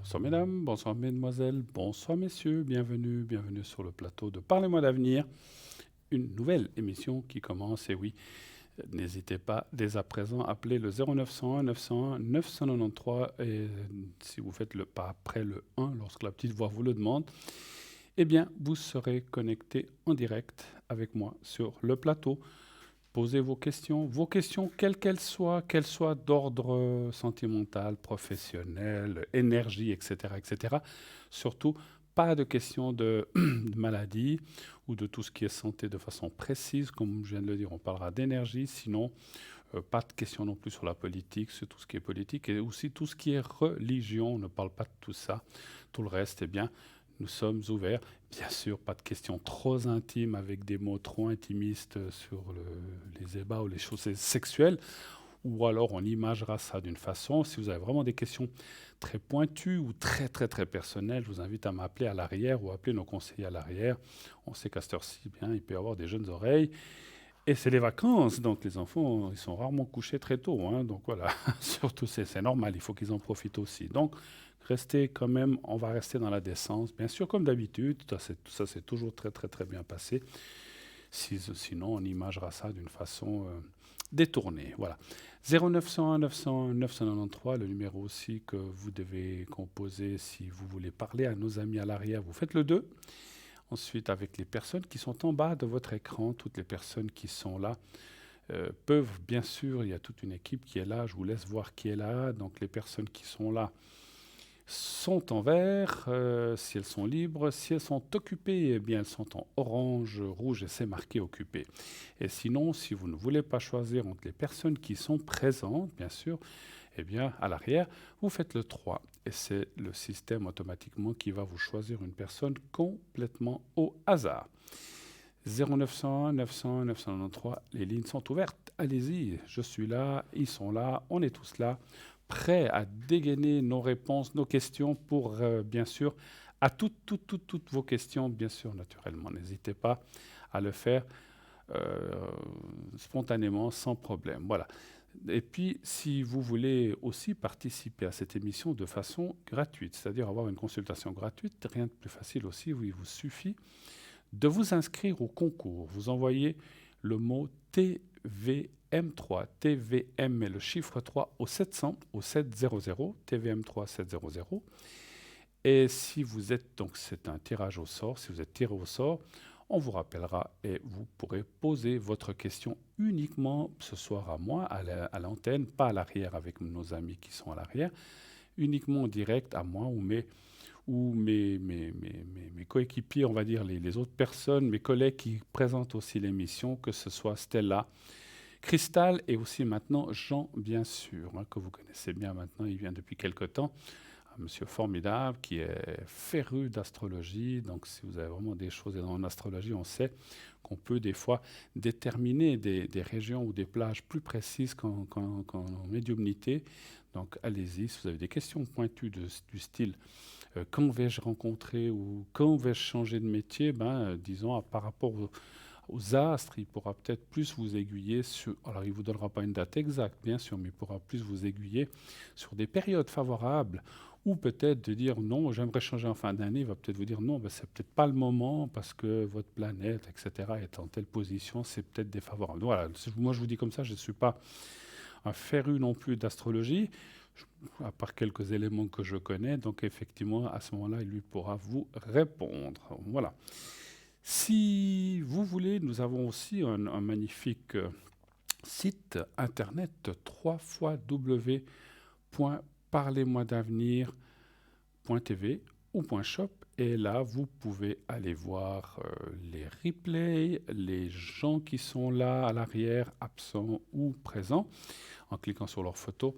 Bonsoir mesdames, bonsoir mesdemoiselles, bonsoir messieurs, bienvenue sur le plateau de Parlez-moi d'avenir, une nouvelle émission qui commence, et oui, n'hésitez pas dès à présent à appeler le 0901 901 993 et si vous faites le pas après le 1 lorsque la petite voix vous le demande, eh bien vous serez connecté en direct avec moi sur le plateau. Posez vos questions quelles qu'elles soient d'ordre sentimental, professionnel, énergie, etc., etc. Surtout, pas de questions de maladie ou de tout ce qui est santé de façon précise. Comme je viens de le dire, on parlera d'énergie. Sinon, pas de questions non plus sur la politique, sur tout ce qui est politique et aussi tout ce qui est religion. On ne parle pas de tout ça. Tout le reste, eh bien, nous sommes ouverts. Bien sûr, pas de questions trop intimes avec des mots trop intimistes sur les ébats ou les choses sexuelles. Ou alors on imagera ça d'une façon. Si vous avez vraiment des questions très pointues ou très personnelles, je vous invite à m'appeler à l'arrière ou à appeler nos conseillers à l'arrière. On sait qu'à cette heure-ci, bien, il peut y avoir des jeunes oreilles. Et c'est les vacances, donc les enfants, ils sont rarement couchés très tôt. Hein, donc voilà, surtout c'est normal, il faut qu'ils en profitent aussi. Donc restez quand même, on va rester dans la décence. Bien sûr, comme d'habitude, tout ça c'est toujours très bien passé. Sinon, on imagera ça d'une façon détournée. Voilà. 0901 901 993, le numéro aussi que vous devez composer si vous voulez parler à nos amis à l'arrière. Vous faites le 2. Ensuite, avec les personnes qui sont en bas de votre écran, toutes les personnes qui sont là peuvent, bien sûr, il y a toute une équipe qui est là, je vous laisse voir qui est là. Donc les personnes qui sont là sont en vert, si elles sont libres. Si elles sont occupées, eh bien elles sont en orange, rouge et c'est marqué occupé. Et sinon, si vous ne voulez pas choisir entre les personnes qui sont présentes, bien sûr, eh bien à l'arrière, vous faites le 3. Et c'est le système automatiquement qui va vous choisir une personne complètement au hasard. 0901 901 993, les lignes sont ouvertes. Allez-y, je suis là, ils sont là, on est tous là, prêts à dégainer nos réponses, nos questions pour, bien sûr, à toutes vos questions, bien sûr, naturellement. N'hésitez pas à le faire spontanément, sans problème. Voilà. Et puis, si vous voulez aussi participer à cette émission de façon gratuite, c'est-à-dire avoir une consultation gratuite, rien de plus facile aussi, où il vous suffit de vous inscrire au concours. Vous envoyez le mot TVM3, TVM et le chiffre 3 au 700, au 700, TVM3 700. Et si vous êtes, donc c'est un tirage au sort, si vous êtes tiré au sort, on vous rappellera et vous pourrez poser votre question uniquement ce soir à moi, à l'antenne, pas à l'arrière avec nos amis qui sont à l'arrière, uniquement en direct à moi ou mes coéquipiers, on va dire les autres personnes, mes collègues qui présentent aussi l'émission, que ce soit Stella, Cristal et aussi maintenant Jean, bien sûr, hein, que vous connaissez bien maintenant, il vient depuis quelque temps. Un monsieur formidable qui est féru d'astrologie. Donc, si vous avez vraiment des choses en astrologie, on sait qu'on peut des fois déterminer des régions ou des plages plus précises qu'en médiumnité. Donc, allez-y. Si vous avez des questions pointues du style quand vais-je rencontrer ou quand vais-je changer de métier, disons, par rapport aux astres, il pourra peut-être plus vous aiguiller sur... Alors, il ne vous donnera pas une date exacte, bien sûr, mais il pourra plus vous aiguiller sur des périodes favorables ou peut-être de dire non, j'aimerais changer en fin d'année. Il va peut-être vous dire non, c'est peut-être pas le moment parce que votre planète, etc., est en telle position, c'est peut-être défavorable. Voilà, moi je vous dis comme ça, je ne suis pas un féru non plus d'astrologie, à part quelques éléments que je connais. Donc effectivement, à ce moment-là, il lui pourra vous répondre. Voilà. Si vous voulez, nous avons aussi un magnifique site internet www.parlez-moi-d'avenir.tv ou .shop et là vous pouvez aller voir les replays, les gens qui sont là à l'arrière, absents ou présents. En cliquant sur leurs photos,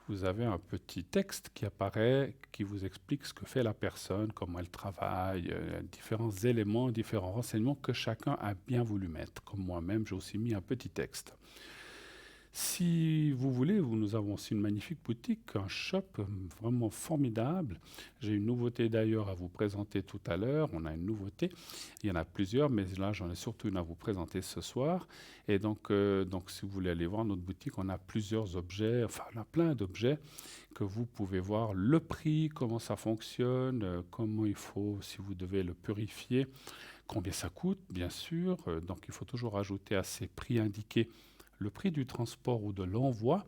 vous avez un petit texte qui apparaît, qui vous explique ce que fait la personne, comment elle travaille, différents éléments, différents renseignements que chacun a bien voulu mettre. Comme moi-même, j'ai aussi mis un petit texte. Si vous voulez, nous avons aussi une magnifique boutique, un shop vraiment formidable. J'ai une nouveauté d'ailleurs à vous présenter tout à l'heure. On a une nouveauté, il y en a plusieurs, mais là j'en ai surtout une à vous présenter ce soir. Et donc si vous voulez aller voir notre boutique, on a plusieurs objets, enfin on a plein d'objets que vous pouvez voir. Le prix, comment ça fonctionne, comment il faut, si vous devez le purifier, combien ça coûte, bien sûr. Donc il faut toujours ajouter à ces prix indiqués le prix du transport ou de l'envoi.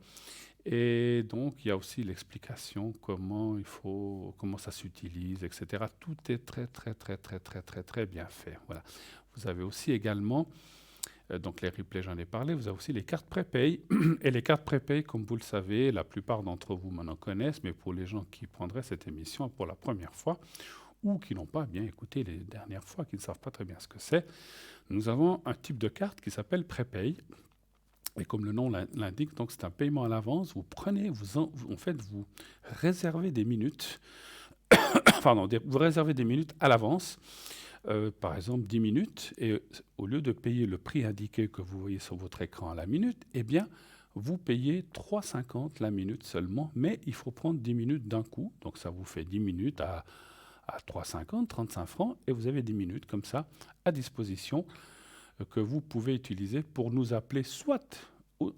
Et donc, il y a aussi l'explication comment ça s'utilise, etc. Tout est très, très, très, très, très, très, très bien fait. Voilà. Vous avez aussi également, donc les replays, j'en ai parlé, vous avez aussi les cartes prépay. Et les cartes prépay, comme vous le savez, la plupart d'entre vous m'en connaissent, mais pour les gens qui prendraient cette émission pour la première fois, ou qui n'ont pas bien écouté les dernières fois, qui ne savent pas très bien ce que c'est, nous avons un type de carte qui s'appelle prépay. Et comme le nom l'indique, donc c'est un paiement à l'avance. Vous prenez, vous réservez des minutes, vous réservez des minutes à l'avance, par exemple 10 minutes, et au lieu de payer le prix indiqué que vous voyez sur votre écran à la minute, eh bien, vous payez 3,50 la minute seulement, mais il faut prendre 10 minutes d'un coup, donc ça vous fait 10 minutes à 3,50, 35 francs, et vous avez 10 minutes comme ça à disposition que vous pouvez utiliser pour nous appeler soit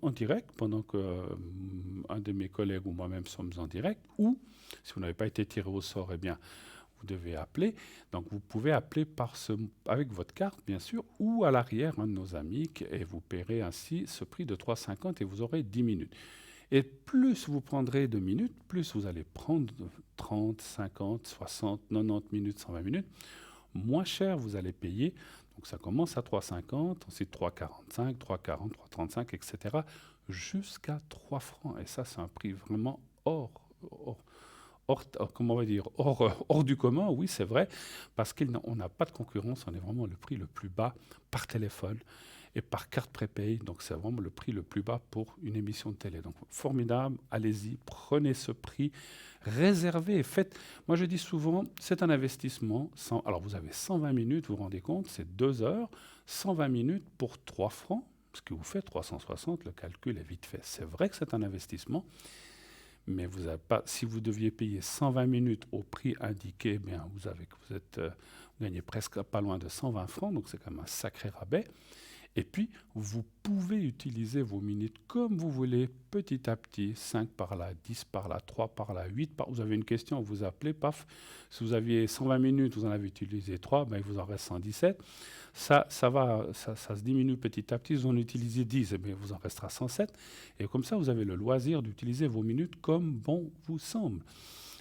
en direct, pendant qu'un de mes collègues ou moi-même sommes en direct, ou si vous n'avez pas été tiré au sort, eh bien, vous devez appeler. Donc, vous pouvez appeler avec votre carte, bien sûr, ou à l'arrière, un de nos amis, et vous paierez ainsi ce prix de 3,50 et vous aurez 10 minutes. Et plus vous prendrez de minutes, plus vous allez prendre 30, 50, 60, 90 minutes, 120 minutes, moins cher vous allez payer. Donc ça commence à 3,50, ensuite 3,45, 3,40, 3,35, etc. jusqu'à 3 francs. Et ça, c'est un prix vraiment comment on va dire, hors du commun, oui, c'est vrai, parce qu'on n'a pas de concurrence, on est vraiment le prix le plus bas par téléphone et par carte prépay. Donc c'est vraiment le prix le plus bas pour une émission de télé. Donc formidable, allez-y, prenez ce prix, réservez, faites. Moi je dis souvent, c'est un investissement. Alors vous avez 120 minutes, vous vous rendez compte, c'est 2 heures, 120 minutes pour 3 francs, ce qui vous fait 360, le calcul est vite fait. C'est vrai que c'est un investissement, mais vous si vous deviez payer 120 minutes au prix indiqué, eh bien vous gagnez presque pas loin de 120 francs, donc c'est quand même un sacré rabais. Et puis, vous pouvez utiliser vos minutes comme vous voulez, petit à petit, 5 par là, 10 par là, 3 par là, 8 par là. Vous avez une question, vous appelez, paf. Si vous aviez 120 minutes, vous en avez utilisé 3, ben, il vous en reste 117. Ça se diminue petit à petit. Vous en utilisez 10, eh bien, il vous en restera 107. Et comme ça, vous avez le loisir d'utiliser vos minutes comme bon vous semble.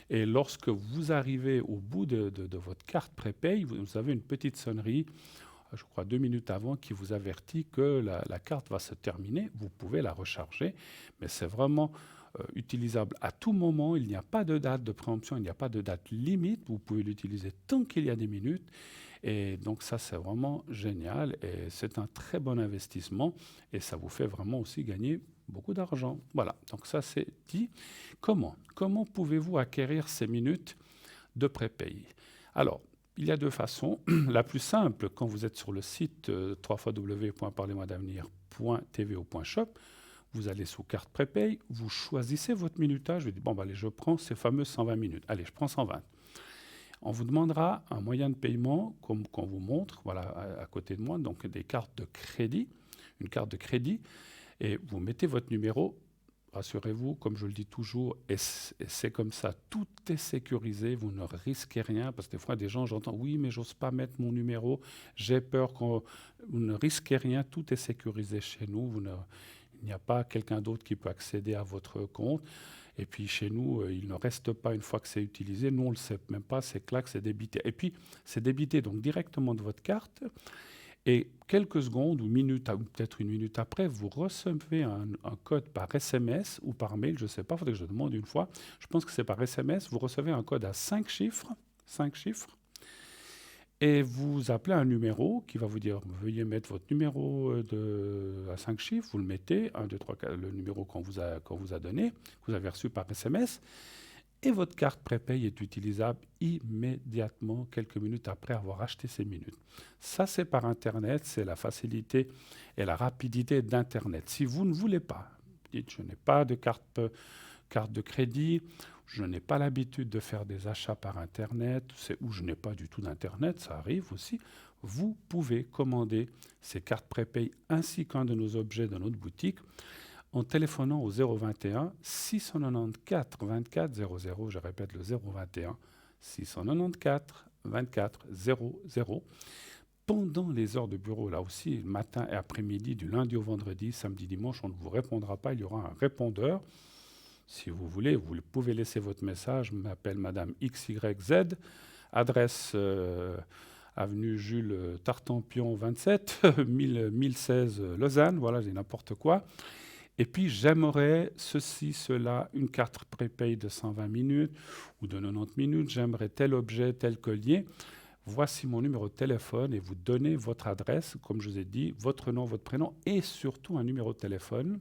Et lorsque vous arrivez au bout de votre carte prépay, vous avez une petite sonnerie, je crois 2 minutes avant, qui vous avertit que la carte va se terminer. Vous pouvez la recharger, mais c'est vraiment utilisable à tout moment. Il n'y a pas de date de préemption, il n'y a pas de date limite. Vous pouvez l'utiliser tant qu'il y a des minutes. Et donc ça, c'est vraiment génial et c'est un très bon investissement et ça vous fait vraiment aussi gagner beaucoup d'argent. Voilà, donc ça c'est dit. Comment pouvez-vous acquérir ces minutes de prépay? Alors, il y a 2 façons. La plus simple, quand vous êtes sur le site www.parlez-moi-d'avenir.tv ou .shop, vous allez sous carte prépay, vous choisissez votre minutage. Vous dites, bon, allez, je prends ces fameuses 120 minutes. Allez, je prends 120. On vous demandera un moyen de paiement, comme qu'on vous montre, voilà, à côté de moi, donc des cartes de crédit, une carte de crédit, et vous mettez votre numéro. Rassurez-vous, comme je le dis toujours, et c'est comme ça, tout est sécurisé, vous ne risquez rien, parce que des fois, des gens, j'entends, oui, mais j'ose pas mettre mon numéro, j'ai peur vous ne risquez rien, tout est sécurisé chez nous, il n'y a pas quelqu'un d'autre qui peut accéder à votre compte. Et puis chez nous, il ne reste pas une fois que c'est utilisé. Nous, on ne le sait même pas, c'est clac, c'est débité. Et puis, c'est débité donc directement de votre carte. Et quelques secondes ou minutes, ou peut-être une minute après, vous recevez un code par SMS ou par mail, je ne sais pas, il faudrait que je demande une fois. Je pense que c'est par SMS. Vous recevez un code à 5 chiffres, et vous appelez un numéro qui va vous dire « Veuillez mettre votre numéro à 5 chiffres ». Vous le mettez, 1, 2, 3, 4, le numéro qu'on vous a donné, que vous avez reçu par SMS. Et votre carte prépay est utilisable immédiatement, quelques minutes après avoir acheté ces minutes. Ça, c'est par Internet, c'est la facilité et la rapidité d'Internet. Si vous ne voulez pas dites, je n'ai pas de carte de crédit, je n'ai pas l'habitude de faire des achats par Internet, ou je n'ai pas du tout d'Internet, ça arrive aussi, vous pouvez commander ces cartes prépay ainsi qu'un de nos objets dans notre boutique en téléphonant au 021 694 24 00. Je répète le 021 694 24 00. Pendant les heures de bureau, là aussi, matin et après-midi, du lundi au vendredi, samedi, dimanche, on ne vous répondra pas, il y aura un répondeur. Si vous voulez, vous pouvez laisser votre message. Je m'appelle Madame XYZ, adresse avenue Jules Tartampion 27, 1016 Lausanne, voilà, j'ai n'importe quoi. Et puis j'aimerais ceci, cela, une carte prépay de 120 minutes ou de 90 minutes, j'aimerais tel objet, tel collier. Voici mon numéro de téléphone et vous donnez votre adresse, comme je vous ai dit, votre nom, votre prénom et surtout un numéro de téléphone.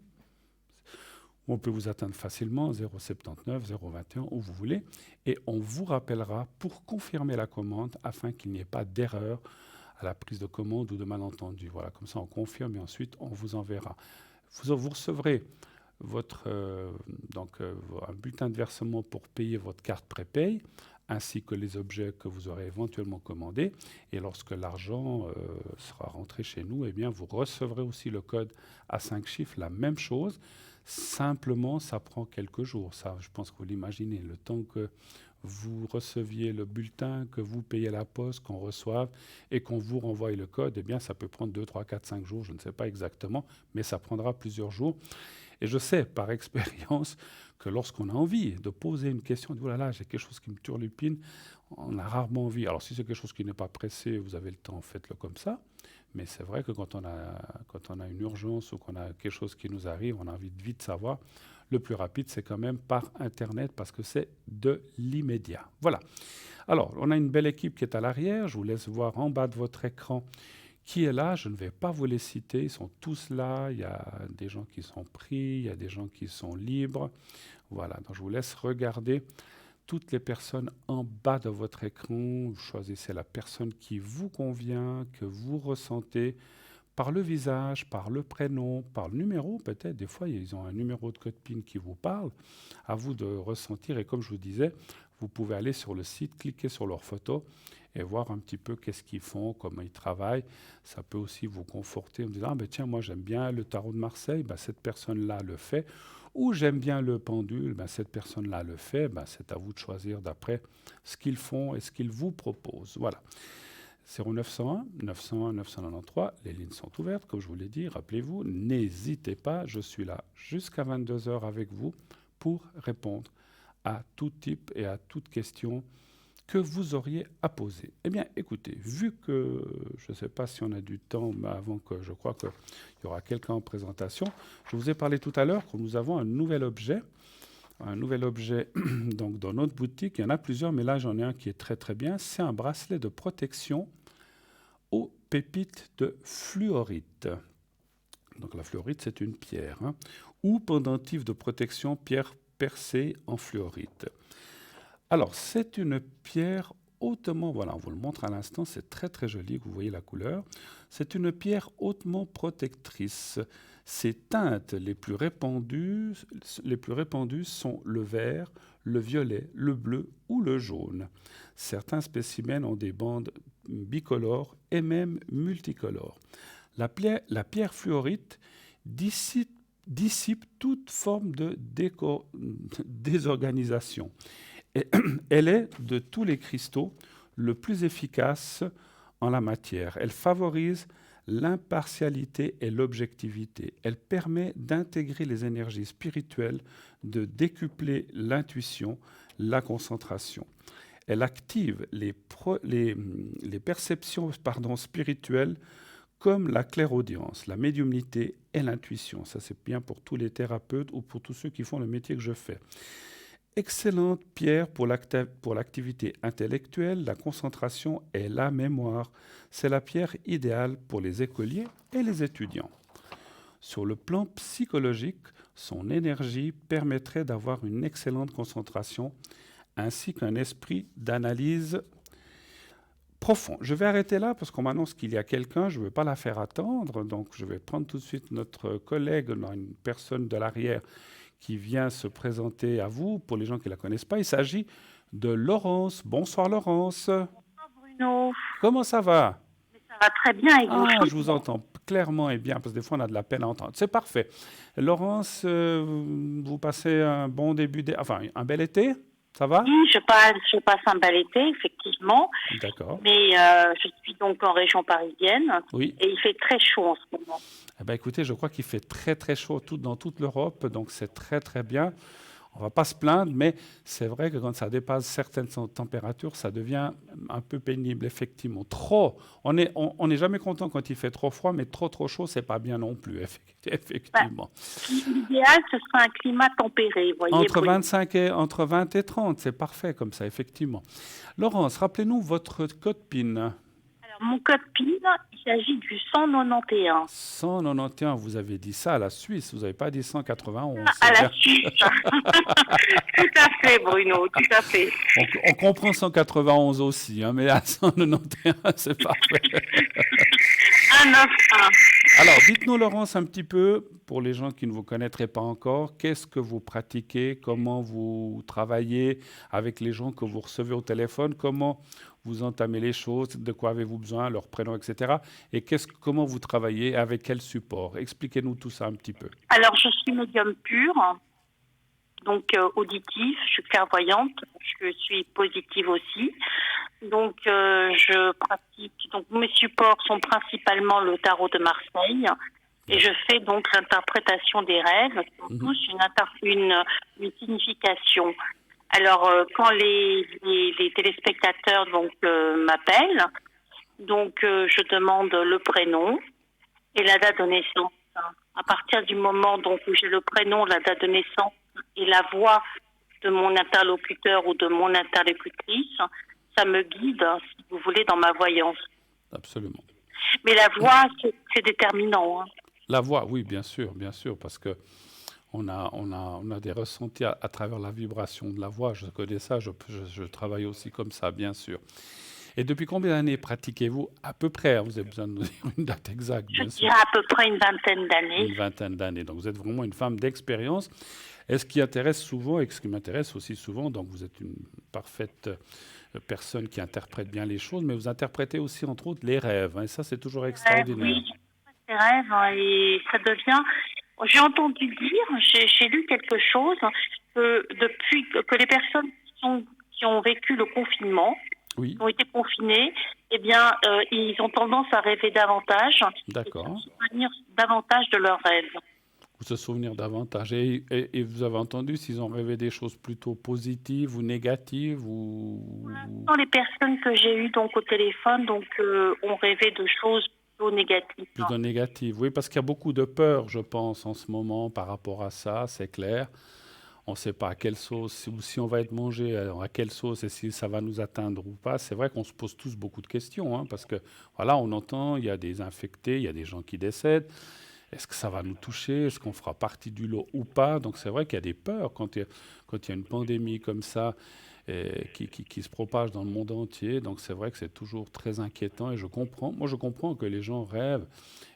On peut vous atteindre facilement, 079, 021, où vous voulez, et on vous rappellera pour confirmer la commande afin qu'il n'y ait pas d'erreur à la prise de commande ou de malentendu. Voilà, comme ça on confirme et ensuite on vous enverra. Vous recevrez un bulletin de versement pour payer votre carte prépay, ainsi que les objets que vous aurez éventuellement commandés. Et lorsque l'argent sera rentré chez nous, eh bien, vous recevrez aussi le code à 5 chiffres, la même chose. Simplement, ça prend quelques jours. Ça, je pense que vous l'imaginez. Le temps que vous receviez le bulletin, que vous payez la poste, qu'on reçoive et qu'on vous renvoie le code, eh bien, ça peut prendre 2, 3, 4, 5 jours, je ne sais pas exactement, mais ça prendra plusieurs jours. Et je sais par expérience que lorsqu'on a envie de poser une question, oh là là, j'ai quelque chose qui me turlupine, on a rarement envie. Alors si c'est quelque chose qui n'est pas pressé, vous avez le temps, faites-le comme ça. Mais c'est vrai que quand on a une urgence ou qu'on a quelque chose qui nous arrive, on a envie de vite savoir. Le plus rapide, c'est quand même par Internet parce que c'est de l'immédiat. Voilà. Alors, on a une belle équipe qui est à l'arrière. Je vous laisse voir en bas de votre écran qui est là. Je ne vais pas vous les citer. Ils sont tous là. Il y a des gens qui sont pris, il y a des gens qui sont libres. Voilà. Donc, je vous laisse regarder toutes les personnes en bas de votre écran. Vous choisissez la personne qui vous convient, que vous ressentez, par le visage, par le prénom, par le numéro peut-être. Des fois, ils ont un numéro de code PIN qui vous parle. À vous de ressentir. Et comme je vous disais, vous pouvez aller sur le site, cliquer sur leurs photos et voir un petit peu qu'est-ce qu'ils font, comment ils travaillent. Ça peut aussi vous conforter en disant « Ah ben tiens, moi j'aime bien le tarot de Marseille, ben, cette personne-là le fait. » Ou « J'aime bien le pendule, ben, cette personne-là le fait. » Ben, c'est à vous de choisir d'après ce qu'ils font et ce qu'ils vous proposent. Voilà. 0901 901 993, les lignes sont ouvertes, comme je vous l'ai dit. Rappelez-vous, n'hésitez pas, je suis là jusqu'à 22h avec vous pour répondre à tout type et à toute question que vous auriez à poser. Eh bien, écoutez, vu que je ne sais pas si on a du temps, mais avant que je crois qu'il y aura quelqu'un en présentation, je vous ai parlé tout à l'heure que nous avons un nouvel objet. Un nouvel objet donc, dans notre boutique. Il y en a plusieurs, mais là, j'en ai un qui est très, très bien. C'est un bracelet de protection aux pépites de fluorite. Donc, la fluorite, c'est une pierre. Ou pendentif de protection, pierre percée en fluorite. Alors, c'est une pierre hautement, voilà, on vous le montre à l'instant, c'est très très joli, vous voyez la couleur. C'est une pierre hautement protectrice. Ses teintes les plus répandues sont le vert, le violet, le bleu ou le jaune. Certains spécimens ont des bandes bicolores et même multicolores. La pierre fluorite dissipe toute forme de désorganisation. Et elle est, de tous les cristaux, le plus efficace en la matière. Elle favorise l'impartialité et l'objectivité. Elle permet d'intégrer les énergies spirituelles, de décupler l'intuition, la concentration. Elle active les perceptions spirituelles comme la clairaudience, la médiumnité et l'intuition. Ça, c'est bien pour tous les thérapeutes ou pour tous ceux qui font le métier que je fais. Excellente pierre pour l'activité intellectuelle, la concentration et la mémoire. C'est la pierre idéale pour les écoliers et les étudiants. Sur le plan psychologique, son énergie permettrait d'avoir une excellente concentration ainsi qu'un esprit d'analyse profond. Je vais arrêter là parce qu'on m'annonce qu'il y a quelqu'un, je ne veux pas la faire attendre, donc je vais prendre tout de suite notre collègue, une personne de l'arrière qui vient se présenter à vous, pour les gens qui ne la connaissent pas. Il s'agit de Laurence. Bonsoir Laurence. Bruno, Comment ça va? ça va très bien et vous? Ah, je vous entends clairement et bien, parce que des fois on a de la peine à entendre. C'est parfait. Laurence, vous passez un bon enfin un bel été? Ça va? Oui, je passe un bel été, effectivement, D'accord. mais je suis donc en région parisienne Oui. et il fait très chaud en ce moment. Eh ben, écoutez, je crois qu'il fait très très chaud dans toute l'Europe, donc c'est très très bien. On va pas se plaindre, mais c'est vrai que quand ça dépasse certaines températures, ça devient un peu pénible, effectivement. Trop, on n'est jamais content quand il fait trop froid, mais trop chaud, c'est pas bien non plus, Bah, effectivement. l'idéal, ce serait un climat tempéré, vous voyez, Entre Bruno. 25 et entre 20 et 30, c'est parfait comme ça, effectivement. Laurence, rappelez-nous votre code PIN. Alors, mon code PIN, il s'agit du 191. 191, vous avez dit ça à la Suisse, vous n'avez pas dit 191, À c'est la bien. Suisse. Tout à fait, Bruno, tout à fait. On comprend 191 aussi, hein, mais à 191, c'est parfait. 191. Alors, dites-nous, Laurence, un petit peu, pour les gens qui ne vous connaîtraient pas encore, qu'est-ce que vous pratiquez, comment vous travaillez avec les gens que vous recevez au téléphone, comment vous entamez les choses, de quoi avez-vous besoin, leur prénom, etc. Et comment vous travaillez, avec quel support? Expliquez-nous tout ça un petit peu. Alors, je suis médium pur, donc auditive, je suis clairvoyante, je suis positive aussi. Donc, je pratique. Donc, mes supports sont principalement le tarot de Marseille. Et je fais donc l'interprétation des rêves, qui ont Mhm. tous une signification. Alors, quand les téléspectateurs donc m'appellent, donc je demande le prénom et la date de naissance. À partir du moment donc où j'ai le prénom, la date de naissance et la voix de mon interlocuteur ou de mon interlocutrice, ça me guide, si vous voulez, dans ma voyance. Absolument. Mais la voix, c'est déterminant, hein. La voix, oui, bien sûr, parce que on a des ressentis à travers la vibration de la voix. Je connais ça, je travaille aussi comme ça, bien sûr. Et depuis combien d'années pratiquez-vous à peu près, hein, vous avez besoin de nous dire une date exacte, Je bien sûr. dirais à peu près une vingtaine d'années. Une vingtaine d'années. Donc vous êtes vraiment une femme d'expérience. Et ce qui intéresse souvent, et ce qui m'intéresse aussi souvent, donc vous êtes une parfaite personne qui interprète bien les choses, mais vous interprétez aussi entre autres les rêves, hein, et ça c'est toujours extraordinaire. Oui, c'est rêve, hein, et ça devient. J'ai entendu dire, j'ai lu quelque chose que depuis que les personnes qui ont vécu le confinement, Oui, qui ont été confinées, eh bien, ils ont tendance à rêver davantage et à d'accord. se souvenir davantage de leurs rêves. Vous se souvenir davantage. Et vous avez entendu s'ils ont rêvé des choses plutôt positives ou négatives ou Dans les personnes que j'ai eues donc au téléphone, donc ont rêvé de choses plutôt négatives. plutôt négatives. Oui, parce qu'il y a beaucoup de peur, je pense, en ce moment par rapport à ça, c'est clair. On ne sait pas à quelle sauce, ou si on va être mangé, alors à quelle sauce et si ça va nous atteindre ou pas. C'est vrai qu'on se pose tous beaucoup de questions, hein, parce que voilà, on entend, il y a des infectés, il y a des gens qui décèdent. Est-ce que ça va nous toucher? Est-ce qu'on fera partie du lot ou pas? Donc c'est vrai qu'il y a des peurs quand il y a une pandémie comme ça qui se propage dans le monde entier. Donc c'est vrai que c'est toujours très inquiétant et je comprends. Moi je comprends que les gens rêvent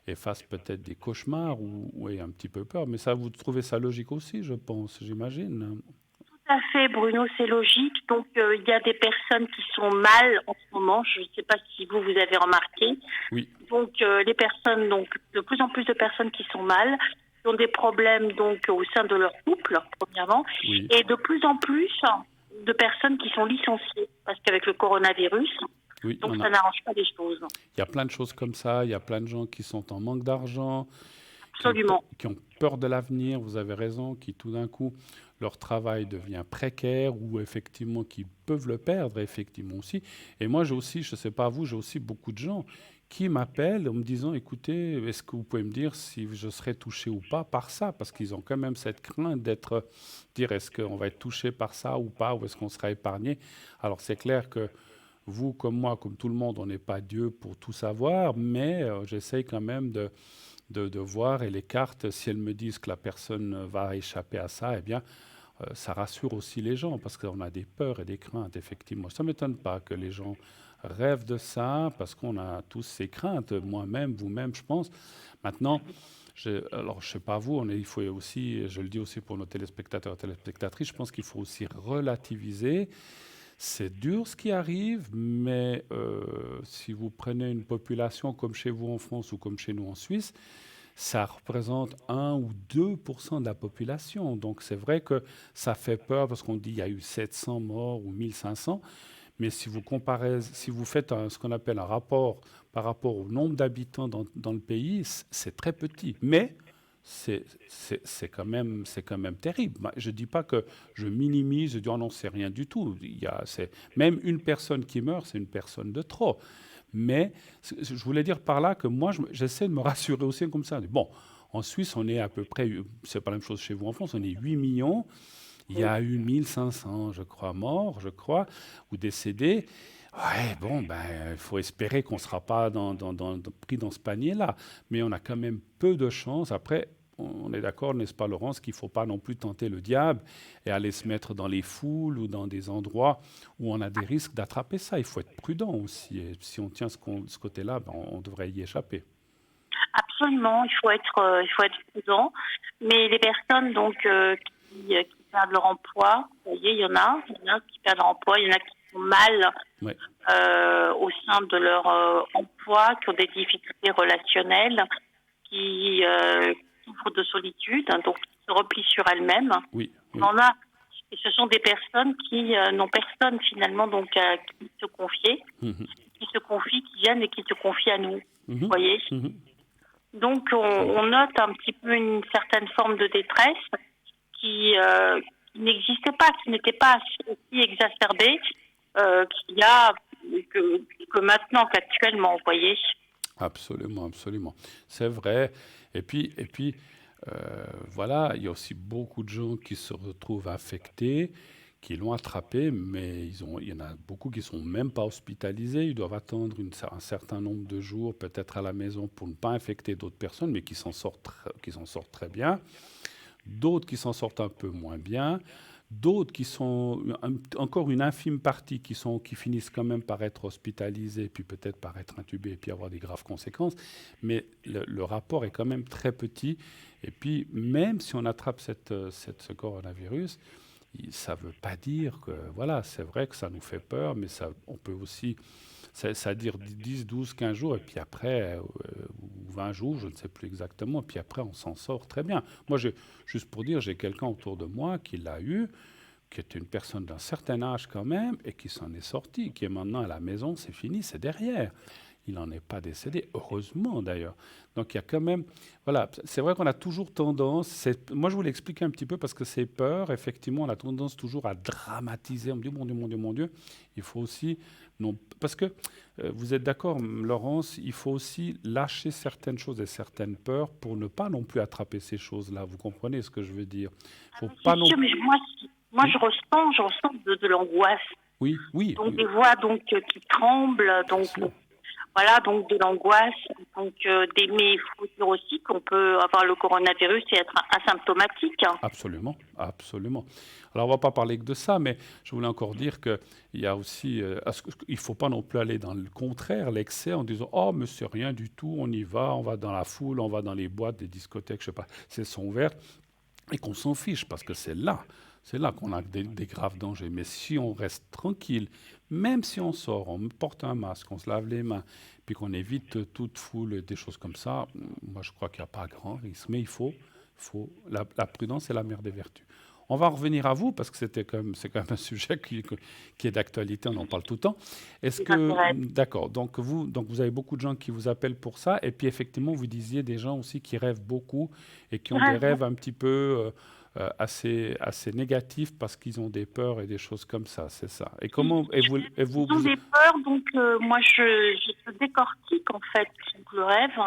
et fassent peut-être des cauchemars ou aient un petit peu peur. Mais ça, vous trouvez ça logique aussi, je pense, j'imagine. Tout à fait, Bruno, c'est logique. Donc, il y a des personnes qui sont mal en ce moment. Je ne sais pas si vous avez remarqué. Oui, Donc, les personnes, donc, de plus en plus de personnes qui sont mal, qui ont des problèmes donc au sein de leur couple, premièrement, oui, et de plus en plus de personnes qui sont licenciées parce qu'avec le coronavirus, oui. donc ça n'arrange pas les choses. Il y a plein de choses comme ça. Il y a plein de gens qui sont en manque d'argent, Absolument. qui ont peur de l'avenir, vous avez raison, qui tout d'un coup, leur travail devient précaire ou effectivement qui peuvent le perdre, effectivement aussi. Et moi, j'ai aussi, je ne sais pas vous, j'ai aussi beaucoup de gens qui m'appellent en me disant, écoutez, est-ce que vous pouvez me dire si je serai touché ou pas par ça? Parce qu'ils ont quand même cette crainte dire, est-ce qu'on va être touché par ça ou pas, ou est-ce qu'on sera épargné? Alors c'est clair que vous, comme moi, comme tout le monde, on n'est pas Dieu pour tout savoir, mais j'essaye quand même de voir et les cartes, si elles me disent que la personne va échapper à ça, eh bien, ça rassure aussi les gens parce qu'on a des peurs et des craintes, effectivement. Ça ne m'étonne pas que les gens rêvent de ça parce qu'on a tous ces craintes, moi-même, vous-même, je pense. Maintenant, alors je sais pas vous, il faut aussi, je le dis aussi pour nos téléspectateurs et téléspectatrices, je pense qu'il faut aussi relativiser. C'est dur ce qui arrive, mais si vous prenez une population comme chez vous en France ou comme chez nous en Suisse, ça représente 1 ou 2% de la population. Donc c'est vrai que ça fait peur parce qu'on dit qu'il y a eu 700 morts ou 1500. Mais si vous comparez, si vous faites ce qu'on appelle un rapport par rapport au nombre d'habitants dans le pays, c'est très petit. Mais c'est quand même terrible. Je ne dis pas que je minimise, je dis oh non, c'est rien du tout. Même une personne qui meurt, c'est une personne de trop. Mais je voulais dire par là que moi, j'essaie de me rassurer aussi comme ça. Bon, en Suisse, on est à peu près, c'est pas la même chose chez vous en France, on est 8 millions. Il y a eu 1500, je crois, morts, je crois, ou décédés. Ouais, bon, ben, il faut espérer qu'on ne sera pas pris dans ce panier-là. Mais on a quand même peu de chance. Après, on est d'accord, n'est-ce pas, Laurence, qu'il ne faut pas non plus tenter le diable et aller se mettre dans les foules ou dans des endroits où on a des risques d'attraper ça. Il faut être prudent aussi. Et si on tient ce côté-là, ben, on devrait y échapper. Absolument, il faut être prudent. Mais les personnes donc qui perdent leur emploi, vous voyez, il y en a qui perdent leur emploi, il y en a qui sont mal Ouais. au sein de leur emploi, qui ont des difficultés relationnelles, qui souffrent de solitude, donc qui se replient sur elles-mêmes. Oui, On oui. en a. Et ce sont des personnes qui n'ont personne finalement donc à qui se confier, Mhm. qui viennent et qui se confient à nous. Vous Mhm. voyez. Mhm. Donc on note un petit peu une certaine forme de détresse qui n'existait pas, qui n'était pas aussi exacerbée qu'il y a que maintenant, qu'actuellement, vous voyez. Absolument, absolument. C'est vrai. Et puis, voilà, il y a aussi beaucoup de gens qui se retrouvent affectés, qui l'ont attrapé, mais il y en a beaucoup qui sont même pas hospitalisés. Ils doivent attendre un certain nombre de jours, peut-être à la maison, pour ne pas infecter d'autres personnes, mais qui s'en sortent, qui s'en sortent très bien. D'autres qui s'en sortent un peu moins bien. D'autres qui sont, encore une infime partie, qui finissent quand même par être hospitalisés, puis peut-être par être intubés, et puis avoir des graves conséquences. Mais le rapport est quand même très petit. Et puis, même si on attrape ce coronavirus, ça ne veut pas dire que, voilà, c'est vrai que ça nous fait peur, mais on peut aussi, ça dire 10, 12, 15 jours, et puis après, ou 20 jours, je ne sais plus exactement, et puis après, on s'en sort très bien. Moi, juste pour dire, j'ai quelqu'un autour de moi qui l'a eu, qui est une personne d'un certain âge quand même, et qui s'en est sorti, qui est maintenant à la maison, c'est fini, c'est derrière. Il n'en est pas décédé, heureusement d'ailleurs. Donc il y a quand même, voilà, c'est vrai qu'on a toujours tendance, moi je voulais expliquer un petit peu parce que c'est peur, effectivement, on a tendance toujours à dramatiser, on me dit mon Dieu, mon Dieu, mon Dieu. Il faut aussi, non, parce que vous êtes d'accord, Laurence, il faut aussi lâcher certaines choses et certaines peurs pour ne pas non plus attraper ces choses-là. Vous comprenez ce que je veux dire? Il faut C'est pas non. sûr, mais moi Oui, je ressens de l'angoisse. oui, oui, Donc oui, des voix donc qui tremblent, bien donc sûr. voilà, donc de l'angoisse. Donc mais il faut dire aussi qu'on peut avoir le coronavirus et être asymptomatique. Absolument, absolument. Alors, on ne va pas parler que de ça, mais je voulais encore dire qu'il y a aussi, il ne faut pas non plus aller dans le contraire, l'excès, en disant oh, mais c'est rien du tout, on va dans la foule, on va dans les boîtes, des discothèques, je sais pas, c'est sont ouvertes, et qu'on s'en fiche, parce que c'est là qu'on a des graves dangers. Mais si on reste tranquille, même si on sort, on porte un masque, on se lave les mains, puis qu'on évite toute foule, des choses comme ça, moi je crois qu'il n'y a pas grand risque. Mais la prudence est la mère des vertus. On va revenir à vous, parce que c'est quand même un sujet qui est d'actualité, on en parle tout le temps. Est-ce Qui que, m'intéresse. d'accord, donc vous avez beaucoup de gens qui vous appellent pour ça, et puis effectivement, vous disiez des gens aussi qui rêvent beaucoup, et qui ont des rêves un petit peu assez négatifs, parce qu'ils ont des peurs et des choses comme ça, c'est ça. Et comment, Ils ont des peurs, donc moi je décortique en fait le rêve.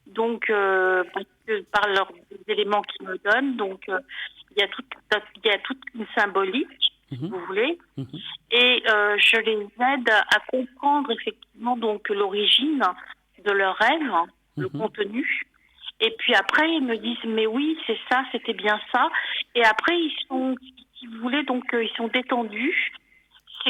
Donc parce que par leurs éléments qu'ils me donnent, donc il y a toute une symbolique, si Mhm, vous voulez, mhm, et je les aide à comprendre effectivement donc l'origine de leur rêve, le mhm, contenu. Et puis après ils me disent mais oui c'est ça, c'était bien ça. Et après ils sont, si vous voulez donc ils sont détendus.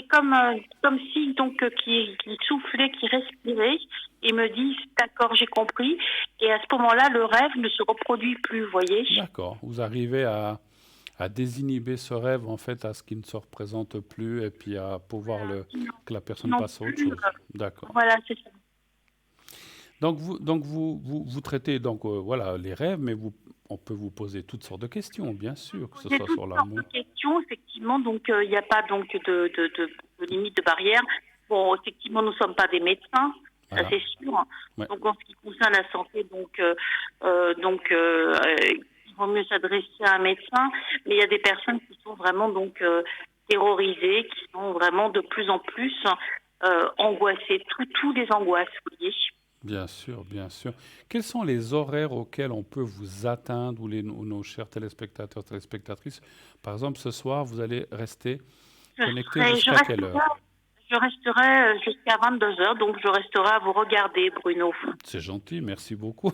c'est comme si donc qui soufflait, qui respirait et me disent d'accord, j'ai compris. Et à ce moment-là, le rêve ne se reproduit plus, vous voyez. D'accord. Vous arrivez à désinhiber ce rêve, en fait, à ce qui ne se représente plus, et puis à pouvoir Sinon, que la personne sinon passe à autre plus. chose. D'accord. Voilà, c'est ça. Donc vous traitez donc voilà les rêves, mais on peut vous poser toutes sortes de questions, bien sûr, que ce J'ai soit toutes sur sortes l'amour. de questions, effectivement. Donc, il n'y a pas donc de limite de barrière. Bon, effectivement, nous ne sommes pas des médecins, ça Voilà. c'est sûr. Ouais. Donc, en ce qui concerne la santé, il vaut mieux s'adresser à un médecin. Mais il y a des personnes qui sont vraiment donc terrorisées, qui sont vraiment de plus en plus angoissées. Tous les angoisses, vous voyez. Bien sûr, bien sûr. Quels sont les horaires auxquels on peut vous atteindre ou nos chers téléspectateurs, téléspectatrices? Par exemple, ce soir, vous allez rester connecté Je jusqu'à quelle resterai, heure? je resterai jusqu'à 22 heures, donc je resterai à vous regarder, Bruno. C'est gentil, merci beaucoup.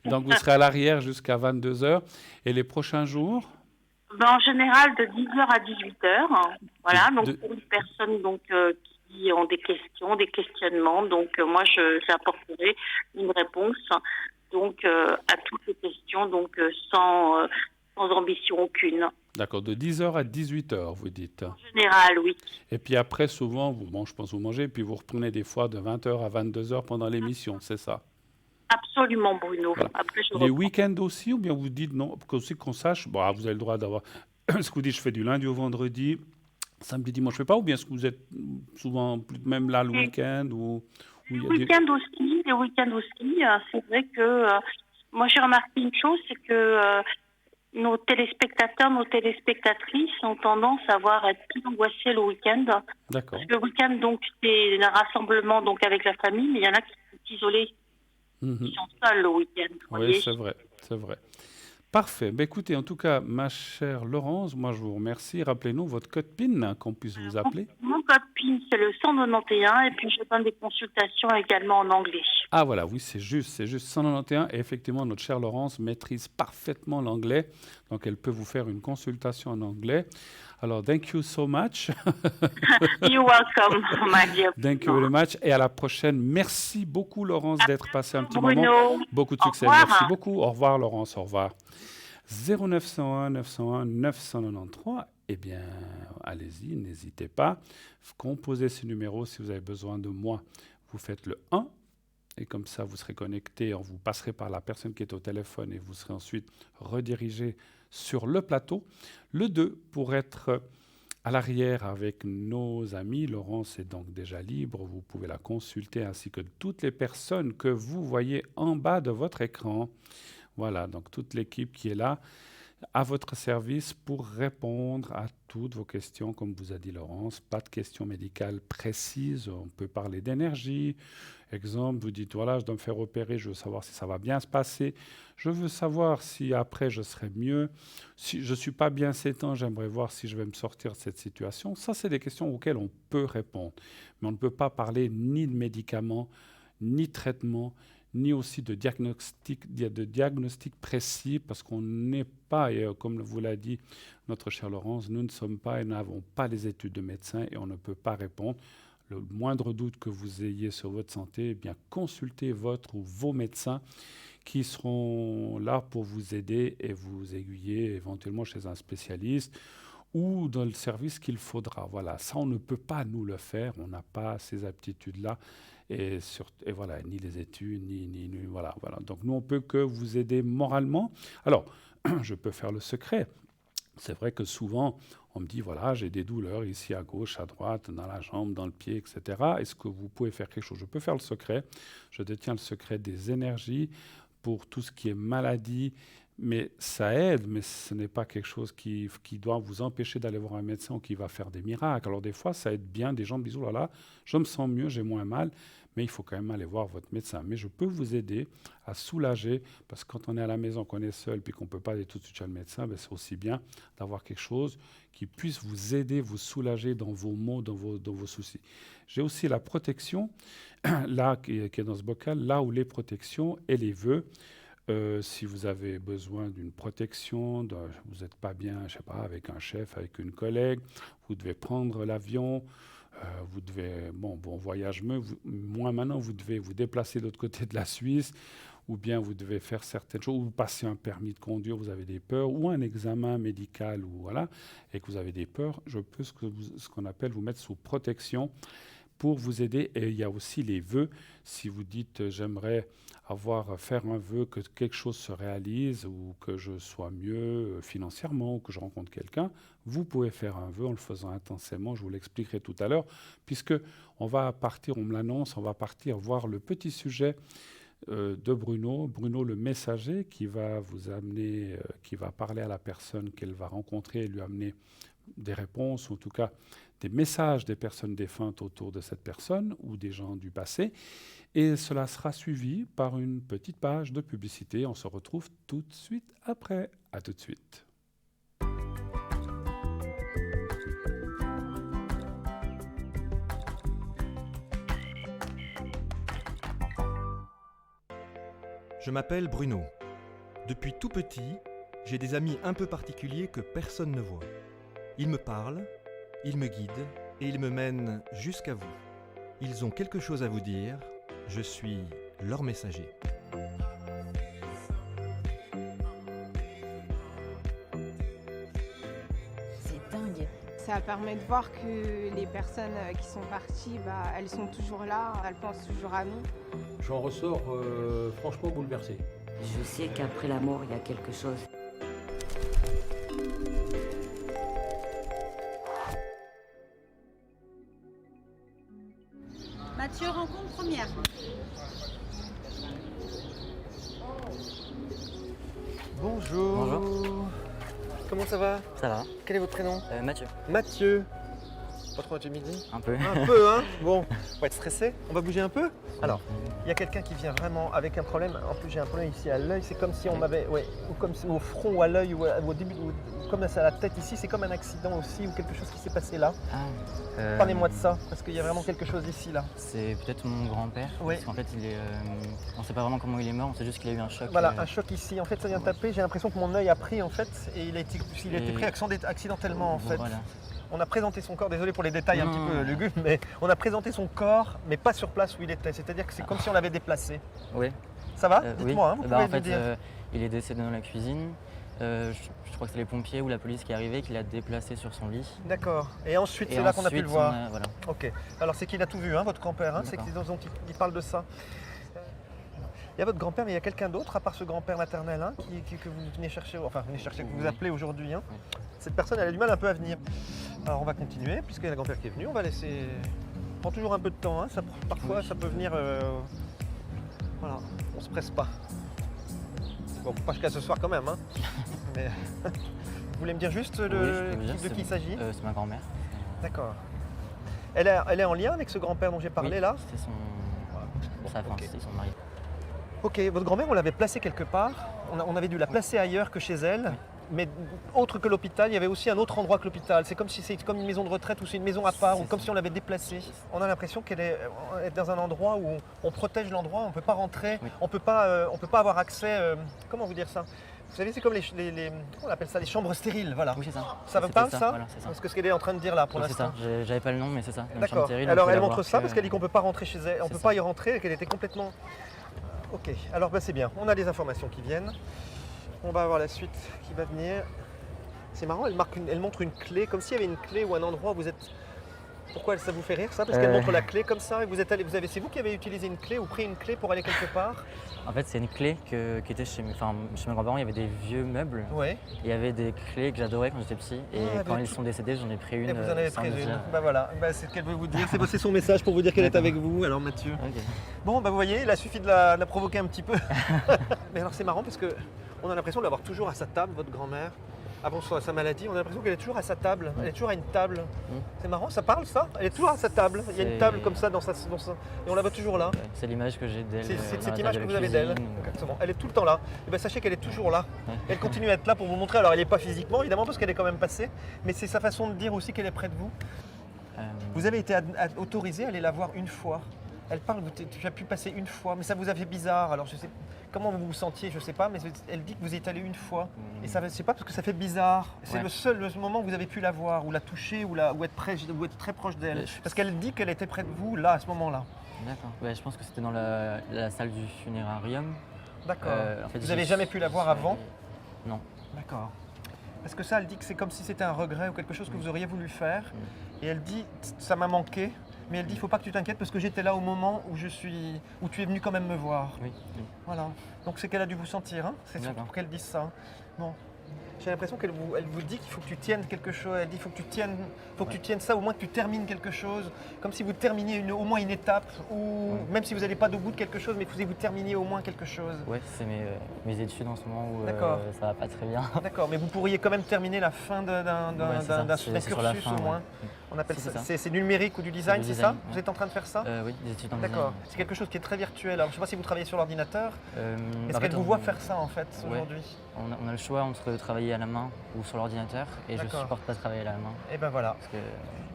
Donc vous serez à l'arrière jusqu'à 22 heures. Et les prochains jours? Ben, en général, de 10 heures à 18 heures. De, Voilà, donc de- pour une personne donc, qui ont des questions, des questionnements, donc moi, j'apporterai une réponse donc à toutes les questions, donc sans ambition aucune. d'accord, de 10 heures à 18 heures, vous dites. En général, oui. Et puis après, souvent, je pense vous mangez, puis vous reprenez des fois de 20 heures à 22 heures pendant l'émission, c'est ça? Absolument, Bruno. Voilà. Après, je Les reprends. week-ends aussi, ou bien vous dites non, aussi qu'on sache, bon, vous avez le droit d'avoir, ce que vous dites, je fais du lundi au vendredi, samedi, dimanche, je fais pas, ou bien est-ce que vous êtes souvent même là le Et week-end, ou il les y a des... week-ends aussi, c'est vrai que moi, j'ai remarqué une chose, c'est que nos téléspectateurs, nos téléspectatrices ont tendance à être plus angoissés le week-end. Parce D'accord. que le week-end, donc, c'est un rassemblement donc, avec la famille, mais il y en a qui sont isolés, qui Mhm. sont seuls le week-end, vous Oui, voyez. c'est vrai, c'est vrai. Parfait. Ben, écoutez, en tout cas, ma chère Laurence, moi je vous remercie. Rappelez-nous votre code PIN, qu'on puisse vous appeler. Mon code PIN, c'est le 191, et puis je donne des consultations également en anglais. Ah voilà, oui, c'est juste 191. Et effectivement, notre chère Laurence maîtrise parfaitement l'anglais, donc elle peut vous faire une consultation en anglais. Alors, thank you so much. You're welcome, my dear Thank you Bruno. very much. Et à la prochaine. Merci beaucoup, Laurence, À d'être passée un petit bientôt, moment. Bruno. Beaucoup de Au succès. Merci revoir. beaucoup. Au revoir, Laurence. Au revoir. 0901 901 993. Eh bien, allez-y, n'hésitez pas. Composez ce numéro si vous avez besoin de moi. Vous faites le 1 et comme ça, vous serez connecté. Vous passerez par la personne qui est au téléphone et vous serez ensuite redirigé sur le plateau. Le 2 pour être à l'arrière avec nos amis. Laurence est donc déjà libre. Vous pouvez la consulter ainsi que toutes les personnes que vous voyez en bas de votre écran. Voilà, donc toute l'équipe qui est là à votre service pour répondre à toutes vos questions, comme vous a dit Laurence. Pas de questions médicales précises. On peut parler d'énergie. Exemple, vous dites, voilà, je dois me faire opérer, je veux savoir si ça va bien se passer. Je veux savoir si après je serai mieux. Si je ne suis pas bien ces temps, j'aimerais voir si je vais me sortir de cette situation. Ça, c'est des questions auxquelles on peut répondre. Mais on ne peut pas parler ni de médicaments, ni de traitement, ni aussi de diagnostic précis, parce qu'on n'est pas, et comme vous l'a dit notre chère Laurence, nous ne sommes pas et n'avons pas les études de médecin et on ne peut pas répondre. Le moindre doute que vous ayez sur votre santé, eh bien consultez votre ou vos médecins qui seront là pour vous aider et vous aiguiller éventuellement chez un spécialiste ou dans le service qu'il faudra. Voilà, ça on ne peut pas nous le faire, on n'a pas ces aptitudes-là et voilà, ni les études, voilà. Donc nous on peut que vous aider moralement. Alors, je peux faire le secret. C'est vrai que souvent, on me dit, voilà, j'ai des douleurs ici à gauche, à droite, dans la jambe, dans le pied, etc. Est-ce que vous pouvez faire quelque chose? Je peux faire le secret. Je détiens le secret des énergies pour tout ce qui est maladie, mais ça aide, mais ce n'est pas quelque chose qui doit vous empêcher d'aller voir un médecin ou qui va faire des miracles. Alors des fois, ça aide bien, des gens me disent, oh là là, je me sens mieux, j'ai moins mal, mais il faut quand même aller voir votre médecin. Mais je peux vous aider à soulager, parce que quand on est à la maison, qu'on est seul, puis qu'on ne peut pas aller tout de suite chez le médecin, ben c'est aussi bien d'avoir quelque chose qui puisse vous aider, vous soulager dans vos maux, dans vos soucis. J'ai aussi la protection, là, qui est dans ce bocal, là où les protections et les vœux Si vous avez besoin d'une protection, vous n'êtes pas bien, je sais pas, avec un chef, avec une collègue, vous devez prendre l'avion, vous devez, bon voyage moins maintenant, vous devez vous déplacer de l'autre côté de la Suisse, ou bien vous devez faire certaines choses, ou vous passez un permis de conduire, vous avez des peurs, ou un examen médical, ou voilà, et que vous avez des peurs, je peux ce qu'on appelle vous mettre sous protection pour vous aider. Et il y a aussi les vœux. Si vous dites j'aimerais faire un vœu que quelque chose se réalise ou que je sois mieux financièrement ou que je rencontre quelqu'un, vous pouvez faire un vœu en le faisant intensément. Je vous l'expliquerai tout à l'heure, puisque on va partir, on me l'annonce, on va partir voir le petit sujet de Bruno le messager, qui va vous amener, qui va parler à la personne qu'elle va rencontrer et lui amener des réponses, ou en tout cas des messages des personnes défuntes autour de cette personne ou des gens du passé. Et cela sera suivi par une petite page de publicité. On se retrouve tout de suite après. À tout de suite. Je m'appelle Bruno. Depuis tout petit, j'ai des amis un peu particuliers que personne ne voit. Ils me parlent, ils me guident et ils me mènent jusqu'à vous. Ils ont quelque chose à vous dire, je suis leur messager. C'est dingue. Ça permet de voir que les personnes qui sont parties, elles sont toujours là, elles pensent toujours à nous. J'en ressors franchement bouleversé. Je sais qu'après la mort, il y a quelque chose. Mathieu, rencontre première. Bonjour. Bonjour. Comment ça va? Ça va. Quel est votre prénom? Mathieu. Mathieu. Pas trop timide? Un peu. Un peu, hein? Bon, on va être stressé. On va bouger un peu? Alors, il y a quelqu'un qui vient vraiment avec un problème. En plus, j'ai un problème ici à l'œil. C'est comme si on m'avait, ou comme au front ou à l'œil ou au début, comme à la tête ici. C'est comme un accident aussi ou quelque chose qui s'est passé là. Parlez-moi de ça, parce qu'il y a vraiment quelque chose ici là. C'est peut-être mon grand-père. Oui. Parce qu'en fait, on ne sait pas vraiment comment il est mort. On sait juste qu'il a eu un choc. Voilà, un choc ici. En fait, ça vient taper. J'ai l'impression que mon œil a pris en fait, et il a été pris accidentellement en fait. Voilà. On a présenté son corps, désolé pour les détails un petit peu lugubres, mais on a présenté son corps, mais pas sur place où il était. C'est-à-dire que c'est comme si on l'avait déplacé. Oui. Ça va? Oui. Dites-moi, hein, vous pouvez en me fait, dire. il est décédé dans la cuisine. Je crois que c'est les pompiers ou la police qui est arrivée, qui l'a déplacé sur son lit. D'accord. Et ensuite, c'est là qu'on a pu le voir. Voilà. Ok. Alors, c'est qu'il a tout vu, hein, votre grand-père. Hein, c'est qu'il parle de ça. Il y a votre grand-père, mais il y a quelqu'un d'autre, à part ce grand-père maternel, hein, que vous venez chercher, que vous appelez aujourd'hui. Hein. Cette personne, elle a du mal un peu à venir. Alors, on va continuer, puisqu'il y a la grand-père qui est venu. On va laisser. Ça prend toujours un peu de temps. Hein. Parfois, ça peut venir. Voilà, on se presse pas. Bon, pas jusqu'à ce soir quand même. Hein. Mais... Vous voulez me dire juste de qui il s'agit? C'est ma grand-mère. D'accord. Elle est en lien avec ce grand-père dont j'ai parlé là? C'était c'était son mari. Ok, votre grand-mère, on l'avait placée quelque part. On avait dû la placer ailleurs que chez elle. Mais autre que l'hôpital, il y avait aussi un autre endroit que l'hôpital. C'est comme si c'est comme une maison de retraite ou c'est une maison à part, ou comme si on l'avait déplacée. On a l'impression qu'elle est dans un endroit où on protège l'endroit, on ne peut pas rentrer, on ne peut pas avoir accès. Comment vous dire ça? Vous savez, c'est comme on appelle ça les chambres stériles, voilà. Oui, c'est ça. Ça vous parle, ça? Voilà, c'est ça. Parce que ce qu'elle est en train de dire là pour l'instant. C'est ça, j'avais pas le nom, mais c'est ça. D'accord. Alors elle montre ça parce qu'elle dit qu'on ne peut pas rentrer chez elle, on ne peut pas y rentrer et qu'elle était complètement. Ok, alors c'est bien, on a des informations qui viennent. On va avoir la suite qui va venir. C'est marrant, elle montre une clé, comme s'il y avait une clé ou un endroit où vous êtes. Pourquoi ça vous fait rire ça? Parce qu'elle montre la clé comme ça et c'est vous qui avez utilisé une clé ou pris une clé pour aller quelque part? En fait, c'est une clé qui était chez mes grands-parents. Il y avait des vieux meubles. Ouais. Il y y avait des clés que j'adorais quand j'étais petit. Et quand ils sont décédés, j'en ai pris une. Et vous en avez sans pris le une. dire. Bah voilà, c'est ce qu'elle veut vous dire. C'est son message pour vous dire qu'elle est avec vous, alors Mathieu. Okay. Bon, bah vous voyez, il a suffi de la provoquer un petit peu. Mais alors c'est marrant parce qu'on a l'impression de l'avoir toujours à sa table, votre grand-mère. Avant sa maladie, on a l'impression qu'elle est toujours à sa table, elle est toujours à une table. C'est marrant, ça parle ça? Elle est toujours à sa table, il y a une table comme ça dans sa... et on la voit toujours là. C'est l'image que j'ai d'elle. C'est cette image que vous avez d'elle. Exactement. Elle est tout le temps là. Et bien sachez qu'elle est toujours là. Elle continue à être là pour vous montrer. Alors elle n'est pas physiquement évidemment parce qu'elle est quand même passée, mais c'est sa façon de dire aussi qu'elle est près de vous. Vous avez été autorisé à aller la voir une fois. Elle parle, tu as pu passer une fois, mais ça vous a fait bizarre. Alors je sais comment vous vous sentiez, je sais pas, mais elle dit que vous y êtes allé une fois. Et ça, c'est pas parce que ça fait bizarre. C'est le moment où vous avez pu la voir, ou la toucher, ou être très proche d'elle. Parce qu'elle dit qu'elle était près de vous là, à ce moment-là. D'accord. Je pense que c'était dans la salle du funérarium. D'accord. En fait, vous n'avez jamais pu la voir avant? Non. D'accord. Parce que ça, elle dit que c'est comme si c'était un regret ou quelque chose que vous auriez voulu faire. Et elle dit, ça m'a manqué. Mais elle dit, il ne faut pas que tu t'inquiètes parce que j'étais là au moment où tu es venu quand même me voir. Oui. Voilà. Donc c'est qu'elle a dû vous sentir, hein. C'est surtout pour qu'elle dise ça. Hein. Bon. J'ai l'impression qu'elle vous dit qu'il faut que tu tiennes quelque chose. Elle dit, il faut que tu tiennes ça, au moins que tu termines quelque chose. Comme si vous terminiez au moins une étape, ou même si vous n'allez pas au bout de quelque chose, mais que vous terminiez au moins quelque chose. Oui, c'est mes études en ce moment où ça va pas très bien. D'accord, mais vous pourriez quand même terminer la fin d'un cursus au moins. On appelle ça. C'est du numérique ou du design, c'est ça? Vous êtes en train de faire ça? Oui, des études en design. D'accord. C'est quelque chose qui est très virtuel. Alors, je ne sais pas si vous travaillez sur l'ordinateur. Est-ce qu'elle vous voit faire ça en fait aujourd'hui? On a le choix entre travailler à la main ou sur l'ordinateur et je ne supporte pas travailler à la main. Et ben voilà.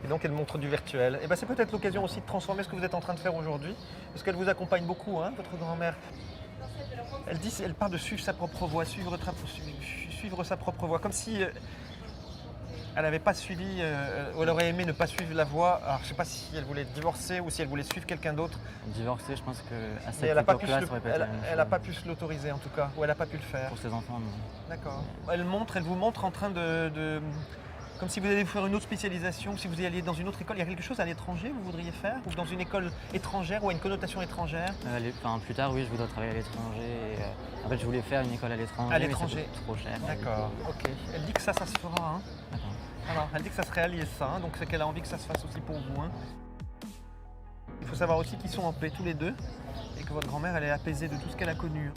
Et donc elle montre du virtuel. Et ben c'est peut-être l'occasion aussi de transformer ce que vous êtes en train de faire aujourd'hui, parce qu'elle vous accompagne beaucoup, hein, votre grand-mère. Elle parle de suivre sa propre voie, suivre sa propre voie, comme si elle n'avait pas suivi, ou elle aurait aimé ne pas suivre la voie. Alors je ne sais pas si elle voulait divorcer ou si elle voulait suivre quelqu'un d'autre. Divorcer, je pense qu'à cette époque-là, elle n'a pas pu pu se l'autoriser en tout cas, ou elle n'a pas pu le faire. Pour ses enfants, non. D'accord. Elle vous montre en train comme si vous alliez faire une autre spécialisation, si vous alliez dans une autre école. Il y a quelque chose à l'étranger que vous voudriez faire, ou dans une école étrangère ou à une connotation étrangère? Plus tard, oui, je voudrais travailler à l'étranger. En fait, je voulais faire une école à l'étranger. Mais ça coûte trop cher. D'accord, ok. Elle dit que ça se fera. Hein. D'accord. Alors, elle dit que ça se réalise ça, hein, donc c'est qu'elle a envie que ça se fasse aussi pour vous. Hein. Il faut savoir aussi qu'ils sont en paix tous les deux et que votre grand-mère, elle est apaisée de tout ce qu'elle a connu.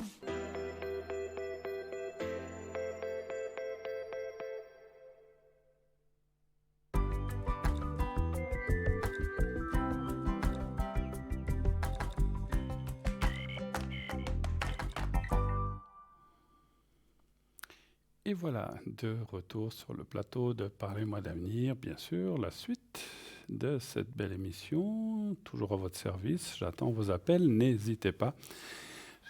Et voilà, de retour sur le plateau de Parlez-moi d'avenir, bien sûr, la suite de cette belle émission, toujours à votre service. J'attends vos appels, n'hésitez pas.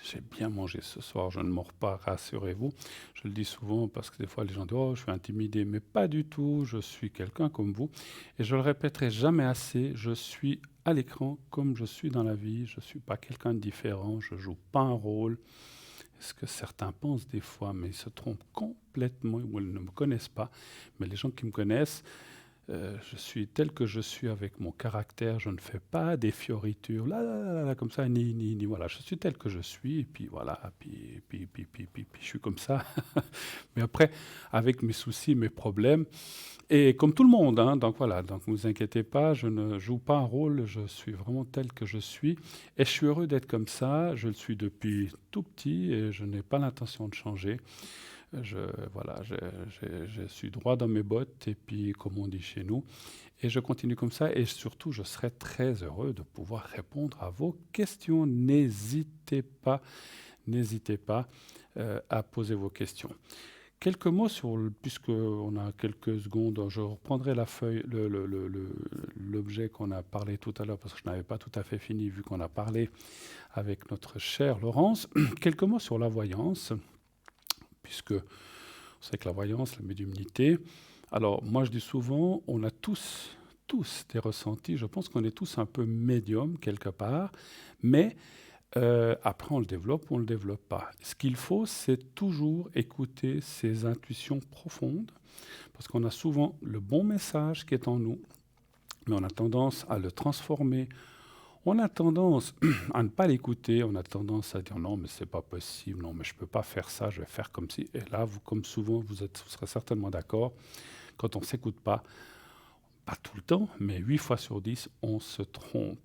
J'ai bien mangé ce soir, je ne mords pas, rassurez-vous. Je le dis souvent parce que des fois les gens disent « Oh, je suis intimidé », mais pas du tout, je suis quelqu'un comme vous. Et je le répéterai jamais assez, je suis à l'écran comme je suis dans la vie, je ne suis pas quelqu'un de différent, je ne joue pas un rôle. Ce que certains pensent des fois, mais ils se trompent complètement ou ils ne me connaissent pas. Mais les gens qui me connaissent, je suis tel que je suis avec mon caractère. Je ne fais pas des fioritures là, comme ça, ni voilà. Je suis tel que je suis, et puis voilà, puis je suis comme ça. Mais après, avec mes soucis, mes problèmes, et comme tout le monde, hein, donc voilà, donc ne vous inquiétez pas, je ne joue pas un rôle, je suis vraiment tel que je suis. Et je suis heureux d'être comme ça, je le suis depuis tout petit et je n'ai pas l'intention de changer. Je suis droit dans mes bottes, et puis comme on dit chez nous, et je continue comme ça, et surtout je serai très heureux de pouvoir répondre à vos questions. N'hésitez pas à poser vos questions. Quelques mots puisqu'on a quelques secondes, je reprendrai la feuille, l'objet qu'on a parlé tout à l'heure, parce que je n'avais pas tout à fait fini, vu qu'on a parlé avec notre chère Laurence. Quelques mots sur la voyance, puisque on sait que la voyance, la médiumnité, alors moi je dis souvent, on a tous des ressentis, je pense qu'on est tous un peu médiums quelque part, mais après on le développe ou on ne le développe pas. Ce qu'il faut, c'est toujours écouter ses intuitions profondes, parce qu'on a souvent le bon message qui est en nous, mais on a tendance à le transformer. On a tendance à ne pas l'écouter, on a tendance à dire non mais c'est pas possible, non mais je peux pas faire ça, je vais faire comme si. Et là, vous, comme souvent, vous serez certainement d'accord, quand on s'écoute pas tout le temps, mais 8 fois sur 10, on se trompe.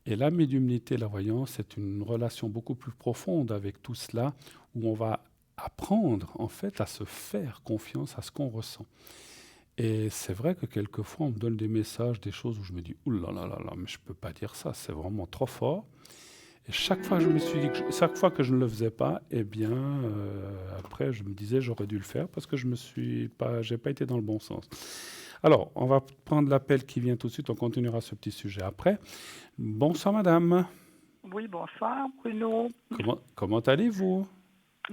Et la médiumnité, la voyance, c'est une relation beaucoup plus profonde avec tout cela, où on va apprendre en fait à se faire confiance à ce qu'on ressent. Et c'est vrai que quelquefois, on me donne des messages, des choses où je me dis « Ouh là là là là, mais je ne peux pas dire ça, c'est vraiment trop fort ». Et chaque fois, je me suis dit chaque fois que je ne le faisais pas, eh bien, après, je me disais j'aurais dû le faire parce que j'ai pas été dans le bon sens. Alors, on va prendre l'appel qui vient tout de suite. On continuera ce petit sujet après. Bonsoir, madame. Oui, bonsoir Bruno. Comment allez-vous?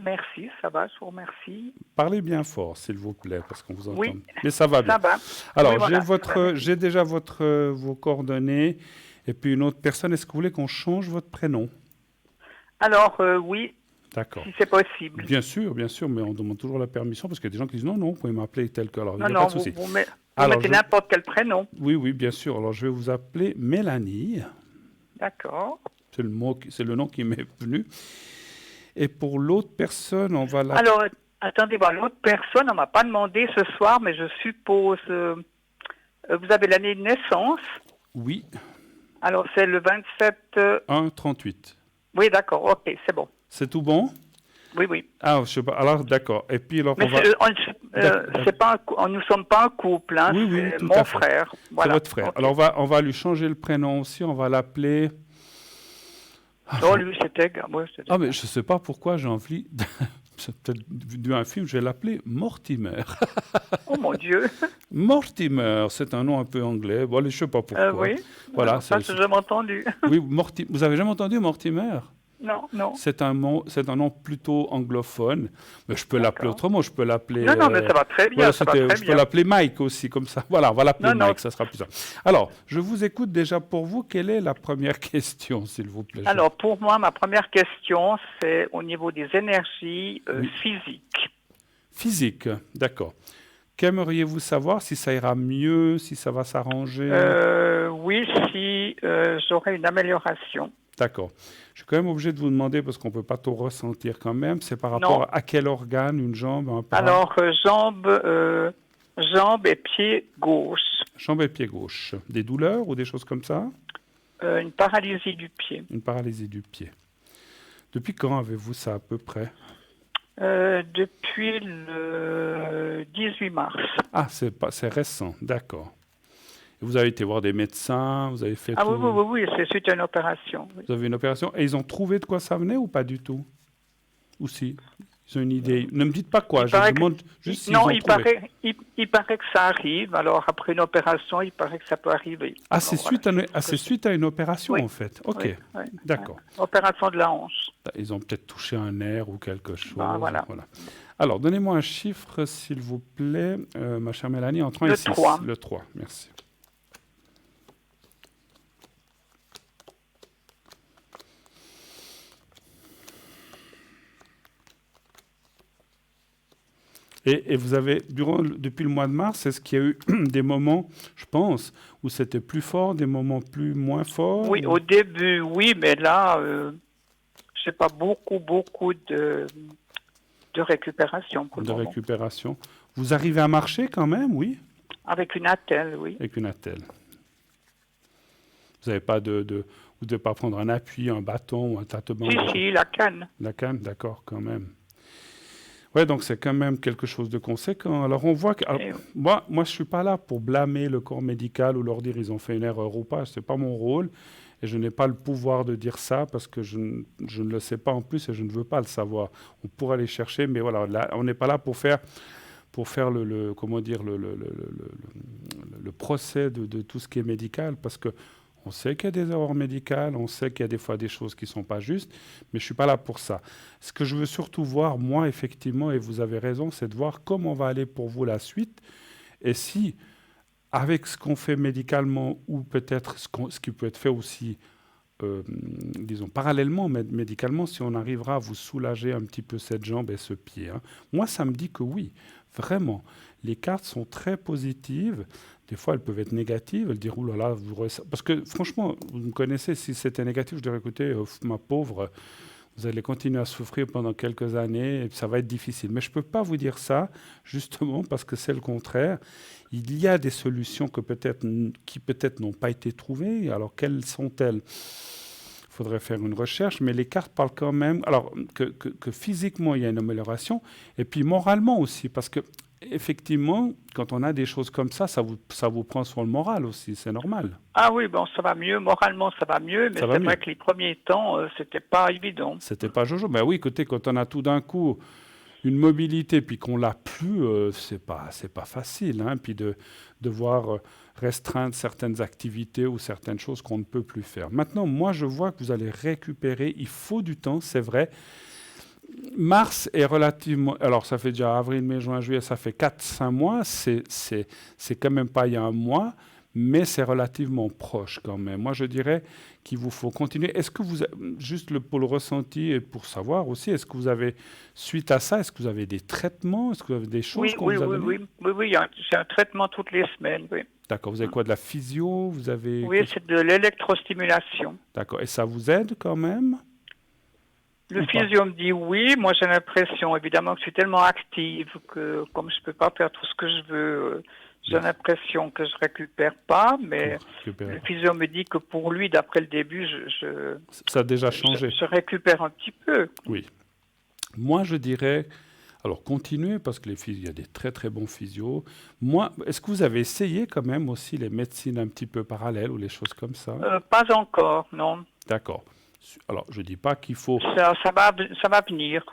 Merci, ça va, je vous remercie. Parlez bien fort, s'il vous plaît, parce qu'on vous entend. Oui, mais ça va bien. ça va. Alors, Oui, voilà, j'ai déjà vos coordonnées. Et puis une autre personne, est-ce que vous voulez qu'on change votre prénom? Alors, oui, D'accord. si c'est possible. Bien sûr, mais on demande toujours la permission parce qu'il y a des gens qui disent non, vous pouvez m'appeler tel que. Alors, il Non, n'y a non, pas de souci. vous Alors, mettez n'importe quel prénom. Oui, bien sûr. Alors, je vais vous appeler Mélanie. D'accord. C'est le nom qui m'est venu. Et pour l'autre personne, on va l'appeler. Alors, attendez, l'autre personne, on ne m'a pas demandé ce soir, mais je suppose, vous avez l'année de naissance. Oui. Alors, c'est le 27... 1-38. Oui, d'accord, ok, c'est bon. C'est tout bon? Oui. Ah, je sais pas. Alors, d'accord. Et puis, alors, mais nous ne sommes pas un couple, hein, oui, c'est tout mon à fait. frère. Voilà. C'est votre frère. Okay. Alors, on va lui changer le prénom aussi. On va l'appeler... Oh, lui, c'était... Ah, mais je ne sais pas pourquoi j'ai envie... C'est peut-être dû à un film, je vais l'appeler Mortimer. Oh mon Dieu. Mortimer, c'est un nom un peu anglais. Bon, allez, je ne sais pas pourquoi. Oui, voilà, ça, j'ai jamais entendu. Oui, vous avez jamais entendu Mortimer? Non. C'est un nom plutôt anglophone, mais je peux l'appeler autrement. Je peux l'appeler. Non, mais ça va très bien. Voilà, je peux l'appeler Mike aussi, comme ça. Voilà, on va l'appeler Mike, ça sera plus simple. Alors, je vous écoute déjà pour vous. Quelle est la première question, s'il vous plaît? Alors, pour moi, ma première question, c'est au niveau des énergies physiques. Physique, d'accord. Qu'aimeriez-vous savoir? Si ça ira mieux, si ça va s'arranger? Oui, si j'aurai une amélioration. D'accord. Je suis quand même obligé de vous demander, parce qu'on ne peut pas tout ressentir quand même, c'est par rapport à quel organe, une jambe, un bras? Alors, jambe et pied gauche. Jambe et pied gauche. Des douleurs ou des choses comme ça? Une paralysie du pied. Une paralysie du pied. Depuis quand avez-vous ça à peu près? Depuis le 18 mars. Ah, c'est récent, d'accord. Vous avez été voir des médecins, vous avez fait oui, c'est suite à une opération. Oui. Vous avez une opération, et ils ont trouvé de quoi ça venait ou pas du tout? Ou si? Ils ont une idée? Ne me dites pas quoi, je demande juste s'ils ont trouvé. Il paraît que ça arrive, alors après une opération, il paraît que ça peut arriver. Ah, c'est suite à une opération en fait? Ok, oui, d'accord. Opération de la hanche. Ils ont peut-être touché un nerf ou quelque chose. Voilà. Alors, donnez-moi un chiffre, s'il vous plaît, ma chère Mélanie, entre 1 et 6. 3. Le 3, merci. Et vous avez, depuis le mois de mars, est-ce qu'il y a eu des moments, je pense, où c'était plus fort, des moments moins forts? Oui, au début, oui, mais là, je n'ai pas beaucoup de récupération pour le moment. Récupération. Vous arrivez à marcher quand même, oui? Avec une attelle, oui. Avec une attelle. Vous n'avez pas vous ne devez pas prendre un appui, un bâton ou un tâtement? Si, la canne. La canne, d'accord, quand même. Ouais, donc c'est quand même quelque chose de conséquent. Alors on voit que moi je suis pas là pour blâmer le corps médical ou leur dire ils ont fait une erreur ou pas. C'est pas mon rôle et je n'ai pas le pouvoir de dire ça parce que je ne le sais pas en plus et je ne veux pas le savoir. On pourra aller chercher, mais voilà, là, on n'est pas là pour faire le procès de tout ce qui est médical parce que on sait qu'il y a des erreurs médicales, on sait qu'il y a des fois des choses qui ne sont pas justes, mais je ne suis pas là pour ça. Ce que je veux surtout voir, moi, effectivement, et vous avez raison, c'est de voir comment va aller pour vous la suite, et si, avec ce qu'on fait médicalement, ou peut-être ce qui peut être fait aussi, disons, parallèlement, médicalement, si on arrivera à vous soulager un petit peu cette jambe et ce pied. Hein. Moi, ça me dit que oui, vraiment. Les cartes sont très positives. Des fois, elles peuvent être négatives. Elles disent, oulala, parce que franchement, vous me connaissez, si c'était négatif, je dirais, écoutez, ma pauvre, vous allez continuer à souffrir pendant quelques années et ça va être difficile. Mais je ne peux pas vous dire ça, justement, parce que c'est le contraire. Il y a des solutions qui peut-être n'ont pas été trouvées. Alors, quelles sont-elles? Il faudrait faire une recherche, mais les cartes parlent quand même, alors que physiquement, il y a une amélioration, et puis moralement aussi, parce que effectivement, quand on a des choses comme ça vous prend sur le moral aussi, c'est normal. Ah oui, bon, ça va mieux. Moralement, ça va mieux, mais Ça va c'est mieux. vrai que les premiers temps, c'était pas évident. C'était pas Jojo. Mais oui, écoutez, quand on a tout d'un coup une mobilité, puis qu'on l'a plus, c'est pas facile. Hein, puis de devoir restreindre certaines activités ou certaines choses qu'on ne peut plus faire. Maintenant, moi, je vois que vous allez récupérer. Il faut du temps, c'est vrai. Mars est relativement... Alors, ça fait déjà avril, mai, juin, juillet, ça fait 4-5 mois. C'est quand même pas il y a un mois, mais c'est relativement proche quand même. Moi, je dirais qu'il vous faut continuer. Est-ce que vous... Juste pour le ressenti et pour savoir aussi, est-ce que vous avez, suite à ça, est-ce que vous avez des traitements? Est-ce que vous avez des choses qu'on vous a données? Oui, c'est un traitement toutes les semaines, oui. D'accord. Vous avez quoi? De la physio? Vous avez... Oui, c'est de l'électrostimulation. D'accord. Et ça vous aide quand même? Le physio me dit oui. Moi, j'ai l'impression, évidemment, que je suis tellement active que, comme je peux pas faire tout ce que je veux, j'ai l'impression que je récupère pas. Mais le physio me dit que pour lui, d'après le début, ça a déjà changé. Je récupère un petit peu. Oui. Moi, je dirais... Alors, continuez, parce que il y a des très, très bons physios. Moi, est-ce que vous avez essayé quand même aussi les médecines un petit peu parallèles ou les choses comme ça? Pas encore, non. D'accord. Alors, je ne dis pas qu'il faut... Ça va venir.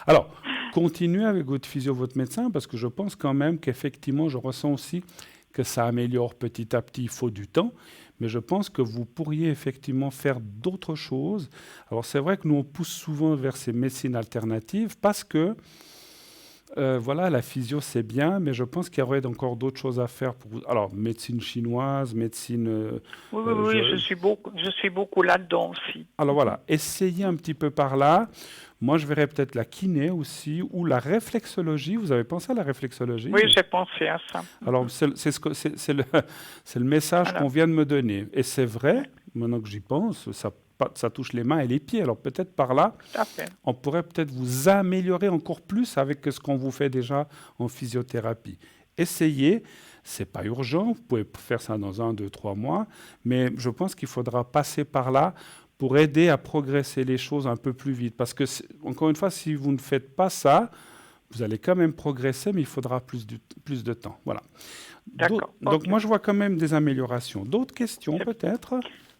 Alors, continuez avec votre physio, votre médecin, parce que je pense quand même qu'effectivement, je ressens aussi que ça améliore petit à petit. Il faut du temps, mais je pense que vous pourriez effectivement faire d'autres choses. Alors, c'est vrai que nous, on pousse souvent vers ces médecines alternatives parce que, voilà, la physio, c'est bien, mais je pense qu'il y aurait encore d'autres choses à faire. Alors, médecine chinoise, médecine... Oui, je suis beaucoup là-dedans aussi. Alors voilà, essayez un petit peu par là. Moi, je verrais peut-être la kiné aussi, ou la réflexologie. Vous avez pensé à la réflexologie? Oui, j'ai pensé à ça. Alors, c'est le message qu'on vient de me donner. Et c'est vrai, maintenant que j'y pense, ça touche les mains et les pieds. Alors peut-être par là, on pourrait peut-être vous améliorer encore plus avec ce qu'on vous fait déjà en physiothérapie. Essayez, c'est pas urgent, vous pouvez faire ça dans 1, 2, 3 mois, mais je pense qu'il faudra passer par là pour aider à progresser les choses un peu plus vite. Parce que, encore une fois, si vous ne faites pas ça, vous allez quand même progresser, mais il faudra plus de temps. Voilà. D'accord. Donc moi, je vois quand même des améliorations. D'autres questions peut-être?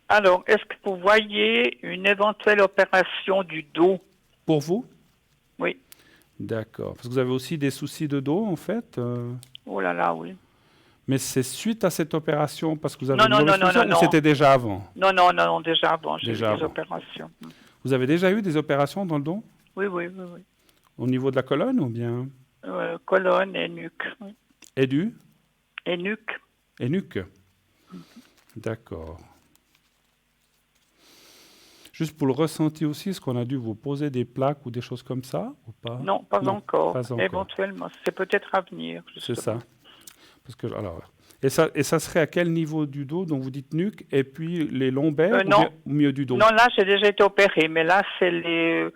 Alors, est-ce que vous voyez une éventuelle opération du dos? Pour vous? Oui. D'accord. Parce que vous avez aussi des soucis de dos, en fait? Oh là là, oui. Mais c'est suite à cette opération parce que vous avez une mauvaise position ou c'était déjà avant? Non, déjà avant. J'ai eu des opérations. Vous avez déjà eu des opérations dans le dos? Oui. Au niveau de la colonne ou bien? Colonne et nuque. Oui. Et du? Et nuque. Et nuque. D'accord. Juste pour le ressenti aussi, est-ce qu'on a dû vous poser des plaques ou des choses comme ça ou pas? Non, pas encore. Éventuellement, c'est peut-être à venir. C'est ça. Parce que, alors, et ça serait à quel niveau du dos? Donc vous dites nuque et puis les lombaires ou mieux du dos? Non, là j'ai déjà été opéré, mais là c'est les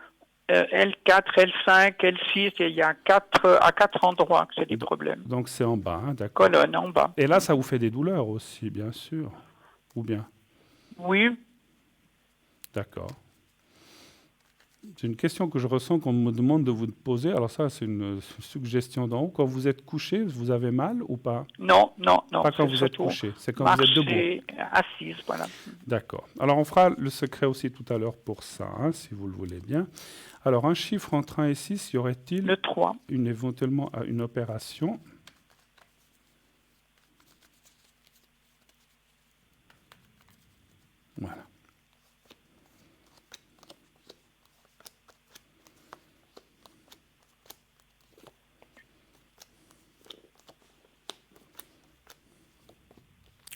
L4, L5, L6, et il y a à 4 endroits que c'est des problèmes. Donc c'est en bas, hein, d'accord. Colonne en bas. Et là ça vous fait des douleurs aussi, bien sûr? Ou bien? Oui. D'accord. C'est une question que je ressens qu'on me demande de vous poser. Alors ça, c'est une suggestion d'en haut. Quand vous êtes couché, vous avez mal ou pas? Non. Pas quand vous êtes couché, c'est quand vous êtes debout. Assise, voilà. D'accord. Alors on fera le secret aussi tout à l'heure pour ça, hein, si vous le voulez bien. Alors un chiffre entre 1 et 6, y aurait-il le 3. Éventuellement une opération? Voilà.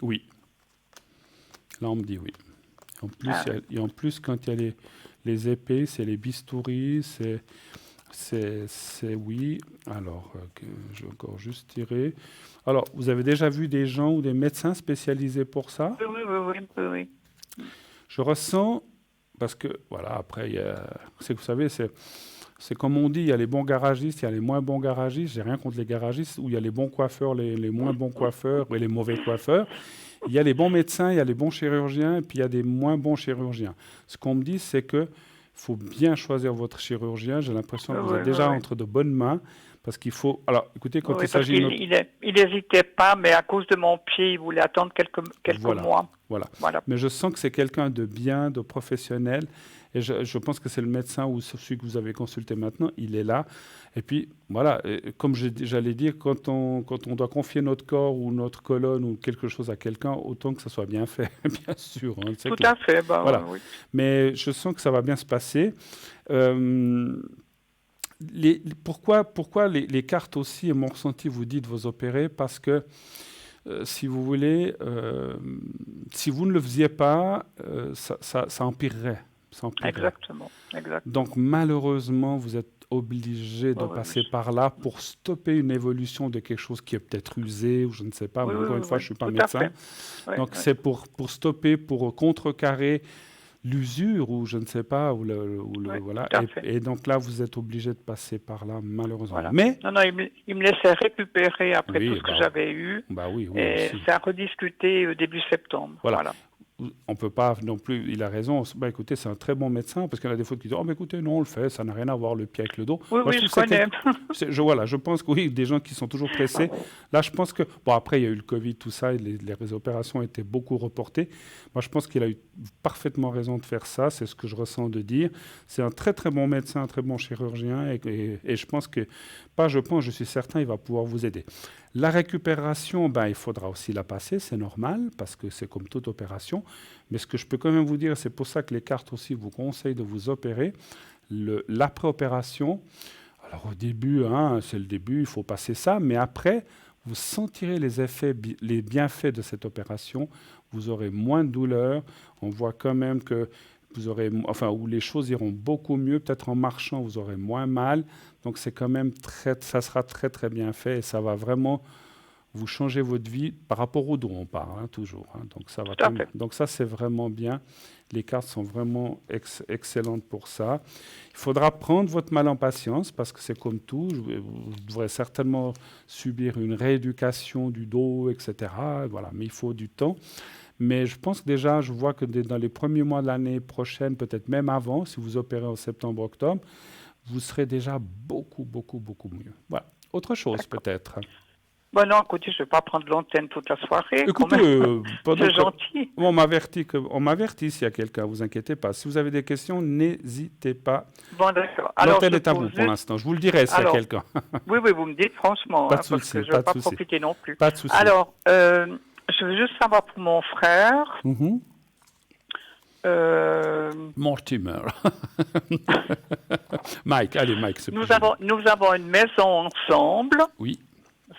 Oui. Là, on me dit oui. En plus, quand il y a les épées, c'est les bistouris, c'est oui. Alors, je vais encore juste tirer. Alors, vous avez déjà vu des gens ou des médecins spécialisés pour ça? Oui. Je ressens, parce que, voilà, après, vous savez, c'est comme on dit, il y a les bons garagistes, il y a les moins bons garagistes. J'ai rien contre les garagistes, où il y a les bons coiffeurs, les moins bons coiffeurs et les mauvais coiffeurs. Il y a les bons médecins, il y a les bons chirurgiens, et puis il y a des moins bons chirurgiens. Ce qu'on me dit, c'est que faut bien choisir votre chirurgien. J'ai l'impression que vous êtes Oui, déjà oui. entre de bonnes mains. Parce qu'il faut... Alors, écoutez, quand Oui, il s'agit... parce qu'il n'hésitait pas, mais à cause de mon pied, il voulait attendre quelques Voilà. mois. Voilà. Voilà. Mais je sens que c'est quelqu'un de bien, de professionnel. Et je pense que c'est le médecin ou celui que vous avez consulté maintenant. Il est là. Et puis, voilà, comme j'allais dire, quand on doit confier notre corps ou notre colonne ou quelque chose à quelqu'un, autant que ça soit bien fait, bien sûr. Hein, c'est Tout clair. à fait. Bah, Voilà. oui. Mais je sens que ça va bien se passer. Pourquoi les cartes aussi, et mon ressenti, vous dites vous opérer? Parce que, si vous voulez, si vous ne le faisiez pas, ça empirerait. Ça empirerait. Exactement. Donc, malheureusement, vous êtes obligé de passer par là pour stopper une évolution de quelque chose qui est peut-être usé, ou je ne sais pas. Mais encore une fois, je ne suis pas médecin. Donc, c'est pour stopper, pour contrecarrer l'usure ou je ne sais pas, voilà. Et donc là, vous êtes obligé de passer par là, malheureusement. Voilà. Mais non, il me laissait récupérer après tout ce que j'avais eu. Oui, et aussi. c'est à rediscuter début septembre. Voilà. On ne peut pas non plus, il a raison, écoutez, c'est un très bon médecin, parce qu'il y a des fois qui disent, écoutez, non, on le fait, ça n'a rien à voir le pied avec le dos. Oui, Moi, je connais. Je pense que oui, des gens qui sont toujours pressés. Là, je pense que, après, il y a eu le Covid, tout ça, et les opérations étaient beaucoup reportées. Moi, je pense qu'il a eu parfaitement raison de faire ça, c'est ce que je ressens de dire. C'est un très, très bon médecin, un très bon chirurgien, et je pense que, je suis certain, il va pouvoir vous aider. La récupération, il faudra aussi la passer, c'est normal, parce que c'est comme toute opération. Mais ce que je peux quand même vous dire, c'est pour ça que les cartes aussi vous conseillent de vous opérer. L'après-opération, alors au début, c'est le début, il faut passer ça, mais après, vous sentirez les effets, les bienfaits de cette opération. Vous aurez moins de douleur. On voit quand même que vous aurez, où les choses iront beaucoup mieux. Peut-être en marchant, vous aurez moins mal. Donc c'est quand même ça sera très très bien fait et ça va vraiment vous changer votre vie par rapport au dos, on parle toujours. Donc ça va. Donc ça c'est vraiment bien. Les cartes sont vraiment excellentes pour ça. Il faudra prendre votre mal en patience parce que c'est comme tout. Vous devrez certainement subir une rééducation du dos, etc. Voilà, mais il faut du temps. Mais je pense que déjà, je vois que dans les premiers mois de l'année prochaine, peut-être même avant, si vous opérez en septembre-octobre, vous serez déjà beaucoup, beaucoup, beaucoup mieux. Voilà. Autre chose peut-être. Non, écoutez, je ne vais pas prendre l'antenne toute la soirée. Écoutez, c'est gentil. On m'avertit s'il y a quelqu'un, ne vous inquiétez pas. Si vous avez des questions, n'hésitez pas. Bon, d'accord. L'antenne est à vous pour l'instant. Je vous le dirai s'il y a quelqu'un. Oui, vous me dites franchement. Pas de souci, parce que je ne vais pas profiter non plus. Pas de souci. Alors, je veux juste savoir pour mon frère. Mortimer. Mike, allez, Mike. Nous avons une maison ensemble. Oui.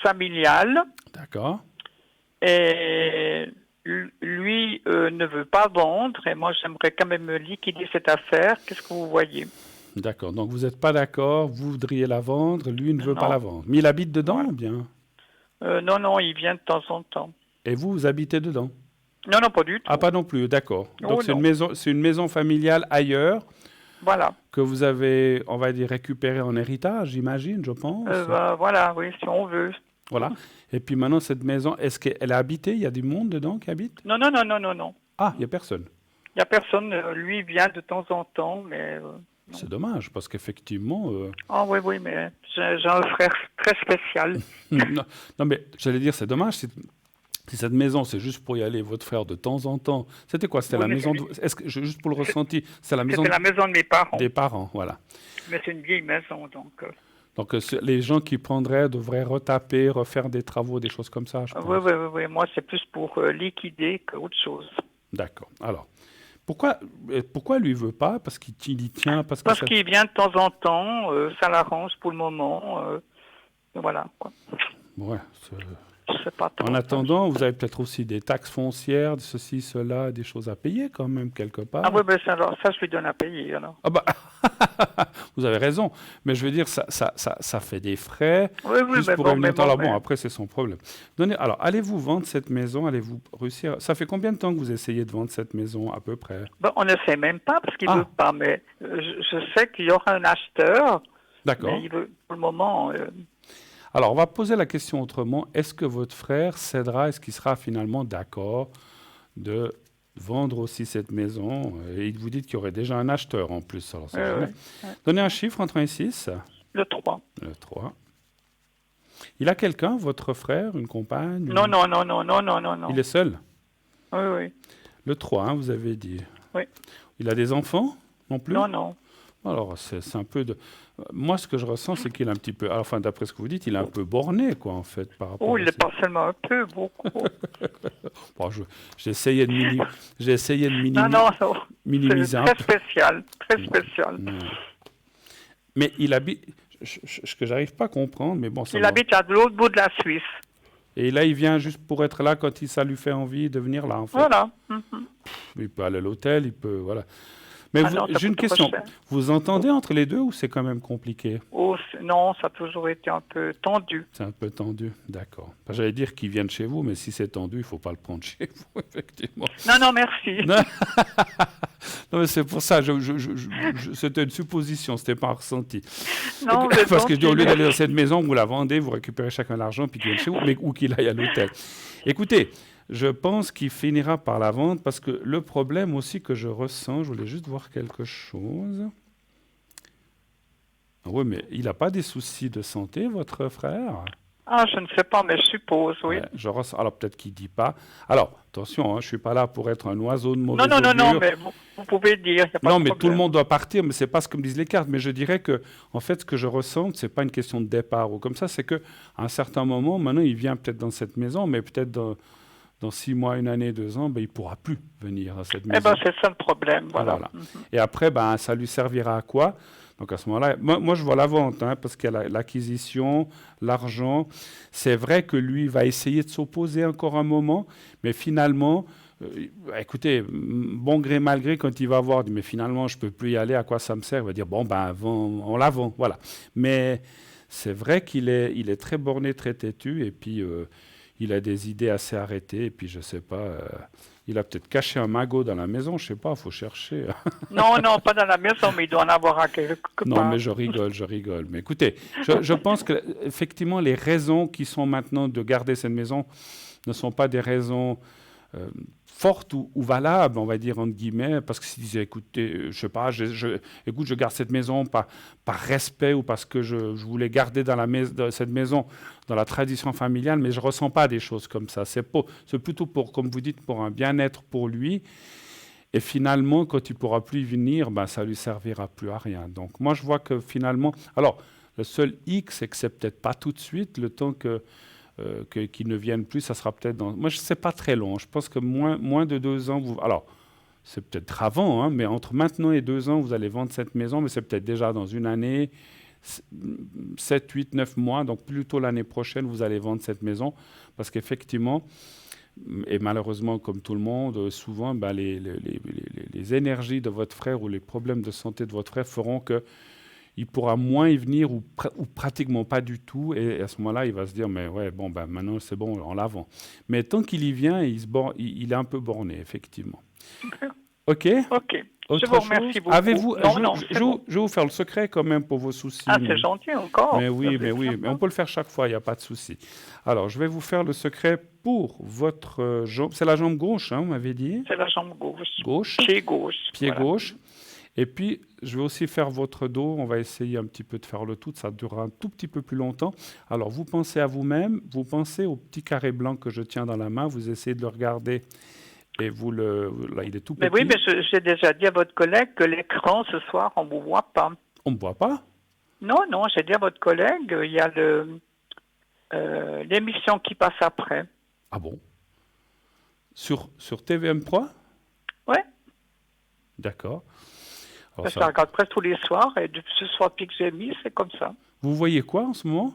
Familiale. D'accord. Et lui ne veut pas vendre. Et moi, j'aimerais quand même liquider cette affaire. Qu'est-ce que vous voyez? D'accord. Donc, vous n'êtes pas d'accord. Vous voudriez la vendre. Lui ne veut pas la vendre. Mais il habite dedans ou bien? Non, il vient de temps en temps. Et vous habitez dedans? Non, pas du tout. Ah, pas non plus, d'accord. Donc c'est une maison familiale ailleurs. Voilà. Que vous avez, on va dire, récupérée en héritage, j'imagine, je pense. Voilà, oui, si on veut. Voilà. Et puis maintenant, cette maison, est-ce qu'elle est habitée? Il y a du monde dedans qui habite? Non. Ah, il n'y a personne. Il n'y a personne. Lui vient de temps en temps, mais... C'est dommage, parce qu'effectivement... Ah oui, mais j'ai un frère très spécial. non, mais j'allais dire, c'est dommage. Si cette maison, c'est juste pour y aller, votre frère, de temps en temps... C'était quoi? C'était la maison... Est-ce que, juste pour le ressenti, c'est la maison... C'était la maison de mes parents. Des parents, voilà. Mais c'est une vieille maison, donc... Donc, les gens qui prendraient devraient retaper, refaire des travaux, des choses comme ça, je pense. Oui. Moi, c'est plus pour liquider qu'autre chose. D'accord. Alors, pourquoi lui ne veut pas? Parce qu'il y tient? Parce qu'il vient de temps en temps, ça l'arrange pour le moment. Voilà, quoi. Ouais, pas en attendant, vous avez peut-être aussi des taxes foncières, ceci, cela, des choses à payer quand même, quelque part. Ah oui, ça, je lui donne à payer, alors. Ah bah, vous avez raison. Mais je veux dire, ça fait des frais. Oui, juste pour après, c'est son problème. Alors, allez-vous vendre cette maison? Allez-vous réussir? Ça fait combien de temps que vous essayez de vendre cette maison, à peu près? On ne sait même pas, parce qu'il ne veut pas. Mais je sais qu'il y aura un acheteur. D'accord. Mais il veut, pour le moment... Alors, on va poser la question autrement. Est-ce que votre frère cédera? Est-ce qu'il sera finalement d'accord de vendre aussi cette maison. Et vous dites qu'il y aurait déjà un acheteur en plus. Alors, c'est Ouais, génial. ouais. Donnez un chiffre entre 1 et 6. Le 3. Le 3. Il a quelqu'un, votre frère, une compagne? Non, non, non, non, non, non, non, non. Il est seul? Oui, oui. Le 3, hein, vous avez dit. Oui. Il a des enfants non plus? Non, non. Alors, c'est un peu de... Moi, ce que je ressens, c'est qu'il est un petit peu... Enfin, d'après ce que vous dites, il est un peu borné, quoi, en fait, par rapport Oh, à il n'est ça. pas seulement un peu, beaucoup. Bon, j'ai essayé de, j'ai essayé de Non, non, non. minimiser C'est un très peu. spécial, très spécial. Non. Mais il habite... Ce que j'arrive pas à comprendre, mais bon... ça Il va. habite à l'autre bout de la Suisse. Et là, il vient juste pour être là quand ça lui fait envie de venir là, en fait. Voilà. Il peut aller à l'hôtel, il peut... Voilà. Mais Ah non, ça j'ai une coûte trop question. cher. Vous entendez entre les deux ou c'est quand même compliqué? Oh, non, ça a toujours été un peu tendu. C'est un peu tendu, d'accord. J'allais dire qu'il vienne chez vous, mais si c'est tendu, il ne faut pas le prendre chez vous, effectivement. Non, non, merci. Non, non, mais c'est pour ça, c'était une supposition, ce n'était pas un ressenti. Non, vous êtes Parce que je dis, au lieu gentil. d'aller dans cette maison, vous la vendez, vous récupérez chacun l'argent, puis qu'il vienne chez vous, mais, ou qu'il aille à l'hôtel. Écoutez, je pense qu'il finira par la vendre, parce que le problème aussi que je ressens, je voulais juste voir quelque chose. Oui, mais il n'a pas des soucis de santé, votre frère? Ah, je ne sais pas, mais je suppose, oui. Ouais, je ressens. Alors peut-être qu'il ne dit pas. Alors, attention, hein, je ne suis pas là pour être un oiseau de mauvaise Non, non, non, non, augure. mais vous pouvez dire. Y a pas Non, de mais problème. tout le monde doit partir, mais ce n'est pas ce que me disent les cartes. Mais je dirais que, en fait, ce que je ressens, ce n'est pas une question de départ ou comme ça, c'est qu'à un certain moment, maintenant, il vient peut-être dans cette maison, mais peut-être dans 6 mois, 1 année, 2 ans, ben, il ne pourra plus venir dans cette maison. Eh bien, c'est ça le problème, voilà. Et après, ben, ça lui servira à quoi? Donc à ce moment-là, moi je vois la vente, hein, parce qu'il y a l'acquisition, l'argent. C'est vrai que lui va essayer de s'opposer encore un moment, mais finalement, écoutez, bon gré mal gré, quand il va voir, mais finalement je ne peux plus y aller, à quoi ça me sert? Il va dire, bon ben on la vend, voilà. Mais c'est vrai qu'il est très borné, très têtu, et puis il a des idées assez arrêtées, et puis je ne sais pas... il a peut-être caché un magot dans la maison, je ne sais pas, il faut chercher. Non, non, pas dans la maison, mais il doit en avoir à quelque part. Non, mais je rigole. Mais écoutez, je pense qu'effectivement, les raisons qui sont maintenant de garder cette maison ne sont pas des raisons fortes ou valables, on va dire, entre guillemets, parce que s'ils disaient, écoutez, je sais pas, écoute, je garde cette maison par respect ou parce que je voulais garder dans cette maison dans la tradition familiale, mais je ne ressens pas des choses comme ça. C'est plutôt pour, comme vous dites, pour un bien-être pour lui. Et finalement, quand il ne pourra plus y venir, ben, ça ne lui servira plus à rien. Donc moi, je vois que finalement... Alors, le seul hic, c'est que ce n'est peut-être pas tout de suite, le temps qu'il ne vienne plus, ça sera peut-être dans... Moi, ce n'est pas très long. Je pense que moins de 2 ans... Alors, c'est peut-être avant, hein, mais entre maintenant et 2 ans, vous allez vendre cette maison, mais c'est peut-être déjà dans 1 année, 7, 8, 9 mois. Donc, plutôt l'année prochaine, vous allez vendre cette maison. Parce qu'effectivement... Et malheureusement, comme tout le monde, souvent, ben, les énergies de votre frère ou les problèmes de santé de votre frère feront qu'il pourra moins y venir ou pratiquement pas du tout. Et à ce moment-là, il va se dire, mais ouais, bon, ben, maintenant, c'est bon, on l'avant. Mais tant qu'il y vient, il est un peu borné, effectivement. OK? OK. Autre Je vous remercie chose? beaucoup. Avez-vous, Non, je vais vous faire le secret quand même pour vos soucis. Ah, c'est gentil encore. Mais oui, Ça, c'est mais on peut le faire chaque fois, il n'y a pas de souci. Alors, je vais vous faire le secret pour votre jambe. C'est la jambe gauche, hein, vous m'avez dit? C'est la jambe gauche. Gauche. Pied gauche. Pied voilà. gauche. Et puis, je vais aussi faire votre dos. On va essayer un petit peu de faire le tout. Ça durera un tout petit peu plus longtemps. Alors, vous pensez à vous-même. Vous pensez au petit carré blanc que je tiens dans la main. Vous essayez de le regarder. Et là, il est tout petit. Mais oui, mais j'ai déjà dit à votre collègue que l'écran, ce soir, on ne vous voit pas. On ne me voit pas? Non, non, j'ai dit à votre collègue, il y a l'émission qui passe après. Ah bon? Sur TVM3? Ouais. D'accord. Je la regarde presque tous les soirs, et depuis ce soir depuis que j'ai mis, c'est comme ça. Vous voyez quoi en ce moment?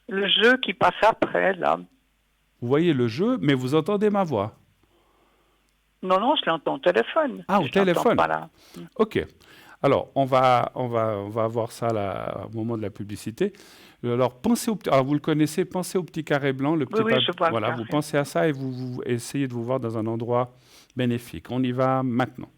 Le jeu qui passe après, là. Vous voyez le jeu, mais vous entendez ma voix? Non, non, je l'entends au téléphone. Ah, au téléphone. Pas là. OK. Alors, on va voir ça là, au moment de la publicité. Alors, alors, vous le connaissez, pensez au petit carré blanc. Le petit Oui, je vois le voilà, carré. vous pensez à ça et vous essayez de vous voir dans un endroit bénéfique. On y va maintenant.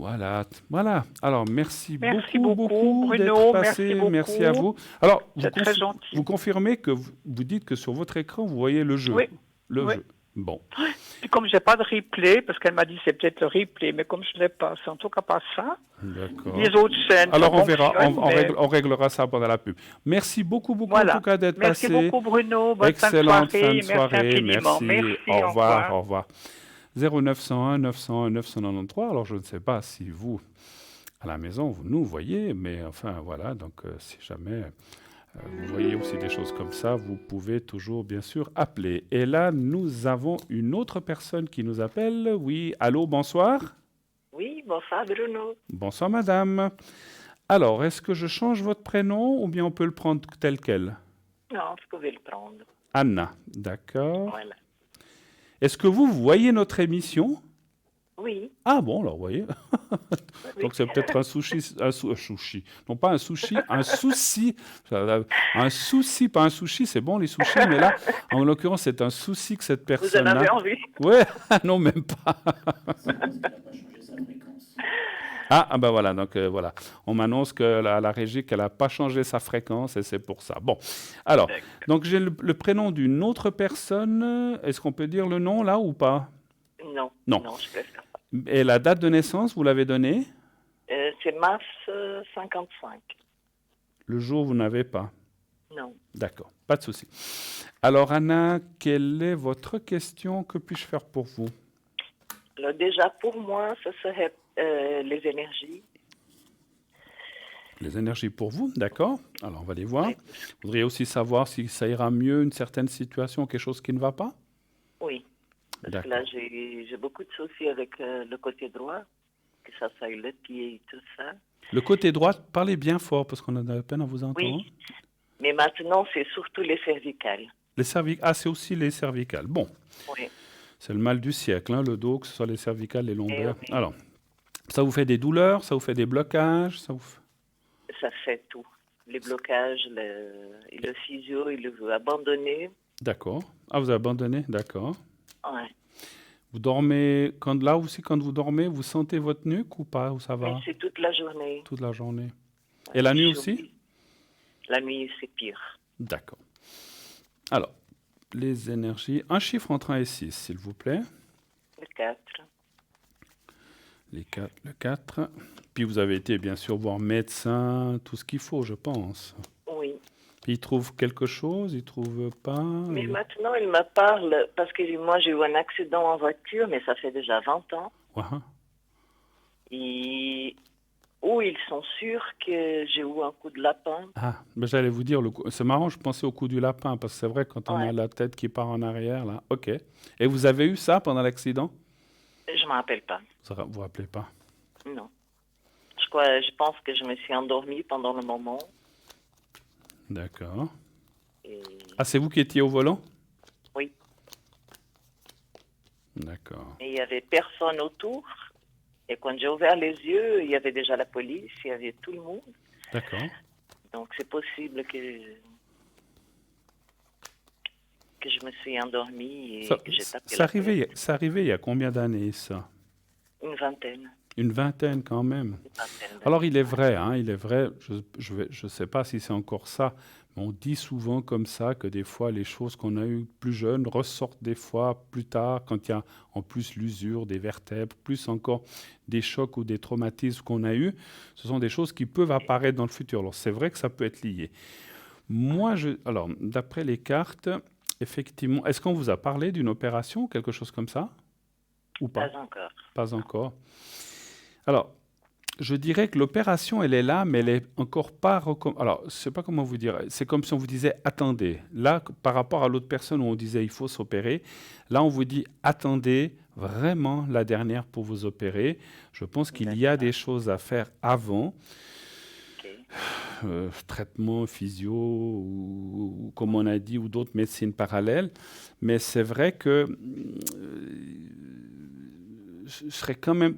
Voilà, voilà. Alors, merci Merci beaucoup beaucoup, d'être Bruno. passé. Merci Merci à beaucoup. vous. Alors, C'est très gentil. vous confirmez que vous dites que sur votre écran, vous voyez le jeu. Oui. Le Oui. jeu. Bon. Et comme j'ai pas de replay, parce qu'elle m'a dit c'est peut-être le replay, mais comme je l'ai pas, c'est en tout cas pas ça. D'accord. Les autres chaînes. Alors, ça on verra. fonctionne, mais- On réglera ça pendant la pub. Merci beaucoup, Voilà. en tout cas, d'être Merci passé. beaucoup, Bruno. Bonne Excellente fin de soirée. Merci infiniment. Merci. Merci, Au revoir. Au revoir. 0901 901 993. Alors, je ne sais pas si vous, à la maison, vous nous voyez, mais enfin, voilà. Donc, si jamais vous voyez aussi des choses comme ça, vous pouvez toujours, bien sûr, appeler. Et là, nous avons une autre personne qui nous appelle. Oui, allô, bonsoir. Oui, bonsoir Bruno. Bonsoir, madame. Alors, est-ce que je change votre prénom ou bien on peut le prendre tel quel? Non, vous pouvez le prendre. Anna, d'accord. Voilà. Est-ce que vous voyez notre émission? Oui. Ah bon, alors, vous voyez. Donc, c'est peut-être un sushi, non pas un sushi, un souci. Un souci, pas un sushi, c'est bon les sushis, mais là, en l'occurrence, c'est un souci que cette personne Vous en avez envie? Ouais, non, même pas. Ah ben voilà, donc voilà. On m'annonce que la régie qu'elle n'a pas changé sa fréquence et c'est pour ça. Bon, alors, donc j'ai le prénom d'une autre personne. Est-ce qu'on peut dire le nom là ou pas? Non. Non. Non, je préfère pas. Et la date de naissance, vous l'avez donnée? C'est mars 55. Le jour, vous n'avez pas? Non. D'accord, pas de souci. Alors Anna, quelle est votre question? Que puis-je faire pour vous? Alors déjà, pour moi, ce serait les énergies. Les énergies pour vous, d'accord. Alors on va les voir. Vous voudriez aussi savoir si ça ira mieux, une certaine situation, quelque chose qui ne va pas? Oui. Parce que là, j'ai beaucoup de soucis avec le côté droit, que ça soit le pied et tout ça. Le côté droit, parlez bien fort parce qu'on a de la peine à vous entendre. Oui. Mais maintenant, c'est surtout les cervicales. Les cervicales, ah, c'est aussi les cervicales. Bon. Oui. C'est le mal du siècle, hein, le dos, que ce soit les cervicales, les lombaires. Oui. Alors, ça vous fait des douleurs, ça vous fait des blocages, Ça fait tout. Les blocages, le physio, il le veut abandonner. D'accord. Ah, vous avez abandonné, d'accord. Ouais. Vous dormez, là aussi, quand vous dormez, vous sentez votre nuque ou pas, ou ça va? Oui, c'est toute la journée. Toute la journée. Et la nuit aussi? La nuit, c'est pire. D'accord. Alors, les énergies. Un chiffre entre 1 et 6, s'il vous plaît. Le 4. Le 4. Puis vous avez été, bien sûr, voir médecin, tout ce qu'il faut, je pense. Oui. Puis il trouve quelque chose, il trouve pas. Mais maintenant, il me parle, parce que moi, j'ai eu un accident en voiture, mais ça fait déjà 20 ans. Et où ils sont sûrs que j'ai eu un coup de lapin. Ah, ben j'allais vous dire, c'est marrant, je pensais au coup du lapin, parce que c'est vrai, quand on a la tête qui part en arrière, là, ok. Et vous avez eu ça pendant l'accident? Je ne me rappelle pas. Vous ne vous rappelez pas? Non. Je pense que je me suis endormie pendant le moment. D'accord. Ah, c'est vous qui étiez au volant? Oui. D'accord. Et il n'y avait personne autour. Et quand j'ai ouvert les yeux, il y avait déjà la police, il y avait tout le monde. D'accord. Donc c'est possible que je me suis endormie et que j'ai tapé ça arrivait il y a combien d'années, ça? Une vingtaine. Une vingtaine quand même. Alors il est vrai, je ne sais pas si c'est encore ça, mais on dit souvent comme ça que des fois les choses qu'on a eues plus jeunes ressortent des fois plus tard, quand il y a en plus l'usure des vertèbres, plus encore des chocs ou des traumatismes qu'on a eus. Ce sont des choses qui peuvent apparaître dans le futur. Alors c'est vrai que ça peut être lié. Moi, alors d'après les cartes, effectivement, est-ce qu'on vous a parlé d'une opération, quelque chose comme ça? Ou pas? Pas encore. Pas encore. Alors, je dirais que l'opération, elle est là, mais elle est encore pas recommandée. Alors, je ne sais pas comment vous dire. C'est comme si on vous disait « attendez ». Là, par rapport à l'autre personne où on disait « il faut s'opérer », là, on vous dit « attendez vraiment la dernière pour vous opérer ». Je pense qu'il y a des choses à faire avant. Traitement, physio, ou comme on a dit, ou d'autres médecines parallèles. Mais c'est vrai que je serais quand même...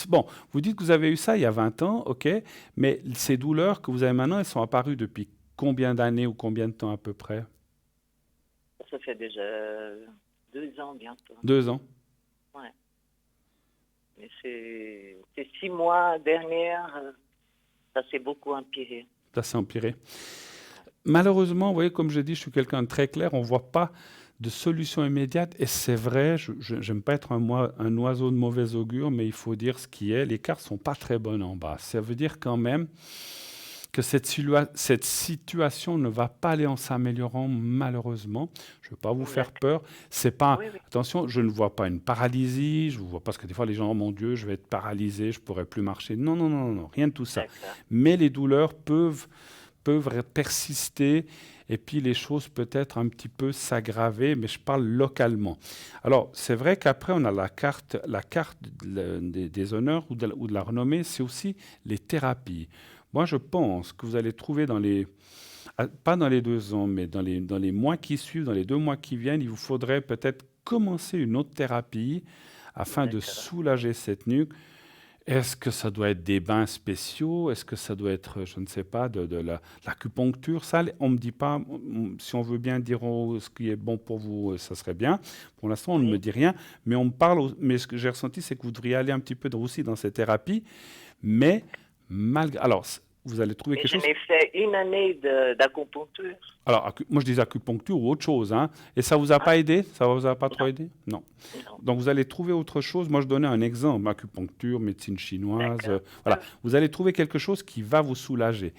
Bon, vous dites que vous avez eu ça il y a 20 ans, ok, mais ces douleurs que vous avez maintenant, elles sont apparues depuis combien d'années ou combien de temps à peu près? Ça fait déjà 2 ans bientôt. 2 ans? Ouais. Mais ces 6 mois dernières, ça s'est beaucoup empiré. Ça s'est empiré. Malheureusement, vous voyez, comme je dis, je suis quelqu'un de très clair, on ne voit pas de solution immédiate. Et c'est vrai, je n'aime pas être un oiseau de mauvais augure, mais il faut dire ce qui est. Les cartes ne sont pas très bonnes en bas. Ça veut dire quand même que cette situation ne va pas aller en s'améliorant, malheureusement. Je ne veux pas vous faire peur. C'est pas, attention, je ne vois pas une paralysie, je ne vois pas, parce que des fois les gens, oh mon Dieu, je vais être paralysé, je ne pourrai plus marcher. Non, non, non, non, rien de tout ça. Mais les douleurs peuvent persister et puis les choses peut-être un petit peu s'aggraver, mais je parle localement. Alors, c'est vrai qu'après, on a la carte des honneurs ou de la renommée, c'est aussi les thérapies. Moi, je pense que vous allez trouver pas dans les 2 ans, mais dans les mois qui suivent, dans les 2 mois qui viennent, il vous faudrait peut-être commencer une autre thérapie afin de soulager cette nuque. Est-ce que ça doit être des bains spéciaux? Est-ce que ça doit être, je ne sais pas, de l'acupuncture? Ça, on ne me dit pas. Si on veut bien dire ce qui est bon pour vous, ça serait bien. Pour l'instant, on ne me dit rien. Mais on me parle. Mais ce que j'ai ressenti, c'est que vous devriez aller un petit peu aussi dans ces thérapies. Mais alors, vous allez trouver quelque chose. J'en ai fait 1 année d'acupuncture. Alors, moi, je dis acupuncture ou autre chose. Hein. Et ça ne vous a pas aidé? Ça ne vous a pas trop aidé? Non. Donc, vous allez trouver autre chose. Moi, je donnais un exemple. Acupuncture, médecine chinoise. Voilà. Vous allez trouver quelque chose qui va vous soulager.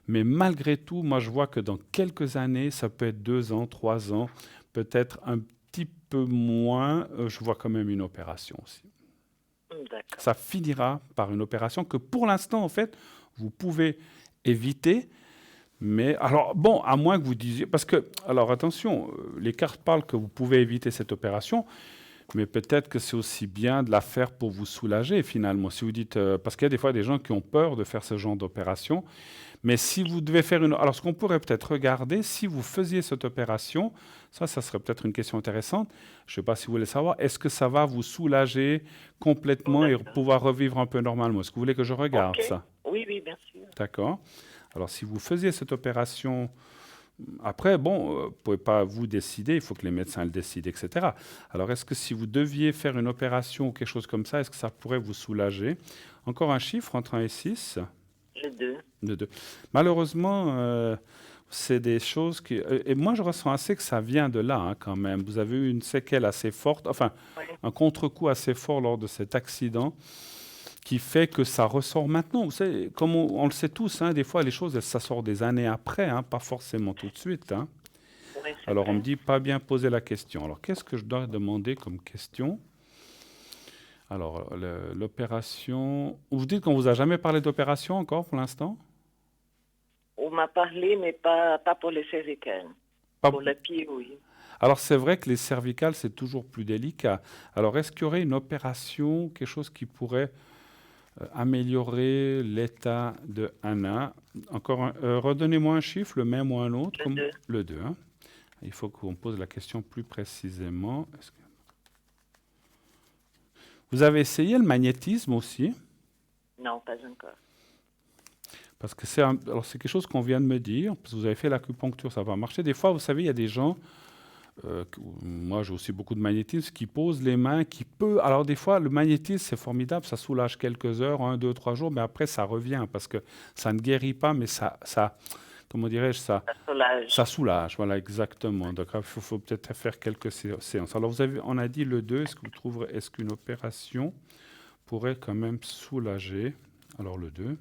Mais malgré tout, moi, je vois que dans quelques années, ça peut être 2 ans, 3 ans, peut-être un petit peu moins. Je vois quand même une opération aussi. Ça finira par une opération que pour l'instant, en fait, vous pouvez éviter. Mais alors, bon, à moins que vous disiez... Parce que, alors attention, les cartes parlent que vous pouvez éviter cette opération, mais peut-être que c'est aussi bien de la faire pour vous soulager, finalement. Si vous dites... parce qu'il y a des fois des gens qui ont peur de faire ce genre d'opération. Mais si vous devez faire une... Alors, ce qu'on pourrait peut-être regarder, si vous faisiez cette opération, ça serait peut-être une question intéressante. Je ne sais pas si vous voulez savoir. Est-ce que ça va vous soulager complètement et pouvoir revivre un peu normalement? Est-ce que vous voulez que je regarde ça? Oui, bien sûr. D'accord. Alors, si vous faisiez cette opération... Après, bon, vous ne pouvez pas vous décider, il faut que les médecins le décident, etc. Alors, est-ce que si vous deviez faire une opération ou quelque chose comme ça, est-ce que ça pourrait vous soulager? Encore un chiffre entre 1 et 6? Le 2. Malheureusement, c'est des choses qui... Et moi, je ressens assez que ça vient de là, hein, quand même. Vous avez eu une séquelle assez forte, enfin, un contre-coup assez fort lors de cet accident qui fait que ça ressort maintenant. Vous savez, comme on le sait tous, hein, des fois, les choses, ça sort des années après, hein, pas forcément tout de suite. Hein. Alors, on me dit, pas bien poser la question. Alors, qu'est-ce que je dois demander comme question? Alors, l'opération... Vous dites qu'on ne vous a jamais parlé d'opération encore pour l'instant? On m'a parlé, mais pas pour les cervicales. Pour les pieds, oui. Alors, c'est vrai que les cervicales, c'est toujours plus délicat. Alors, est-ce qu'il y aurait une opération, quelque chose qui pourrait améliorer l'état de Anna? Encore redonnez-moi un chiffre, le même ou un autre? Le 2. Hein. Il faut qu'on pose la question plus précisément. Vous avez essayé le magnétisme aussi? Non, pas encore. Parce que c'est quelque chose qu'on vient de me dire, parce que vous avez fait l'acupuncture, ça va marcher. Des fois, vous savez, il y a des gens, moi j'ai aussi beaucoup de magnétisme, qui posent les mains, alors des fois, le magnétisme, c'est formidable, ça soulage quelques heures, 1, 2, 3 jours, mais après, ça revient, parce que ça ne guérit pas, mais ça comment dirais-je, ça soulage, voilà, exactement. Donc, il faut peut-être faire quelques séances. Alors, on a dit le 2, est-ce qu'une opération pourrait quand même soulager? Alors, le 2.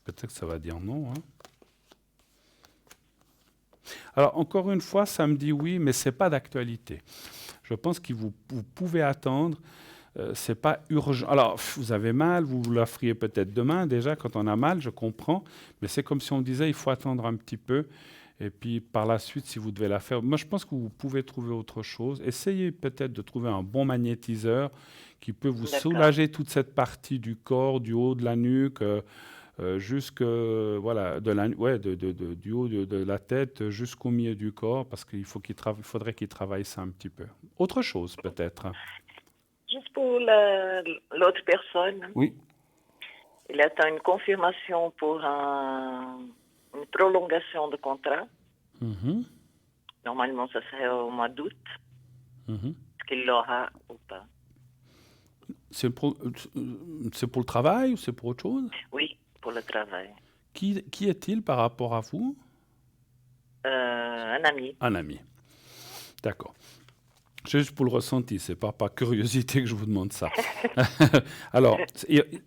Peut-être que ça va dire non. Hein. Alors, encore une fois, ça me dit oui, mais ce n'est pas d'actualité. Je pense que vous pouvez attendre. Ce n'est pas urgent. Alors, vous avez mal, vous la feriez peut-être demain. Déjà, quand on a mal, je comprends. Mais c'est comme si on disait, il faut attendre un petit peu. Et puis, par la suite, si vous devez la faire... Moi, je pense que vous pouvez trouver autre chose. Essayez peut-être de trouver un bon magnétiseur qui peut vous soulager toute cette partie du corps, du haut de la nuque... jusque voilà du haut de la tête jusqu'au milieu du corps, parce qu'il faudrait qu'il travaille ça un petit peu. Autre chose peut-être. Juste pour l'autre personne. Oui. Il attend une confirmation pour une prolongation de contrat. Mm-hmm. Normalement, ça serait au mois d'août. Est-ce qu'il l'aura ou pas? C'est pour le travail ou c'est pour autre chose? Oui, pour le travail. Qui est-il par rapport à vous? Un ami. Un ami. D'accord. Juste pour le ressenti, c'est pas par curiosité que je vous demande ça. Alors,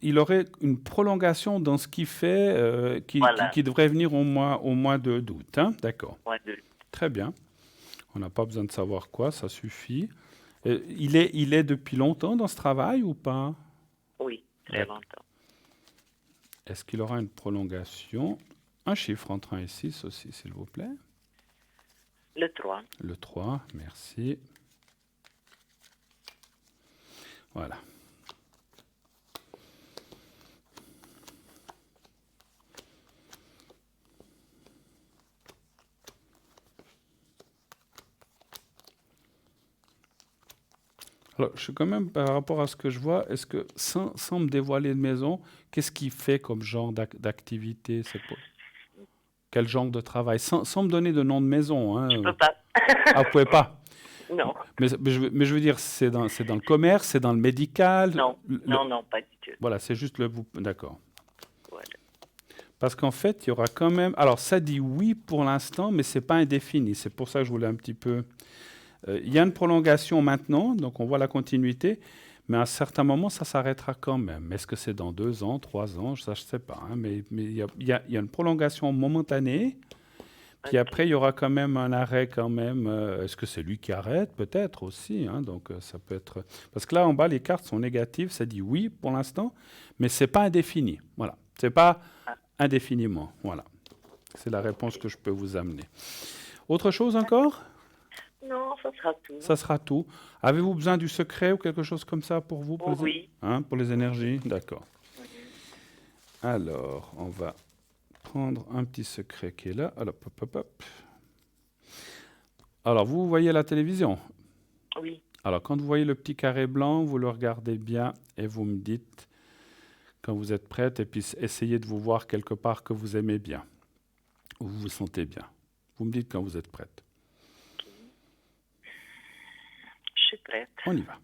il aurait une prolongation dans ce qu'il fait qui devrait venir au mois d'août. Hein? D'accord. Très bien. On n'a pas besoin de savoir quoi, ça suffit. Il est depuis longtemps dans ce travail ou pas? Oui, très longtemps. Est-ce qu'il aura une prolongation? Un chiffre entre 1 et 6 aussi, s'il vous plaît. Le 3. Le 3, merci. Voilà. Alors, je suis quand même, par rapport à ce que je vois, est-ce que, sans me dévoiler de maison, qu'est-ce qu'il fait comme genre d'activité? Quel genre de travail? Sans me donner de nom de maison. Hein. Je ne peux pas. Ah, vous pouvez pas? Non. Mais je veux dire, c'est dans le commerce, c'est dans le médical? Non, non, pas du tout. Voilà, c'est juste le... D'accord. Voilà. Parce qu'en fait, il y aura quand même... Alors, ça dit oui pour l'instant, mais ce n'est pas indéfini. C'est pour ça que je voulais un petit peu... Il y a une prolongation maintenant, donc on voit la continuité, mais à un certain moment, ça s'arrêtera quand même. Est-ce que c'est dans 2 ans, 3 ans? Ça, je ne sais pas. Hein, mais il y a une prolongation momentanée, puis après, il y aura quand même un arrêt quand même. Est-ce que c'est lui qui arrête? Peut-être aussi. Hein, donc, ça peut être... Parce que là, en bas, les cartes sont négatives. Ça dit oui pour l'instant, mais ce n'est pas indéfini. Voilà. Ce n'est pas indéfiniment. Voilà. C'est la réponse que je peux vous amener. Autre chose encore? Non, ça sera tout. Ça sera tout. Avez-vous besoin du secret ou quelque chose comme ça pour vous? Oui. Pour les énergies? D'accord. Alors, on va prendre un petit secret qui est là. Alors, Alors, vous voyez la télévision? Oui. Alors, quand vous voyez le petit carré blanc, vous le regardez bien et vous me dites quand vous êtes prête et puis essayez de vous voir quelque part que vous aimez bien, où vous vous sentez bien. Vous me dites quand vous êtes prête. Je suis prête. On y va.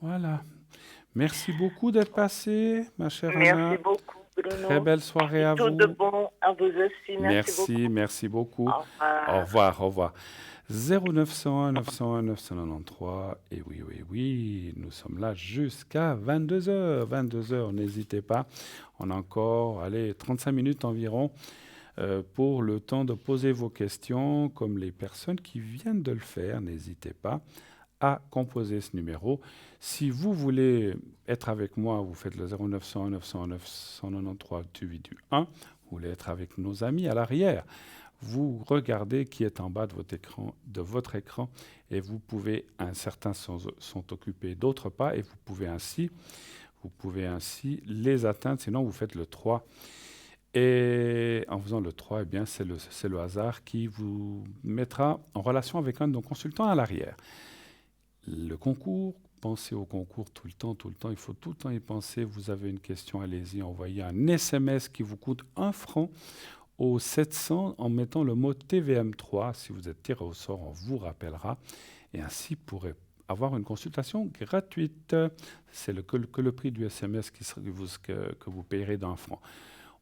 Voilà. Merci beaucoup d'être passé, ma chère Anna. Merci beaucoup, Bruno. Très belle soirée à vous. Tout de bon à vous aussi. Merci beaucoup. Au revoir. 0901 901 993. Et oui, nous sommes là jusqu'à 22h. 22h, n'hésitez pas. On a encore, 35 minutes environ pour le temps de poser vos questions, comme les personnes qui viennent de le faire. N'hésitez pas à composer ce numéro. Si vous voulez être avec moi, vous faites le 0901 901 993 du 1. Vous voulez être avec nos amis à l'arrière. Vous regardez qui est en bas de votre écran et vous pouvez, certains sont occupés, d'autres pas, et vous pouvez ainsi les atteindre, sinon vous faites le 3. Et en faisant le 3, eh bien, c'est le hasard qui vous mettra en relation avec un de nos consultants à l'arrière. Le concours, pensez au concours tout le temps, il faut tout le temps y penser. Vous avez une question, allez-y, envoyez un SMS qui vous coûte 1 franc au 700 en mettant le mot TVM3. Si vous êtes tiré au sort, on vous rappellera et ainsi pourrez avoir une consultation gratuite. C'est que le prix du SMS que vous payerez d'1 franc.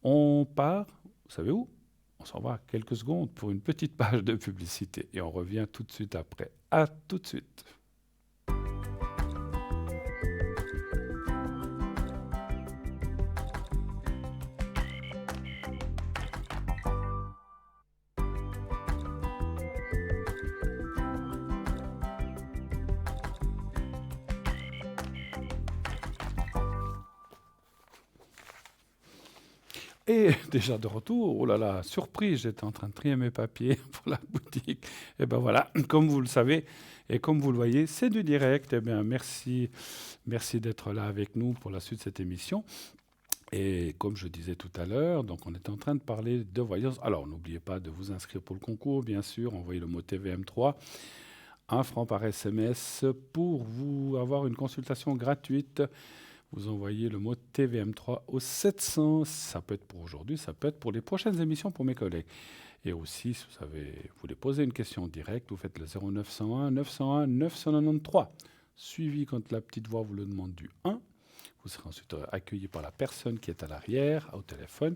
On part, vous savez où? On s'en va quelques secondes pour une petite page de publicité et on revient tout de suite après. À tout de suite. Et déjà de retour, oh là là, surprise, j'étais en train de trier mes papiers pour la boutique. Et ben voilà, comme vous le savez et comme vous le voyez, c'est du direct. Eh bien, merci d'être là avec nous pour la suite de cette émission. Et comme je disais tout à l'heure, donc on était en train de parler de voyance. Alors, n'oubliez pas de vous inscrire pour le concours, bien sûr. Envoyez le mot TVM3, 1 franc par SMS pour vous avoir une consultation gratuite. Vous envoyez le mot TVM3 au 700. Ça peut être pour aujourd'hui, ça peut être pour les prochaines émissions pour mes collègues. Et aussi, si vous voulez poser une question directe, vous faites le 0901 901 993. Suivi quand la petite voix vous le demande du 1. Vous serez ensuite accueilli par la personne qui est à l'arrière, au téléphone,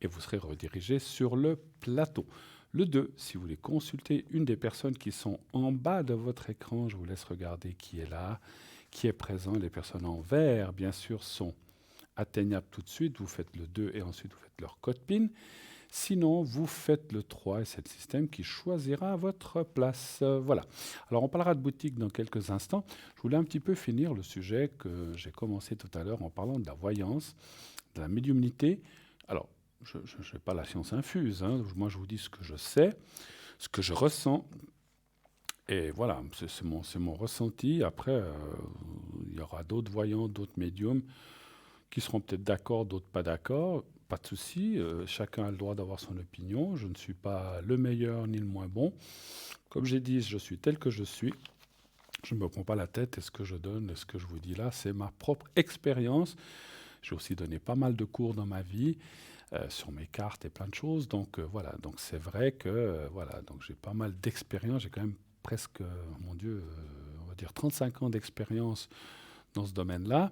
et vous serez redirigé sur le plateau. Le 2, si vous voulez consulter une des personnes qui sont en bas de votre écran, je vous laisse regarder qui est là, qui est présent. Les personnes en vert, bien sûr, sont atteignables tout de suite. Vous faites le 2 et ensuite vous faites leur code PIN. Sinon, vous faites le 3 et c'est le système qui choisira votre place. Voilà. Alors, on parlera de boutique dans quelques instants. Je voulais un petit peu finir le sujet que j'ai commencé tout à l'heure en parlant de la voyance, de la médiumnité. Alors, je n'ai pas la science infuse. Moi, je vous dis ce que je sais, ce que je ressens. Et voilà, c'est mon ressenti. Après, il y aura d'autres voyants, d'autres médiums qui seront peut-être d'accord, d'autres pas d'accord. Pas de souci, chacun a le droit d'avoir son opinion. Je ne suis pas le meilleur ni le moins bon. Comme j'ai dit, je suis tel que je suis. Je ne me prends pas la tête. Et ce que je donne, ce que je vous dis là, c'est ma propre expérience. J'ai aussi donné pas mal de cours dans ma vie sur mes cartes et plein de choses. Donc voilà, donc c'est vrai que voilà, donc j'ai pas mal d'expérience. J'ai quand même presque, mon Dieu, on va dire 35 ans d'expérience dans ce domaine-là.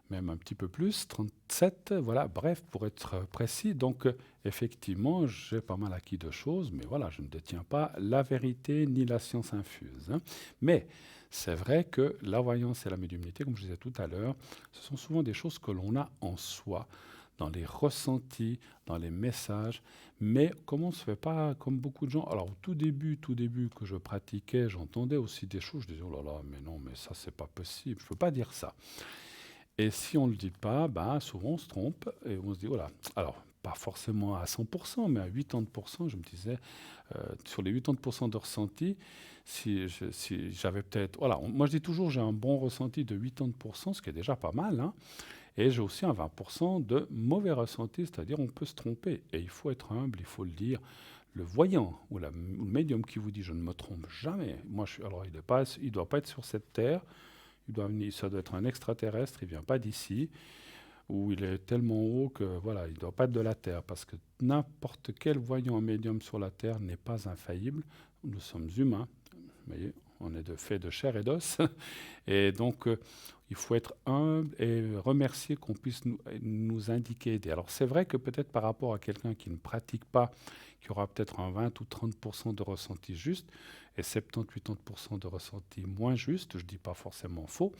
Même un petit peu plus, 37, voilà, bref, pour être précis. Donc, effectivement, j'ai pas mal acquis de choses, mais voilà, je ne détiens pas la vérité ni la science infuse. Mais c'est vrai que la voyance et la médiumnité, comme je disais tout à l'heure, ce sont souvent des choses que l'on a en soi, dans les ressentis, dans les messages, mais comme on ne se fait pas, comme beaucoup de gens, alors au tout début que je pratiquais, j'entendais aussi des choses, je disais, oh là là, mais non, mais ça, c'est pas possible, je ne peux pas dire ça. Et si on ne le dit pas, souvent on se trompe et on se dit, voilà, alors pas forcément à 100%, mais à 80%, je me disais, sur les 80% de ressenti, si j'avais peut-être... Voilà, moi je dis toujours, j'ai un bon ressenti de 80%, ce qui est déjà pas mal, et j'ai aussi un 20% de mauvais ressenti, c'est-à-dire on peut se tromper. Et il faut être humble, il faut le dire. Le voyant ou le médium qui vous dit, je ne me trompe jamais, alors il ne doit pas être sur cette terre. Ça doit être un extraterrestre, il ne vient pas d'ici, ou il est tellement haut que voilà, il ne doit pas être de la Terre, parce que n'importe quel voyant médium sur la Terre n'est pas infaillible. Nous sommes humains, vous voyez, on est fait de chair et d'os, et donc il faut être humble et remercier qu'on puisse nous indiquer, aider. Alors c'est vrai que peut-être par rapport à quelqu'un qui ne pratique pas, qui aura peut-être un 20 ou 30% de ressenti juste, et 70-80% de ressenti moins juste, je ne dis pas forcément faux.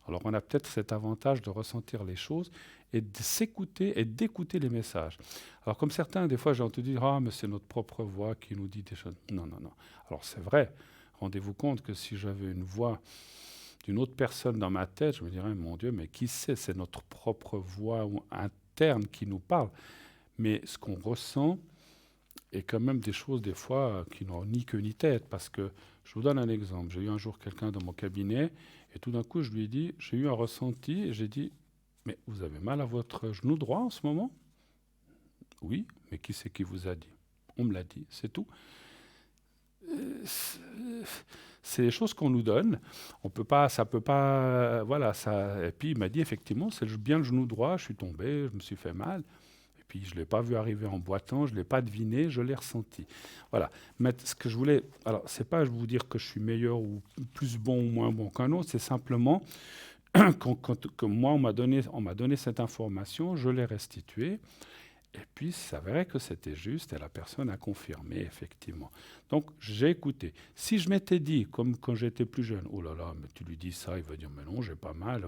Alors on a peut-être cet avantage de ressentir les choses et de s'écouter et d'écouter les messages. Alors comme certains, des fois j'ai entendu dire « Ah, mais c'est notre propre voix qui nous dit des choses ». Non, non, non. Alors c'est vrai, rendez-vous compte que si j'avais une voix d'une autre personne dans ma tête, je me dirais « Mon Dieu, mais qui sait, c'est notre propre voix interne qui nous parle ». Mais ce qu'on ressent, et quand même des choses, des fois, qui n'ont ni queue ni tête. Parce que, je vous donne un exemple. J'ai eu un jour quelqu'un dans mon cabinet, et tout d'un coup, je lui ai dit, j'ai eu un ressenti, et j'ai dit, mais vous avez mal à votre genou droit en ce moment? Oui, mais qui c'est qui vous a dit? On me l'a dit, c'est tout. C'est des choses qu'on nous donne. Ça peut pas, voilà. Ça. Et puis il m'a dit, effectivement, c'est bien le genou droit, je suis tombé, je me suis fait mal. Puis je ne l'ai pas vu arriver en boitant, je ne l'ai pas deviné, je l'ai ressenti. Voilà. Mais ce que je voulais... Alors, ce n'est pas vous dire que je suis meilleur ou plus bon ou moins bon qu'un autre, c'est simplement que moi, on m'a donné cette information, je l'ai restituée, et puis c'est vrai que c'était juste, et la personne a confirmé, effectivement. Donc, j'ai écouté. Si je m'étais dit, comme quand j'étais plus jeune, « Oh là là, mais tu lui dis ça, il va dire, mais non, j'ai pas mal. »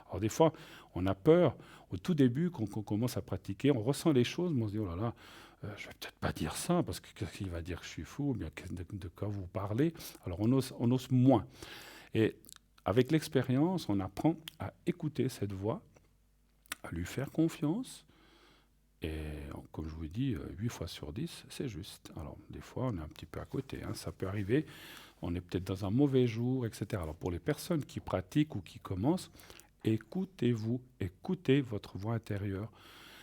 Alors des fois, on a peur. Au tout début, quand on commence à pratiquer, on ressent les choses, mais on se dit, « Oh là là, je vais peut-être pas dire ça, parce qu'il va dire que je suis fou, ou bien de quoi vous parlez. » Alors on ose moins. Et avec l'expérience, on apprend à écouter cette voix, à lui faire confiance, Et comme je vous dis, 8 fois sur 10, c'est juste. Alors, des fois, on est un petit peu à côté. Hein. Ça peut arriver. On est peut-être dans un mauvais jour, etc. Alors, pour les personnes qui pratiquent ou qui commencent, écoutez-vous, écoutez votre voix intérieure.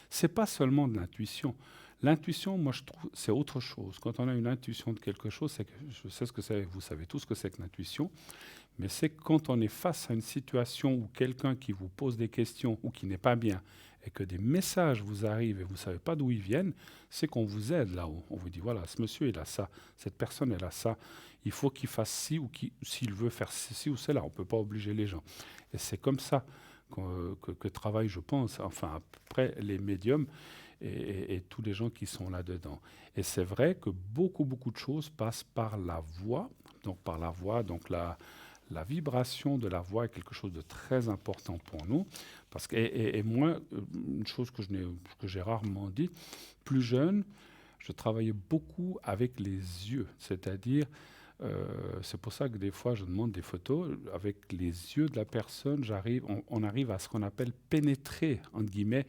Ce n'est pas seulement de l'intuition. L'intuition, moi, je trouve, c'est autre chose. Quand on a une intuition de quelque chose, c'est que, je sais ce que c'est, vous savez tout ce que c'est que l'intuition, mais c'est quand on est face à une situation où quelqu'un qui vous pose des questions ou qui n'est pas bien, et que des messages vous arrivent et vous ne savez pas d'où ils viennent, c'est qu'on vous aide là-haut. On vous dit, voilà, ce monsieur, il a ça, cette personne, elle a ça, il faut qu'il fasse ci, ou s'il veut faire ceci ou cela, on ne peut pas obliger les gens. Et c'est comme ça que travaillent, je pense, enfin, à peu près les médiums et tous les gens qui sont là-dedans. Et c'est vrai que beaucoup de choses passent par la voix, donc la vibration de la voix est quelque chose de très important pour nous. Parce que, et moi, une chose que j'ai rarement dit, plus jeune, je travaillais beaucoup avec les yeux. C'est-à-dire, c'est pour ça que des fois, je demande des photos. Avec les yeux de la personne, on arrive à ce qu'on appelle pénétrer, entre guillemets,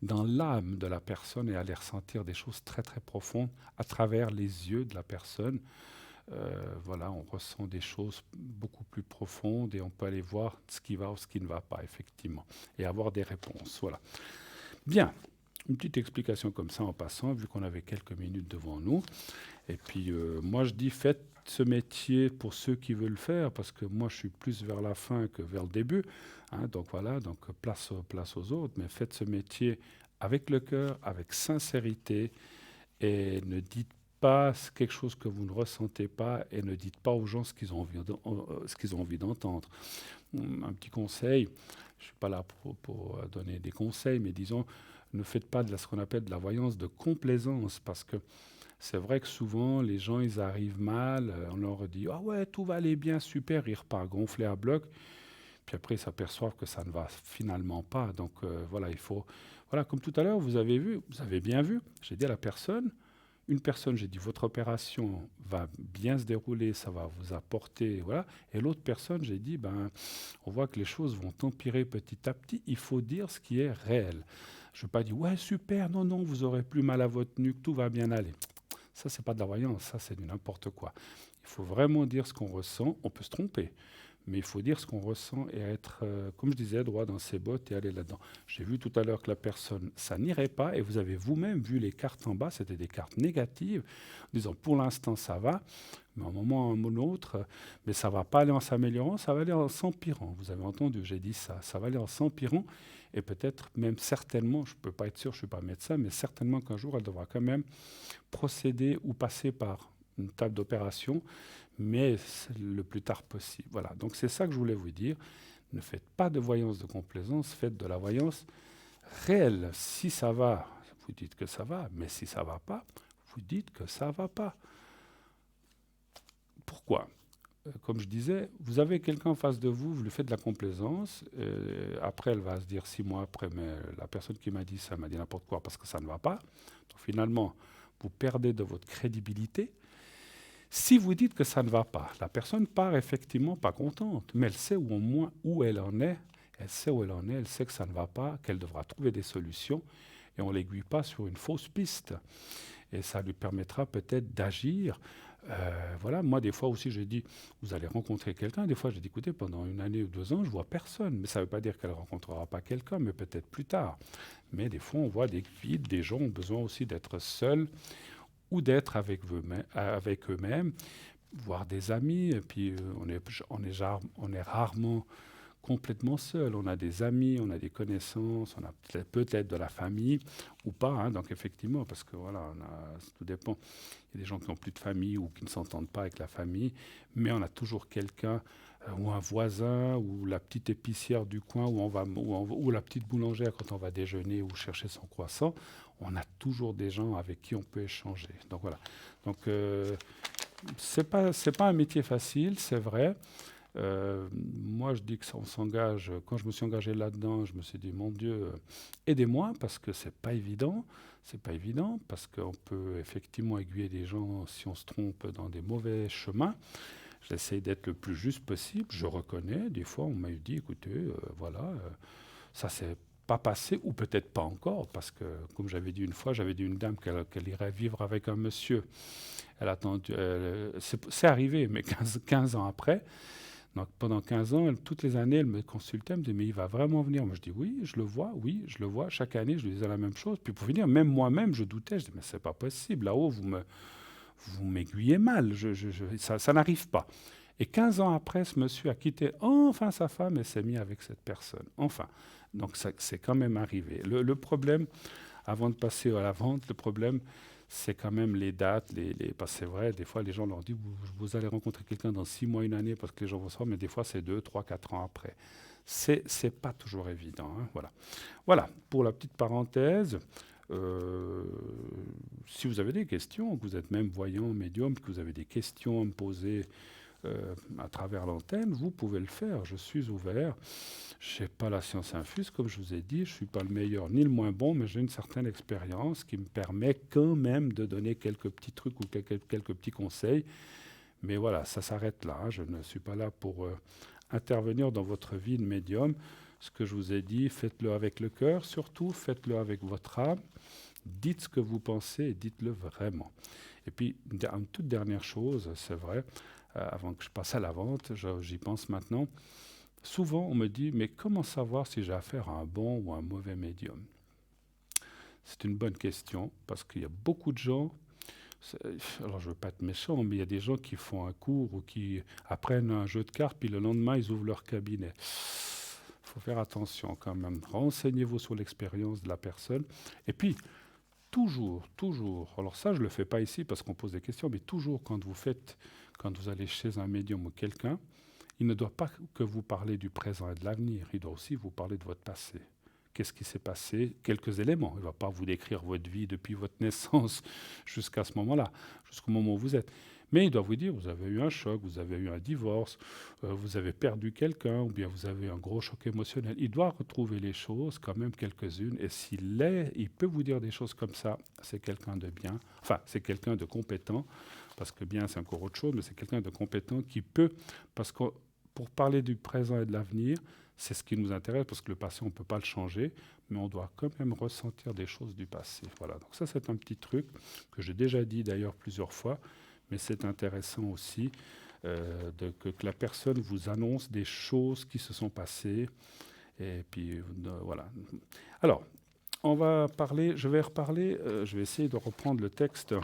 dans l'âme de la personne et aller ressentir des choses très profondes à travers les yeux de la personne. Voilà, on ressent des choses beaucoup plus profondes et on peut aller voir ce qui va ou ce qui ne va pas, effectivement, et avoir des réponses. Voilà. Bien, une petite explication comme ça en passant, vu qu'on avait quelques minutes devant nous. Et puis, moi, je dis, faites ce métier pour ceux qui veulent le faire, parce que moi, je suis plus vers la fin que vers le début. Hein, donc voilà, donc place aux autres, mais faites ce métier avec le cœur, avec sincérité, et ne dites pas quelque chose que vous ne ressentez pas et ne dites pas aux gens ce qu'ils ont envie d'entendre. Un petit conseil, je ne suis pas là pour donner des conseils, mais disons, ne faites pas ce qu'on appelle de la voyance de complaisance, parce que c'est vrai que souvent, les gens, ils arrivent mal, on leur dit « Ah ouais, tout va aller bien, super », ils repartent gonflés à bloc, puis après, ils s'aperçoivent que ça ne va finalement pas. Donc voilà, il faut... Voilà, comme tout à l'heure, vous avez bien vu, j'ai dit à la personne, une personne, j'ai dit, votre opération va bien se dérouler, ça va vous apporter, voilà. Et l'autre personne, j'ai dit, on voit que les choses vont empirer petit à petit. Il faut dire ce qui est réel. Je ne veux pas dire, ouais, super, non, vous aurez plus mal à votre nuque, tout va bien aller. Ça, c'est pas de la voyance, ça, c'est du n'importe quoi. Il faut vraiment dire ce qu'on ressent. On peut se tromper, mais il faut dire ce qu'on ressent et être, comme je disais, droit dans ses bottes et aller là-dedans. J'ai vu tout à l'heure que la personne, ça n'irait pas, et vous avez vous-même vu les cartes en bas, c'était des cartes négatives, en disant pour l'instant ça va, mais à un moment ou à un autre, mais ça ne va pas aller en s'améliorant, ça va aller en s'empirant. Vous avez entendu, j'ai dit ça, ça va aller en s'empirant, et peut-être même certainement, je ne peux pas être sûr, je ne suis pas médecin, mais certainement qu'un jour elle devra quand même procéder ou passer par une table d'opération, mais le plus tard possible. Voilà, donc c'est ça que je voulais vous dire. Ne faites pas de voyance de complaisance, faites de la voyance réelle. Si ça va, vous dites que ça va, mais si ça ne va pas, vous dites que ça ne va pas. Pourquoi ? Comme je disais, vous avez quelqu'un en face de vous, vous lui faites de la complaisance, après elle va se dire 6 mois après, mais la personne qui m'a dit ça m'a dit n'importe quoi parce que ça ne va pas. Donc finalement, vous perdez de votre crédibilité. Si vous dites que ça ne va pas, la personne part effectivement pas contente, mais elle sait au moins où elle en est, elle sait que ça ne va pas, qu'elle devra trouver des solutions, et on ne l'aiguille pas sur une fausse piste. Et ça lui permettra peut-être d'agir. Voilà, moi des fois aussi j'ai dit, vous allez rencontrer quelqu'un, des fois j'ai dit, écoutez, pendant 1 année ou 2 ans, je ne vois personne, mais ça ne veut pas dire qu'elle ne rencontrera pas quelqu'un, mais peut-être plus tard. Mais des fois on voit des guides, des gens ont besoin aussi d'être seuls, ou d'être avec eux-mêmes, voir des amis, et puis on est rarement complètement seul. On a des amis, on a des connaissances, on a peut-être de la famille, ou pas, hein, donc effectivement, parce que voilà, tout dépend. Il y a des gens qui n'ont plus de famille ou qui ne s'entendent pas avec la famille, mais on a toujours quelqu'un, ou un voisin, ou la petite épicière du coin, ou la petite boulangère quand on va déjeuner ou chercher son croissant. On a toujours des gens avec qui on peut échanger. Donc voilà. Donc c'est pas un métier facile, c'est vrai. Moi, je dis que on s'engage. Quand je me suis engagé là-dedans, je me suis dit, mon Dieu, aidez-moi, parce que c'est pas évident. C'est pas évident, parce qu'on peut effectivement aiguiller des gens si on se trompe dans des mauvais chemins. J'essaie d'être le plus juste possible. Je reconnais. Des fois, on m'a dit, écoutez, voilà, ça c'est pas passé, ou peut-être pas encore, parce que, comme j'avais dit une fois, j'avais dit à une dame qu'elle irait vivre avec un monsieur. Elle a attendu, c'est arrivé, mais 15 ans après. Donc pendant 15 ans, toutes les années, elle me consultait, elle me disait, mais il va vraiment venir? Moi, je dis, oui, je le vois. Chaque année, je lui disais la même chose. Puis pour finir, même moi-même, je doutais. Je dis, mais c'est pas possible. Là-haut, vous m'aiguillez mal. Ça n'arrive pas. Et 15 ans après, ce monsieur a quitté enfin sa femme et s'est mis avec cette personne. Enfin. Donc c'est quand même arrivé. Le problème, avant de passer à la vente, le problème, c'est quand même les dates. Parce que c'est vrai, des fois, les gens leur disent, vous allez rencontrer quelqu'un dans 6 mois, 1 année, parce que les gens vont savoir, mais des fois, c'est 2, 3, 4 ans après. C'est pas toujours évident. Hein, voilà, pour la petite parenthèse. Si vous avez des questions, que vous êtes même voyant, médium, que vous avez des questions à me poser à travers l'antenne, vous pouvez le faire. Je suis ouvert. Je n'ai pas la science infuse, comme je vous ai dit. Je ne suis pas le meilleur ni le moins bon, mais j'ai une certaine expérience qui me permet quand même de donner quelques petits trucs ou quelques petits conseils. Mais voilà, ça s'arrête là. Je ne suis pas là pour intervenir dans votre vie de médium. Ce que je vous ai dit, faites-le avec le cœur, surtout faites-le avec votre âme. Dites ce que vous pensez et dites-le vraiment. Et puis, une toute dernière chose, c'est vrai, avant que je passe à la vente, j'y pense maintenant. Souvent, on me dit, mais comment savoir si j'ai affaire à un bon ou un mauvais médium? C'est une bonne question, parce qu'il y a beaucoup de gens, alors je ne veux pas être méchant, mais il y a des gens qui font un cours ou qui apprennent un jeu de cartes, puis le lendemain, ils ouvrent leur cabinet. Il faut faire attention quand même. Renseignez-vous sur l'expérience de la personne. Et puis, toujours, alors ça, je ne le fais pas ici parce qu'on pose des questions, mais toujours quand vous allez chez un médium ou quelqu'un, il ne doit pas que vous parler du présent et de l'avenir, il doit aussi vous parler de votre passé. Qu'est-ce qui s'est passé? Quelques éléments. Il ne va pas vous décrire votre vie depuis votre naissance jusqu'à ce moment-là, jusqu'au moment où vous êtes. Mais il doit vous dire, vous avez eu un choc, vous avez eu un divorce, vous avez perdu quelqu'un, ou bien vous avez eu un gros choc émotionnel. Il doit retrouver les choses, quand même quelques-unes, et il peut vous dire des choses comme ça, c'est quelqu'un de bien, enfin, c'est quelqu'un de compétent, parce que bien, c'est encore autre chose, mais c'est quelqu'un de compétent qui peut, parce que pour parler du présent et de l'avenir, c'est ce qui nous intéresse, parce que le passé, on ne peut pas le changer, mais on doit quand même ressentir des choses du passé. Voilà, donc ça, c'est un petit truc que j'ai déjà dit d'ailleurs plusieurs fois, mais c'est intéressant aussi que la personne vous annonce des choses qui se sont passées. Et puis, voilà. Alors, je vais reparler, je vais essayer de reprendre le texte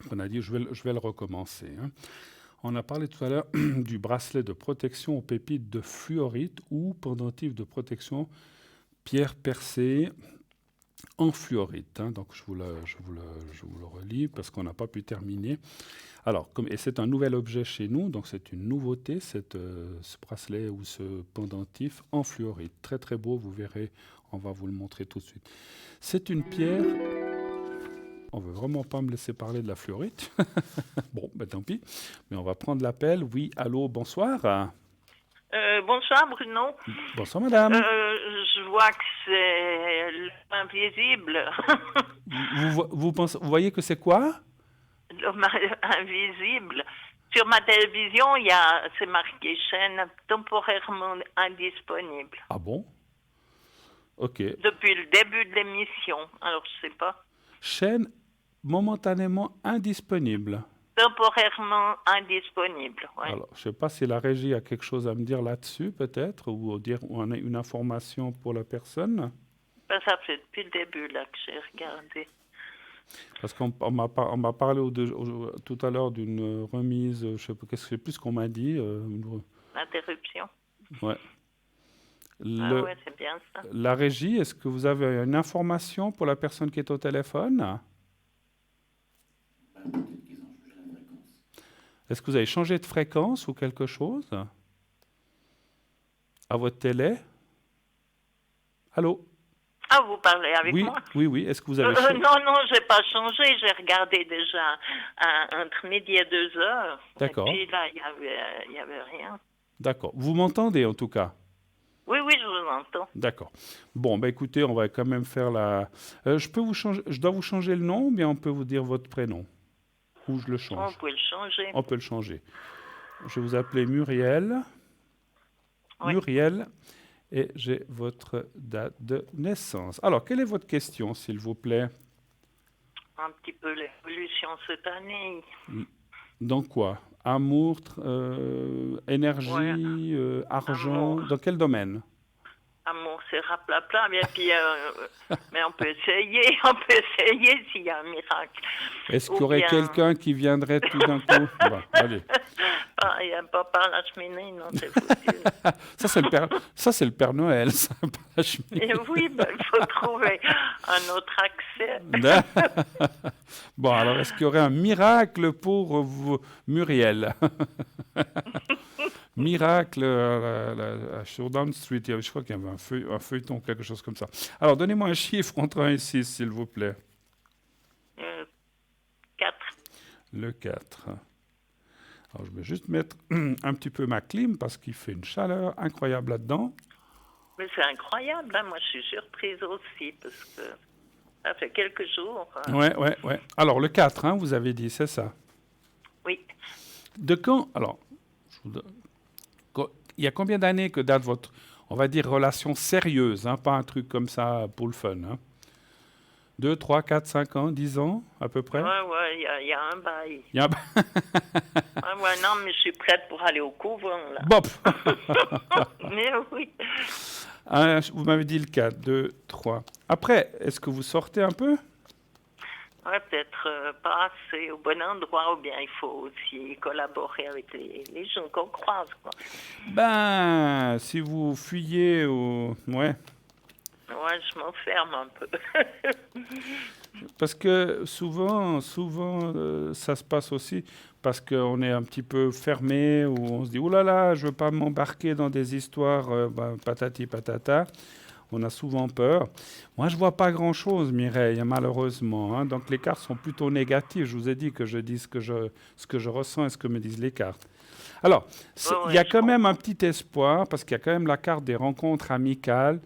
qu'on a dit, je vais le recommencer. Hein. On a parlé tout à l'heure du bracelet de protection aux pépites de fluorite ou pendentif de protection pierre percée en fluorite. Hein. Donc je vous le relis parce qu'on n'a pas pu terminer. Alors, et c'est un nouvel objet chez nous, donc c'est une nouveauté, ce bracelet ou ce pendentif en fluorite. Très très beau, vous verrez, on va vous le montrer tout de suite. C'est une pierre... On ne veut vraiment pas me laisser parler de la fluorite. Bon, ben tant pis. Mais on va prendre l'appel. Oui, allô, bonsoir. Bonsoir Bruno. Bonsoir madame. Je vois que c'est l'invisible. Vous voyez que c'est quoi? L'homme invisible. Sur ma télévision, c'est marqué chaîne temporairement indisponible. Ah bon? Ok. Depuis le début de l'émission. Alors je sais pas. Chaîne momentanément indisponible. Temporairement indisponible. Ouais. Alors, je ne sais pas si la régie a quelque chose à me dire là-dessus, peut-être, ou on a une information pour la personne. Ben, ça fait depuis le début là que j'ai regardé. Parce qu'on m'a parlé tout à l'heure d'une remise, je ne sais plus ce qu'on m'a dit. Interruption. Ouais. Ouais, c'est bien ça. La régie, est-ce que vous avez une information pour la personne qui est au téléphone? Est-ce que vous avez changé de fréquence ou quelque chose à votre télé? Allô? Ah, vous parlez avec moi? Oui. Est-ce que vous avez changé? Non, je n'ai pas changé. J'ai regardé déjà entre midi et 2h. D'accord. Et puis là, il n'y avait rien. D'accord. Vous m'entendez en tout cas? Oui, je vous entends. D'accord. Bon, écoutez, on va quand même faire la... je dois vous changer le nom ou bien on peut vous dire votre prénom? Ou je le change? On peut le changer. On peut le changer. Je vais vous appeler Muriel. Oui. Muriel. et j'ai votre date de naissance. Alors, quelle est votre question, s'il vous plaît? Un petit peu l'évolution cette année. Dans quoi? Amour, énergie, argent, dans quel domaine? Amour, c'est raplapla, mais puis, mais on peut essayer s'il y a un miracle. Est-ce qu'il y aurait quelqu'un qui viendrait tout d'un coup? Bon, allez. Il n'y a pas par la cheminée, non, c'est foutu. Ça, c'est le Père Noël, ça, par la cheminée. Et oui, il faut trouver un autre accès. Bon, alors, est-ce qu'il y aurait un miracle pour vous, Muriel? Miracle sur Down Street, je crois qu'il y avait un feuilleton, quelque chose comme ça. Alors, donnez-moi un chiffre entre 1 et 6, s'il vous plaît. 4. Le 4. Alors, je vais juste mettre un petit peu ma clim parce qu'il fait une chaleur incroyable là-dedans. Mais c'est incroyable, hein? Moi je suis surprise aussi parce que ça fait quelques jours. Ouais. Alors, le 4, hein, vous avez dit, c'est ça? Oui. De quand? Alors, il y a combien d'années que date votre, on va dire, relation sérieuse, hein, pas un truc comme ça pour le fun, hein? 2, 3, 4, 5 ans, 10 ans, à peu près? Ouais, il y a un bail. Il y a un bail. Non, mais je suis prête pour aller au couvent, là. Bop! Mais oui. Vous m'avez dit le 4, 2, 3. Après, est-ce que vous sortez un peu? Ouais, peut-être pas assez au bon endroit, ou bien il faut aussi collaborer avec les gens qu'on croise, quoi. Ben, si vous fuyez ou... Ouais. Ouais, je m'enferme un peu. Parce que souvent, ça se passe aussi parce qu'on est un petit peu fermé ou on se dit « Ouh là là, je ne veux pas m'embarquer dans des histoires patati patata ». On a souvent peur. Moi, je ne vois pas grand-chose, Mireille, malheureusement. Hein. Donc, les cartes sont plutôt négatives. Je vous ai dit que je dis ce que je ressens et ce que me disent les cartes. Alors, il y a quand même un petit espoir parce qu'il y a quand même la carte des rencontres amicales.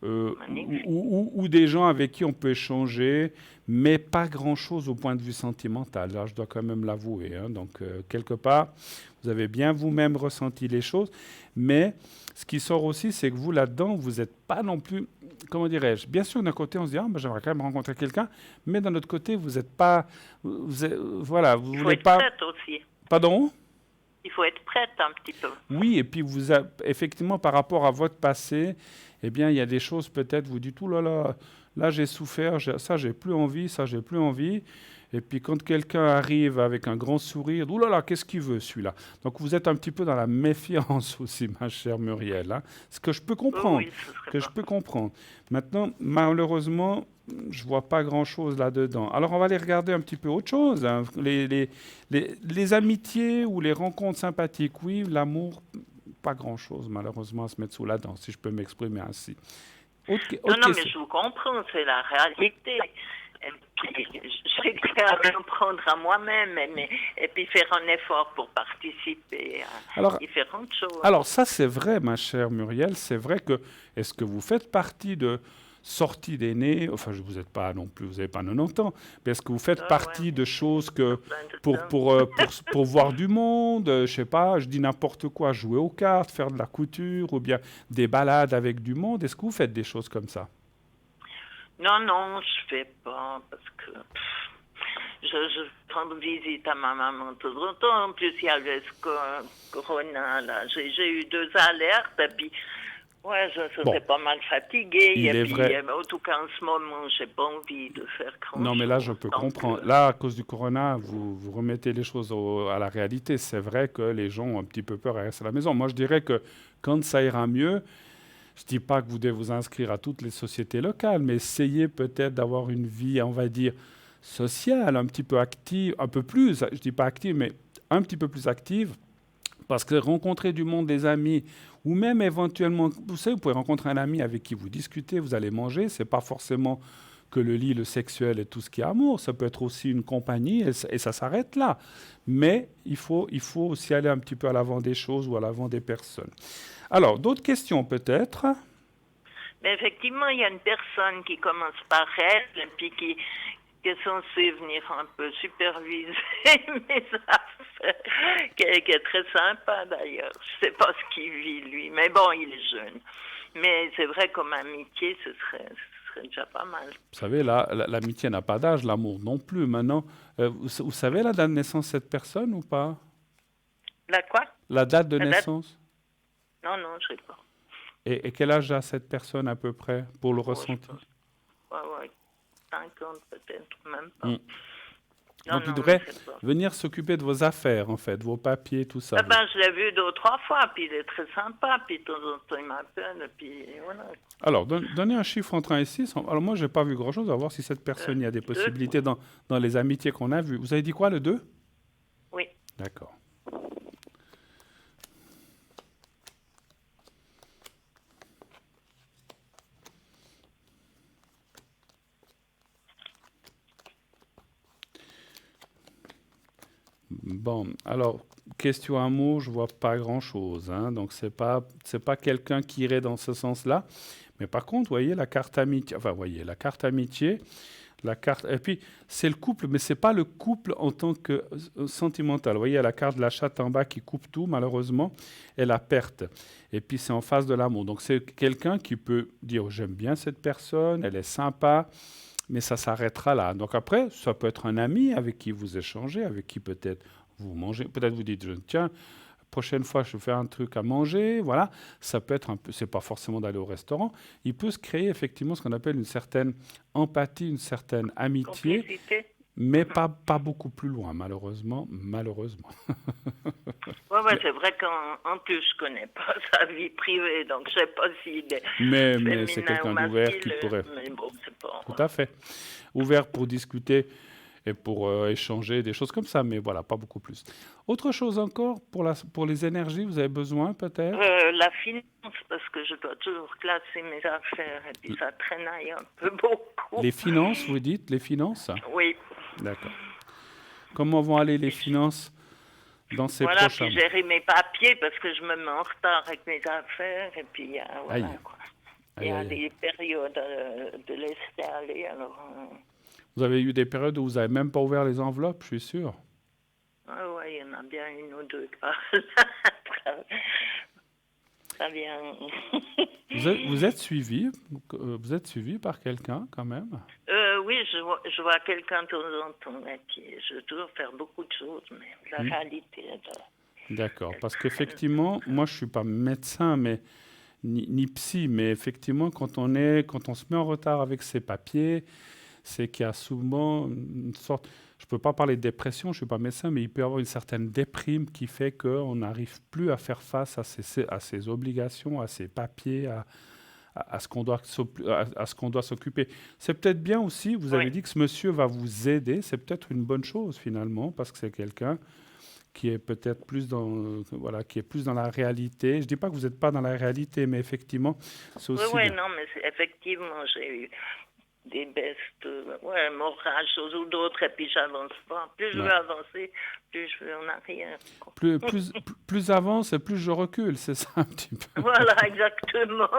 Ou des gens avec qui on peut échanger, mais pas grand-chose au point de vue sentimental. Là, je dois quand même l'avouer. Hein. Donc, quelque part, vous avez bien vous-même ressenti les choses, mais ce qui sort aussi, c'est que vous, là-dedans, vous n'êtes pas non plus, comment dirais-je, bien sûr, d'un côté, on se dit, j'aimerais quand même rencontrer quelqu'un, mais d'un autre côté, vous n'êtes pas, voilà, vous voulez pas... Il faut être prête aussi. Pardon ? Il faut être prête un petit peu. Oui, et puis effectivement, par rapport à votre passé, eh bien, il y a des choses peut-être, vous dites, ouh là j'ai souffert, ça j'ai plus envie, ça j'ai plus envie. Et puis quand quelqu'un arrive avec un grand sourire, ouh là, qu'est-ce qu'il veut celui-là? Donc vous êtes un petit peu dans la méfiance aussi, ma chère Muriel. Hein, ce que je peux comprendre. Oui, je peux comprendre. Maintenant, malheureusement, je ne vois pas grand-chose là-dedans. Alors on va aller regarder un petit peu autre chose. Hein. Les amitiés ou les rencontres sympathiques, oui, l'amour, pas grand-chose malheureusement à se mettre sous la dent, si je peux m'exprimer ainsi. Non, mais je vous comprends, c'est la réalité. J'ai prêt à me prendre à moi-même et puis faire un effort pour participer à différentes choses. Alors ça c'est vrai, ma chère Muriel, c'est vrai que, est-ce que vous faites partie de sortie d'aînés, enfin vous n'êtes pas non plus, vous n'avez pas 90 ans, mais est-ce que vous faites partie de choses que pour voir du monde, je sais pas, je dis n'importe quoi, jouer aux cartes, faire de la couture ou bien des balades avec du monde, est-ce que vous faites des choses comme ça? Non, je fais pas parce que je rends visite à ma maman tout le temps. En plus, il y avait ce corona là. J'ai eu 2 alertes et puis je suis pas mal fatiguée. Et puis, en tout cas, en ce moment, j'ai pas envie de faire grand-chose. Non, mais là, je peux comprendre. Là, à cause du corona, vous remettez les choses à la réalité. C'est vrai que les gens ont un petit peu peur à rester à la maison. Moi, je dirais que quand ça ira mieux, je ne dis pas que vous devez vous inscrire à toutes les sociétés locales, mais essayez peut-être d'avoir une vie, on va dire, sociale, un petit peu active, un peu plus, je ne dis pas active, mais un petit peu plus active, parce que rencontrer du monde, des amis, ou même éventuellement, vous savez, vous pouvez rencontrer un ami avec qui vous discutez, vous allez manger, ce n'est pas forcément que le lit, le sexuel et tout ce qui est amour, ça peut être aussi une compagnie, et ça s'arrête là. Mais il faut aussi aller un petit peu à l'avant des choses ou à l'avant des personnes. Alors, d'autres questions peut-être? Mais effectivement, il y a une personne qui commence par elle, et puis qui est censée venir un peu superviser mes affaires, qui est très sympa d'ailleurs. Je ne sais pas ce qu'il vit lui, mais bon, il est jeune. Mais c'est vrai, comme amitié, ce serait déjà pas mal. Vous savez, l'amitié n'a pas d'âge, l'amour non plus. Maintenant, vous savez la date de naissance de cette personne ou pas? La quoi? La date de La date? naissance? Non, je sais pas. Et quel âge a cette personne à peu près pour le Je ressentir? pense. Ouais, 50 peut-être, même pas. Donc il devrait venir s'occuper de vos affaires, en fait, vos papiers, tout ça. Je l'ai vu 2 ou 3 fois, puis il est très sympa, puis de temps en temps il m'appelle, puis voilà. Alors, donnez un chiffre entre 1 et 6. Alors moi, je n'ai pas vu grand-chose, à voir si cette personne, il y a des possibilités dans les amitiés qu'on a vues. Vous avez dit quoi, le 2? Oui. D'accord. Bon, alors, question amour, je vois pas grand-chose, hein, donc c'est pas quelqu'un qui irait dans ce sens-là. Mais par contre, voyez la carte amitié, et puis c'est le couple, mais c'est pas le couple en tant que sentimental. Vous voyez la carte de la chatte en bas qui coupe tout, malheureusement, et la perte. Et puis c'est en face de l'amour. Donc c'est quelqu'un qui peut dire j'aime bien cette personne, elle est sympa. Mais ça s'arrêtera là. Donc après, ça peut être un ami avec qui vous échangez, avec qui peut-être vous mangez. Peut-être vous dites, tiens, prochaine fois, je fais un truc à manger. Voilà, ça peut être un peu, c'est pas forcément d'aller au restaurant. Il peut se créer effectivement ce qu'on appelle une certaine empathie, une certaine amitié. Complicité. Mais pas beaucoup plus loin, malheureusement. Ouais, c'est vrai qu'en plus, je connais pas sa vie privée, donc je sais pas s'il est mais c'est quelqu'un d'ouvert qui pourrait... Mais bon, c'est pas... Tout à fait. Ouvert pour discuter et pour échanger, des choses comme ça, mais voilà, pas beaucoup plus. Autre chose encore, pour les énergies, vous avez besoin peut-être? La finance, parce que je dois toujours classer mes affaires, et puis ça traînaille un peu beaucoup. Les finances, vous dites? Les finances? Oui. D'accord. Comment vont aller les finances dans ces prochains mois? Puis gérer mes papiers, parce que je me mets en retard avec mes affaires, et puis il y a des périodes de laisser aller, alors... Vous avez eu des périodes où vous n'avez même pas ouvert les enveloppes, je suis sûr. Oui, il y en a bien 1 ou 2. Très bien. Vous êtes suivi par quelqu'un quand même? Oui, je vois quelqu'un de temps en temps, et puis je dois faire beaucoup de choses, mais la réalité est là. D'accord, parce qu'effectivement, moi je ne suis pas médecin, mais ni psy, mais effectivement, quand on se met en retard avec ses papiers, c'est qu'il y a souvent une sorte... Je ne peux pas parler de dépression, je ne suis pas médecin, mais il peut y avoir une certaine déprime qui fait qu'on n'arrive plus à faire face à ses obligations, à ses papiers, à ce qu'on doit s'occuper. C'est peut-être bien aussi, vous avez dit que ce monsieur va vous aider, c'est peut-être une bonne chose finalement, parce que c'est quelqu'un qui est peut-être plus dans la réalité. Je ne dis pas que vous n'êtes pas dans la réalité, mais effectivement, c'est aussi... Oui, non, mais effectivement, j'ai eu des baisses morales, choses ou d'autres, et puis j'avance pas. Plus je veux avancer, plus je veux en arrière. Plus j'avance et plus je recule, c'est ça un petit peu. Voilà, exactement.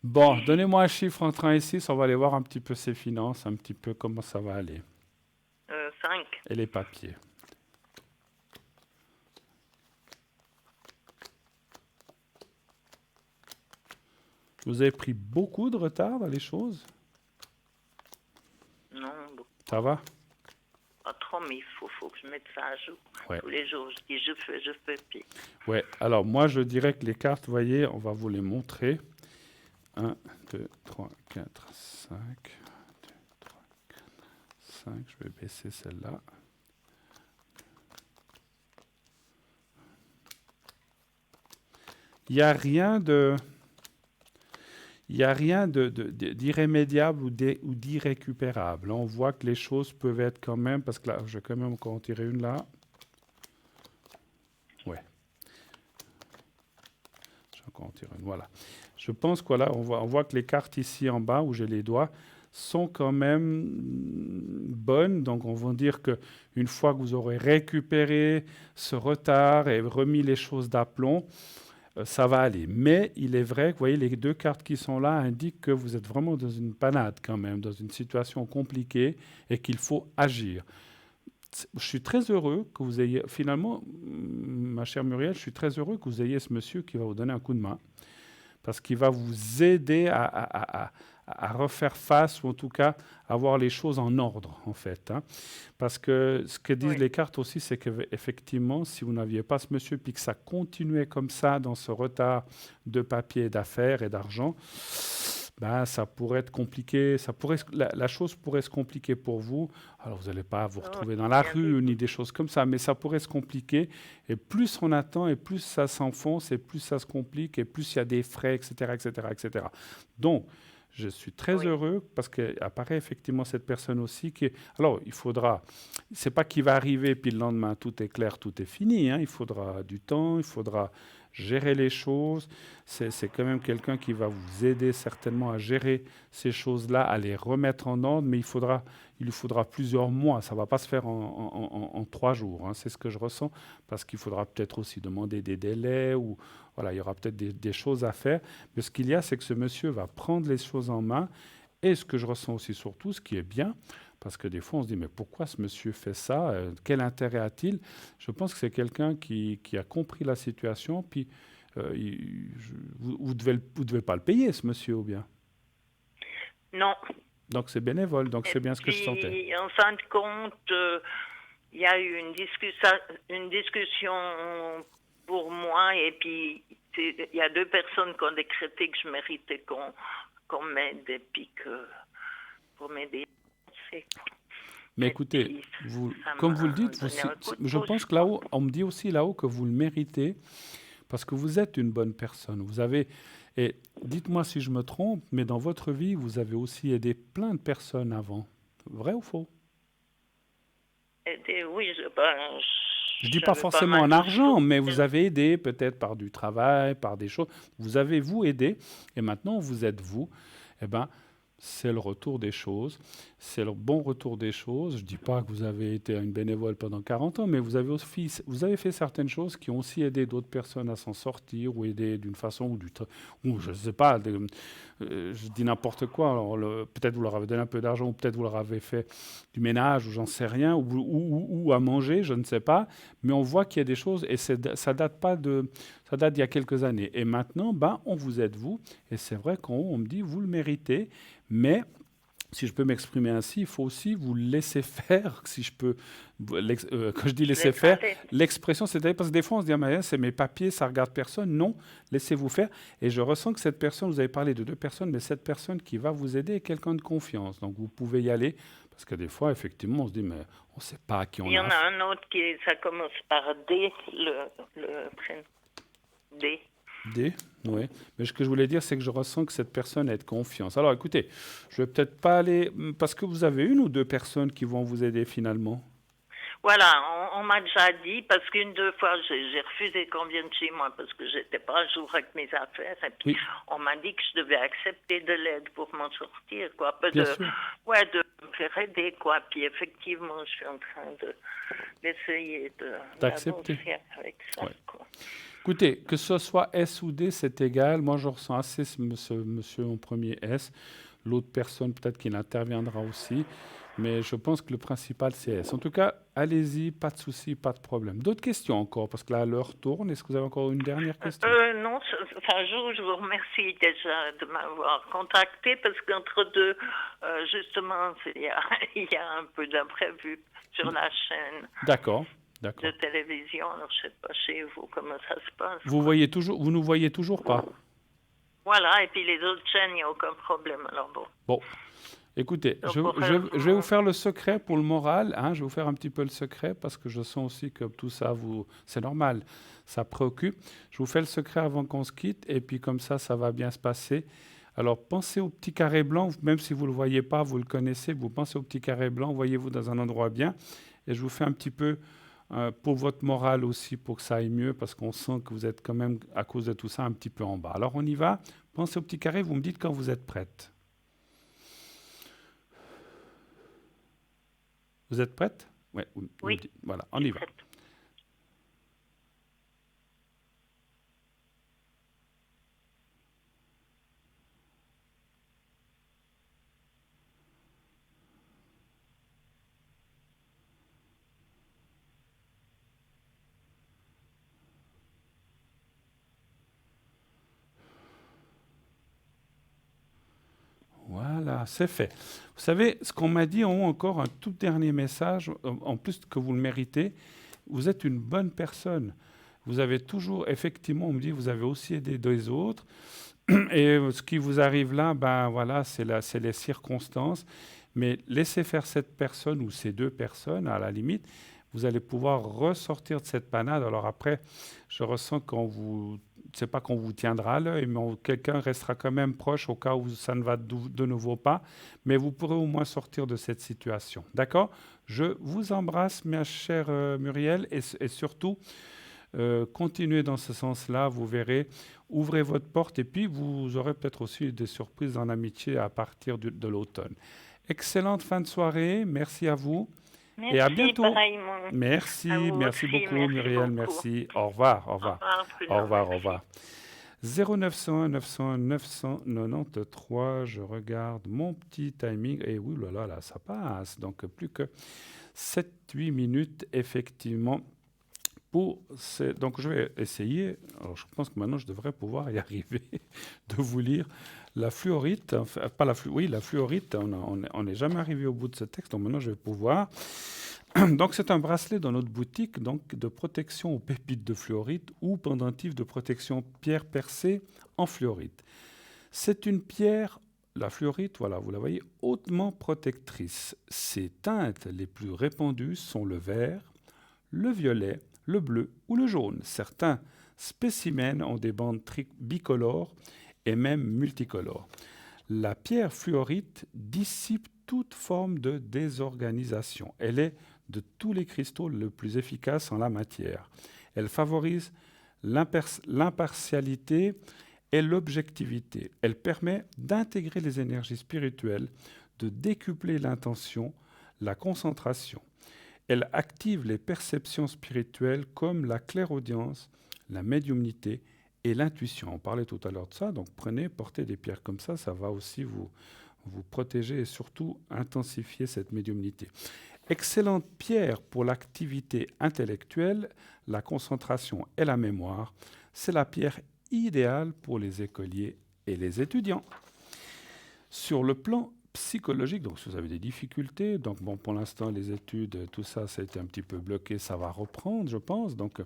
Bon, donnez-moi un chiffre entre 1 et 6, on va aller voir un petit peu ses finances, un petit peu comment ça va aller. 5. Et les papiers. Vous avez pris beaucoup de retard dans les choses? Non. Ça va? Pas trop, mais il faut que je mette ça à jour. Tous les jours, je dis je fais, puis... Ouais, alors moi je dirais que les cartes, vous voyez, on va vous les montrer. 1, 2, 3, 4, 5. 1, 2, 3, 4, 5. Je vais baisser celle-là. Il n'y a rien d'irrémédiable ou d'irrécupérable. On voit que les choses peuvent être quand même, parce que là, je vais quand même encore en tirer une là. Ouais. Je vais encore en tirer une, voilà. Je pense que là, on voit que les cartes ici en bas, où j'ai les doigts, sont quand même bonnes. Donc, on va dire qu'une fois que vous aurez récupéré ce retard et remis les choses d'aplomb, ça va aller. Mais il est vrai que, vous voyez, les 2 cartes qui sont là indiquent que vous êtes vraiment dans une panade quand même, dans une situation compliquée et qu'il faut agir. Je suis très heureux que vous ayez, finalement, ma chère Muriel, je suis très heureux que vous ayez ce monsieur qui va vous donner un coup de main. parce qu'il va vous aider à refaire face, ou en tout cas avoir les choses en ordre, en fait. Hein. Parce que ce que disent les cartes aussi, c'est qu'effectivement, si vous n'aviez pas ce monsieur, puis que ça continuait comme ça, dans ce retard de papier, d'affaires et d'argent, ben, ça pourrait être compliqué, la chose pourrait se compliquer pour vous. Alors, vous n'allez pas vous retrouver dans la rue, ni des choses comme ça, mais ça pourrait se compliquer. Et plus on attend, et plus ça s'enfonce, et plus ça se complique, et plus il y a des frais, etc., etc., etc. Donc, je suis très heureux parce qu'apparaît effectivement cette personne aussi qui... Alors, il faudra... C'est pas qu'il va arriver puis le lendemain, tout est clair, tout est fini. Hein. Il faudra du temps, il faudra gérer les choses. C'est quand même quelqu'un qui va vous aider certainement à gérer ces choses-là, à les remettre en ordre, mais il lui faudra plusieurs mois. Ça ne va pas se faire en 3 jours. Hein. C'est ce que je ressens, parce qu'il faudra peut-être aussi demander des délais, ou voilà, il y aura peut-être des choses à faire. Mais ce qu'il y a, c'est que ce monsieur va prendre les choses en main. Et ce que je ressens aussi surtout, ce qui est bien, parce que des fois on se dit, mais pourquoi ce monsieur fait ça? Quel intérêt a-t-il? Je pense que c'est quelqu'un qui a compris la situation, puis vous devez pas le payer, ce monsieur, ou bien? Non. Donc c'est bénévole, donc c'est bien ce que je sentais. Et en fin de compte, il y a eu une discussion pour moi, et puis il y a 2 personnes qui ont décrété que je méritais qu'on m'aide, et puis que pour m'aider. Mais écoutez, comme vous le dites, je pense que là-haut, on me dit aussi là-haut que vous le méritez, parce que vous êtes une bonne personne. Vous avez, et dites-moi si je me trompe, mais dans votre vie, vous avez aussi aidé plein de personnes avant. Vrai ou faux? Aider, oui, je dis pas forcément en argent, mais vous avez aidé peut-être par du travail, par des choses. Vous avez, vous, aidé, et maintenant vous êtes vous. Eh bien, c'est le retour des choses, c'est le bon retour des choses. Je ne dis pas que vous avez été une bénévole pendant 40 ans, mais vous avez fait certaines choses qui ont aussi aidé d'autres personnes à s'en sortir, ou aider d'une façon ou je ne sais pas, je dis n'importe quoi. Alors peut-être vous leur avez donné un peu d'argent, ou peut-être vous leur avez fait du ménage, ou j'en sais rien, ou à manger, je ne sais pas. Mais on voit qu'il y a des choses, et ça date d'il y a quelques années. Et maintenant, on vous aide, vous. Et c'est vrai qu'en haut, on me dit, vous le méritez. Mais, si je peux m'exprimer ainsi, il faut aussi vous laisser faire, si je peux, quand je dis laisser faire, l'expression, c'est-à-dire, parce que des fois on se dit, ah, c'est mes papiers, ça ne regarde personne. Non, laissez-vous faire. Et je ressens que cette personne, vous avez parlé de 2 personnes, mais cette personne qui va vous aider est quelqu'un de confiance. Donc vous pouvez y aller, parce que des fois, effectivement, on se dit, mais on ne sait pas à qui on a. Il y en a un autre ça commence par D, le prénom. D. D, oui. Mais ce que je voulais dire, c'est que je ressens que cette personne a de confiance. Alors, écoutez, je ne vais peut-être pas aller... Parce que vous avez 1 ou 2 personnes qui vont vous aider finalement. Voilà, on m'a déjà dit, parce qu'une, 2 fois, j'ai refusé qu'on vienne chez moi parce que j'étais pas à jour avec mes affaires. Et puis, on m'a dit que je devais accepter de l'aide pour m'en sortir, quoi. De me faire aider, quoi. Puis, effectivement, je suis en train d'essayer d'accepter avec ça, quoi. Écoutez, que ce soit S ou D, c'est égal. Moi, je ressens assez ce monsieur en premier S. L'autre personne, peut-être qu'il interviendra aussi. Mais je pense que le principal, c'est S. En tout cas, allez-y, pas de souci, pas de problème. D'autres questions encore? Parce que là, l'heure tourne. Est-ce que vous avez encore une dernière question? Non, je vous remercie déjà de m'avoir contacté, parce qu'entre deux, justement, il y a un peu d'imprévu sur la chaîne. D'accord. De télévision. Alors, je ne sais pas chez vous comment ça se passe. Vous nous voyez toujours pas? Voilà, et puis les autres chaînes, il n'y a aucun problème. Alors bon. Écoutez, je vais vous faire le secret pour le moral. Hein, je vais vous faire un petit peu le secret, parce que je sens aussi que tout ça, c'est normal, ça préoccupe. Je vous fais le secret avant qu'on se quitte, et puis comme ça va bien se passer. Alors, pensez au petit carré blanc, même si vous ne le voyez pas, vous le connaissez, vous pensez au petit carré blanc, voyez-vous dans un endroit bien, et je vous fais un petit peu... pour votre morale aussi, pour que ça aille mieux, parce qu'on sent que vous êtes quand même, à cause de tout ça, un petit peu en bas. Alors on y va, pensez au petit carré, vous me dites quand vous êtes prête. Vous êtes prête? Ouais, oui. Voilà, on y va. Voilà, c'est fait. Vous savez, ce qu'on m'a dit en haut, encore un tout dernier message, en plus que vous le méritez, vous êtes une bonne personne. Vous avez toujours, effectivement, on me dit, vous avez aussi aidé des autres. Et ce qui vous arrive là, ben voilà, c'est les circonstances. Mais laissez faire cette personne ou ces deux personnes, à la limite, vous allez pouvoir ressortir de cette panade. Alors après, je ressens c'est pas qu'on vous tiendra à l'œil, mais quelqu'un restera quand même proche au cas où ça ne va de nouveau pas. Mais vous pourrez au moins sortir de cette situation. D'accord ? Je vous embrasse, ma chère Muriel, et surtout, continuez dans ce sens-là, vous verrez. Ouvrez votre porte et puis vous aurez peut-être aussi des surprises en amitié à partir de l'automne. Excellente fin de soirée, merci à vous. Merci, et à bientôt. pareillement. Merci, À vous merci aussi, beaucoup merci Muriel, beaucoup. merci. Au revoir, au revoir. Bruno, Au revoir, au merci. revoir. 0901 901 993, je regarde mon petit timing, et oui, là, ça passe. Donc plus que 7-8 minutes, effectivement. Donc je vais essayer, alors je pense que maintenant je devrais pouvoir y arriver, de vous lire la fluorite, enfin, pas la la fluorite, on n'est jamais arrivé au bout de ce texte, donc maintenant je vais pouvoir. Donc c'est un bracelet dans notre boutique donc, de protection aux pépites de fluorite ou pendentif de protection pierre percée en fluorite. C'est une pierre, la fluorite, voilà, vous la voyez, hautement protectrice. Ses teintes les plus répandues sont le vert, le violet, le bleu ou le jaune. Certains spécimens ont des bandes bicolores et même multicolores. La pierre fluorite dissipe toute forme de désorganisation. Elle est de tous les cristaux le plus efficace en la matière. Elle favorise l'impartialité et l'objectivité. Elle permet d'intégrer les énergies spirituelles, de décupler l'intention, la concentration. Elle active les perceptions spirituelles comme la clairaudience, la médiumnité et l'intuition. On parlait tout à l'heure de ça, donc portez des pierres comme ça va aussi vous protéger et surtout intensifier cette médiumnité. Excellente pierre pour l'activité intellectuelle, la concentration et la mémoire. C'est la pierre idéale pour les écoliers et les étudiants. Sur le plan psychologique, donc si vous avez des difficultés, donc bon, pour l'instant les études, tout ça, ça a été un petit peu bloqué, ça va reprendre, je pense. Donc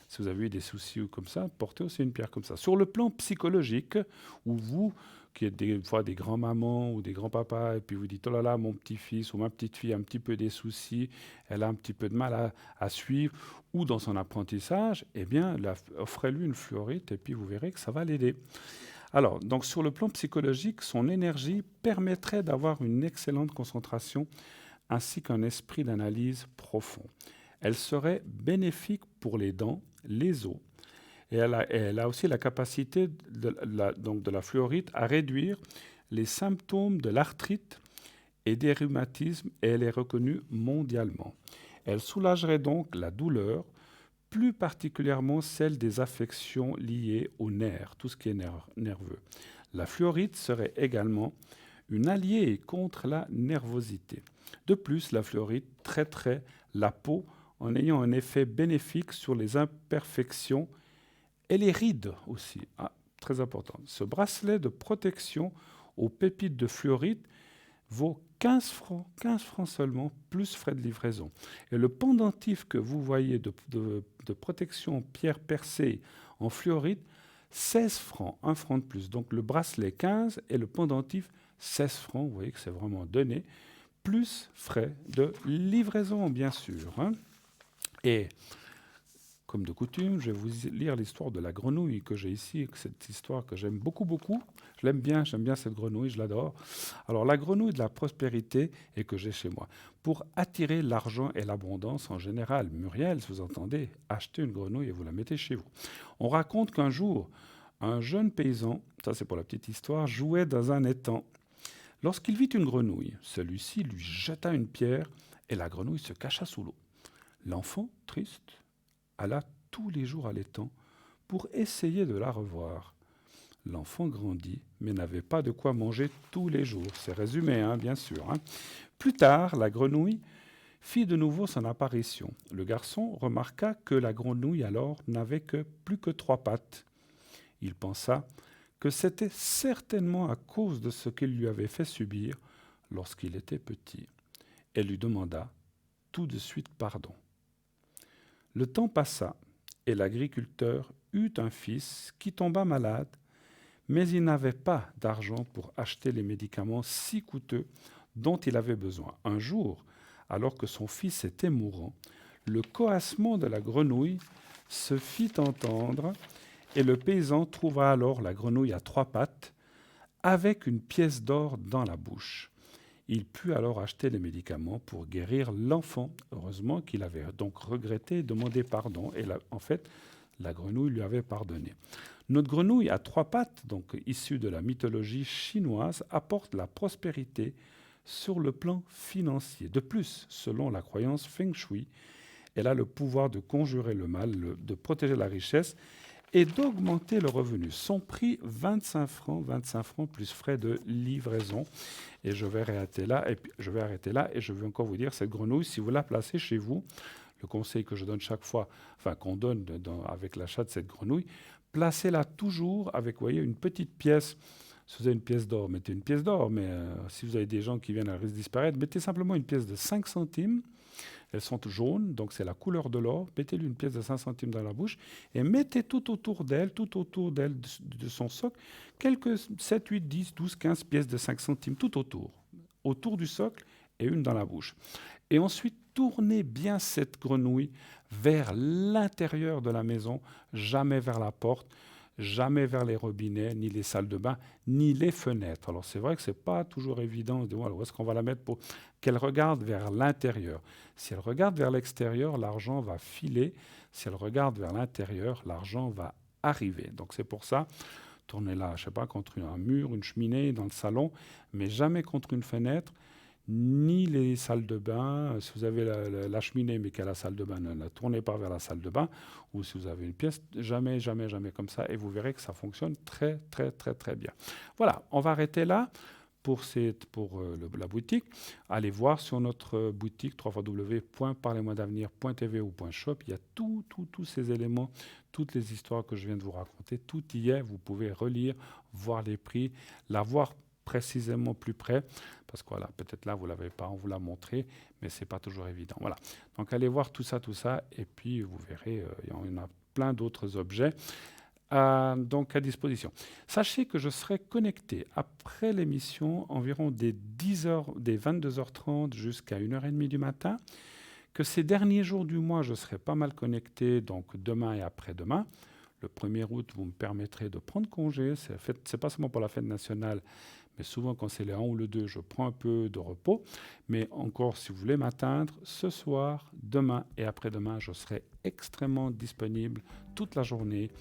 si vous avez eu des soucis ou comme ça, portez aussi une pierre comme ça. Sur le plan psychologique, où vous, qui êtes des fois des grands-mamans ou des grands-papas, et puis vous dites, oh là là, mon petit-fils ou ma petite-fille a un petit peu des soucis, elle a un petit peu de mal à suivre, ou dans son apprentissage, eh bien, offrez-lui une fluorite, et puis vous verrez que ça va l'aider. Alors, donc sur le plan psychologique, son énergie permettrait d'avoir une excellente concentration ainsi qu'un esprit d'analyse profond. Elle serait bénéfique pour les dents, les os. Et elle a aussi la capacité de la fluorite à réduire les symptômes de l'arthrite et des rhumatismes, et elle est reconnue mondialement. Elle soulagerait donc la douleur, plus particulièrement celle des affections liées aux nerfs, tout ce qui est nerveux. La fluorite serait également une alliée contre la nervosité. De plus, la fluorite traiterait la peau en ayant un effet bénéfique sur les imperfections et les rides aussi. Très important. Ce bracelet de protection aux pépites de fluorite vaut 15 francs seulement, plus frais de livraison. Et le pendentif que vous voyez de protection pierre percée en fluorite, 16 francs, 1 franc de plus. Donc le bracelet 15 et le pendentif 16 francs, vous voyez que c'est vraiment donné, plus frais de livraison, bien sûr. Et comme de coutume, je vais vous lire l'histoire de la grenouille que j'ai ici, cette histoire que j'aime beaucoup, beaucoup. J'aime bien cette grenouille, je l'adore. Alors, la grenouille de la prospérité et que j'ai chez moi. Pour attirer l'argent et l'abondance en général, Muriel, si vous entendez, achetez une grenouille et vous la mettez chez vous. On raconte qu'un jour, un jeune paysan, ça c'est pour la petite histoire, jouait dans un étang. Lorsqu'il vit une grenouille, celui-ci lui jeta une pierre et la grenouille se cacha sous l'eau. L'enfant, triste, alla tous les jours à l'étang pour essayer de la revoir. L'enfant grandit, mais n'avait pas de quoi manger tous les jours. C'est résumé, bien sûr. Plus tard, la grenouille fit de nouveau son apparition. Le garçon remarqua que la grenouille alors n'avait plus que 3 pattes. Il pensa que c'était certainement à cause de ce qu'il lui avait fait subir lorsqu'il était petit. Elle lui demanda tout de suite pardon. Le temps passa et l'agriculteur eut un fils qui tomba malade, mais il n'avait pas d'argent pour acheter les médicaments si coûteux dont il avait besoin. Un jour, alors que son fils était mourant, le coassement de la grenouille se fit entendre et le paysan trouva alors la grenouille à 3 pattes avec une pièce d'or dans la bouche. Il put alors acheter les médicaments pour guérir l'enfant. Heureusement qu'il avait donc regretté et demandé pardon. Et là, en fait, la grenouille lui avait pardonné. Notre grenouille à 3 pattes, donc issue de la mythologie chinoise, apporte la prospérité sur le plan financier. De plus, selon la croyance Feng Shui, elle a le pouvoir de conjurer le mal, de protéger la richesse et d'augmenter le revenu. Son prix, 25 francs plus frais de livraison. Et je vais arrêter là. Et je vais encore vous dire, cette grenouille, si vous la placez chez vous, le conseil que je donne chaque fois, enfin qu'on donne avec l'achat de cette grenouille, placez-la toujours avec, vous voyez, une petite pièce. Si vous avez une pièce d'or, mettez une pièce d'or. Mais si vous avez des gens qui viennent à risque de disparaître, mettez simplement une pièce de 5 centimes. Elles sont jaunes, donc c'est la couleur de l'or. Mettez-lui une pièce de 5 centimes dans la bouche et mettez tout autour d'elle, de son socle, quelques 7, 8, 10, 12, 15 pièces de 5 centimes tout autour du socle et une dans la bouche. Et ensuite, tournez bien cette grenouille vers l'intérieur de la maison, jamais vers la porte, jamais vers les robinets, ni les salles de bain, ni les fenêtres. Alors c'est vrai que ce n'est pas toujours évident de voir où est-ce qu'on va la mettre pour qu'elle regarde vers l'intérieur. Si elle regarde vers l'extérieur, l'argent va filer. Si elle regarde vers l'intérieur, l'argent va arriver. Donc c'est pour ça, tournez-la, je ne sais pas, contre un mur, une cheminée dans le salon, mais jamais contre une fenêtre, ni les salles de bain. Si vous avez la cheminée mais qu'il y a la salle de bain, ne la tournez pas vers la salle de bain. Ou si vous avez une pièce, jamais comme ça. Et vous verrez que ça fonctionne très bien. Voilà, on va arrêter là pour la boutique. Allez voir sur notre boutique www.parlez-moi-d'avenir.tv ou .shop. Il y a tous ces éléments, toutes les histoires que je viens de vous raconter. Tout y est. Vous pouvez relire, voir les prix, la voir précisément plus près, parce que voilà, peut-être là, vous ne l'avez pas, on vous l'a montré, mais ce n'est pas toujours évident. Voilà. Donc, allez voir tout ça, et puis vous verrez, il y en a plein d'autres objets donc à disposition. Sachez que je serai connecté après l'émission environ des 22h30 jusqu'à 1h30 du matin, que ces derniers jours du mois, je serai pas mal connecté, donc demain et après-demain. Le 1er août, vous me permettrez de prendre congé. C'est pas seulement pour la fête nationale, mais souvent quand c'est le 1 ou le 2, je prends un peu de repos. Mais encore, si vous voulez m'atteindre, ce soir, demain et après-demain, je serai extrêmement disponible toute la journée.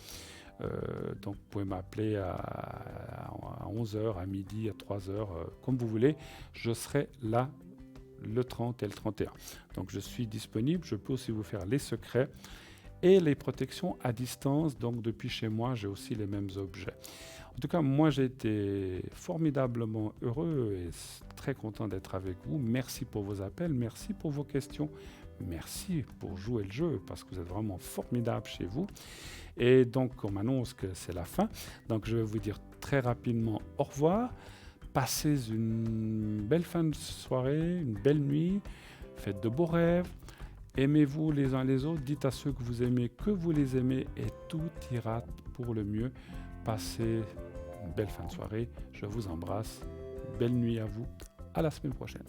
Donc vous pouvez m'appeler à 11h, à midi, à 3h, comme vous voulez. Je serai là le 30 et le 31. Donc je suis disponible. Je peux aussi vous faire les secrets et les protections à distance. Donc depuis chez moi, j'ai aussi les mêmes objets. En tout cas, moi j'ai été formidablement heureux et très content d'être avec vous. Merci pour vos appels, merci pour vos questions. Merci pour jouer le jeu parce que vous êtes vraiment formidable chez vous. Et donc, on m'annonce que c'est la fin. Donc, je vais vous dire très rapidement au revoir. Passez une belle fin de soirée, une belle nuit. Faites de beaux rêves. Aimez-vous les uns les autres. Dites à ceux que vous aimez que vous les aimez et tout ira pour le mieux. Passez une belle fin de soirée. Je vous embrasse. Belle nuit à vous. À la semaine prochaine.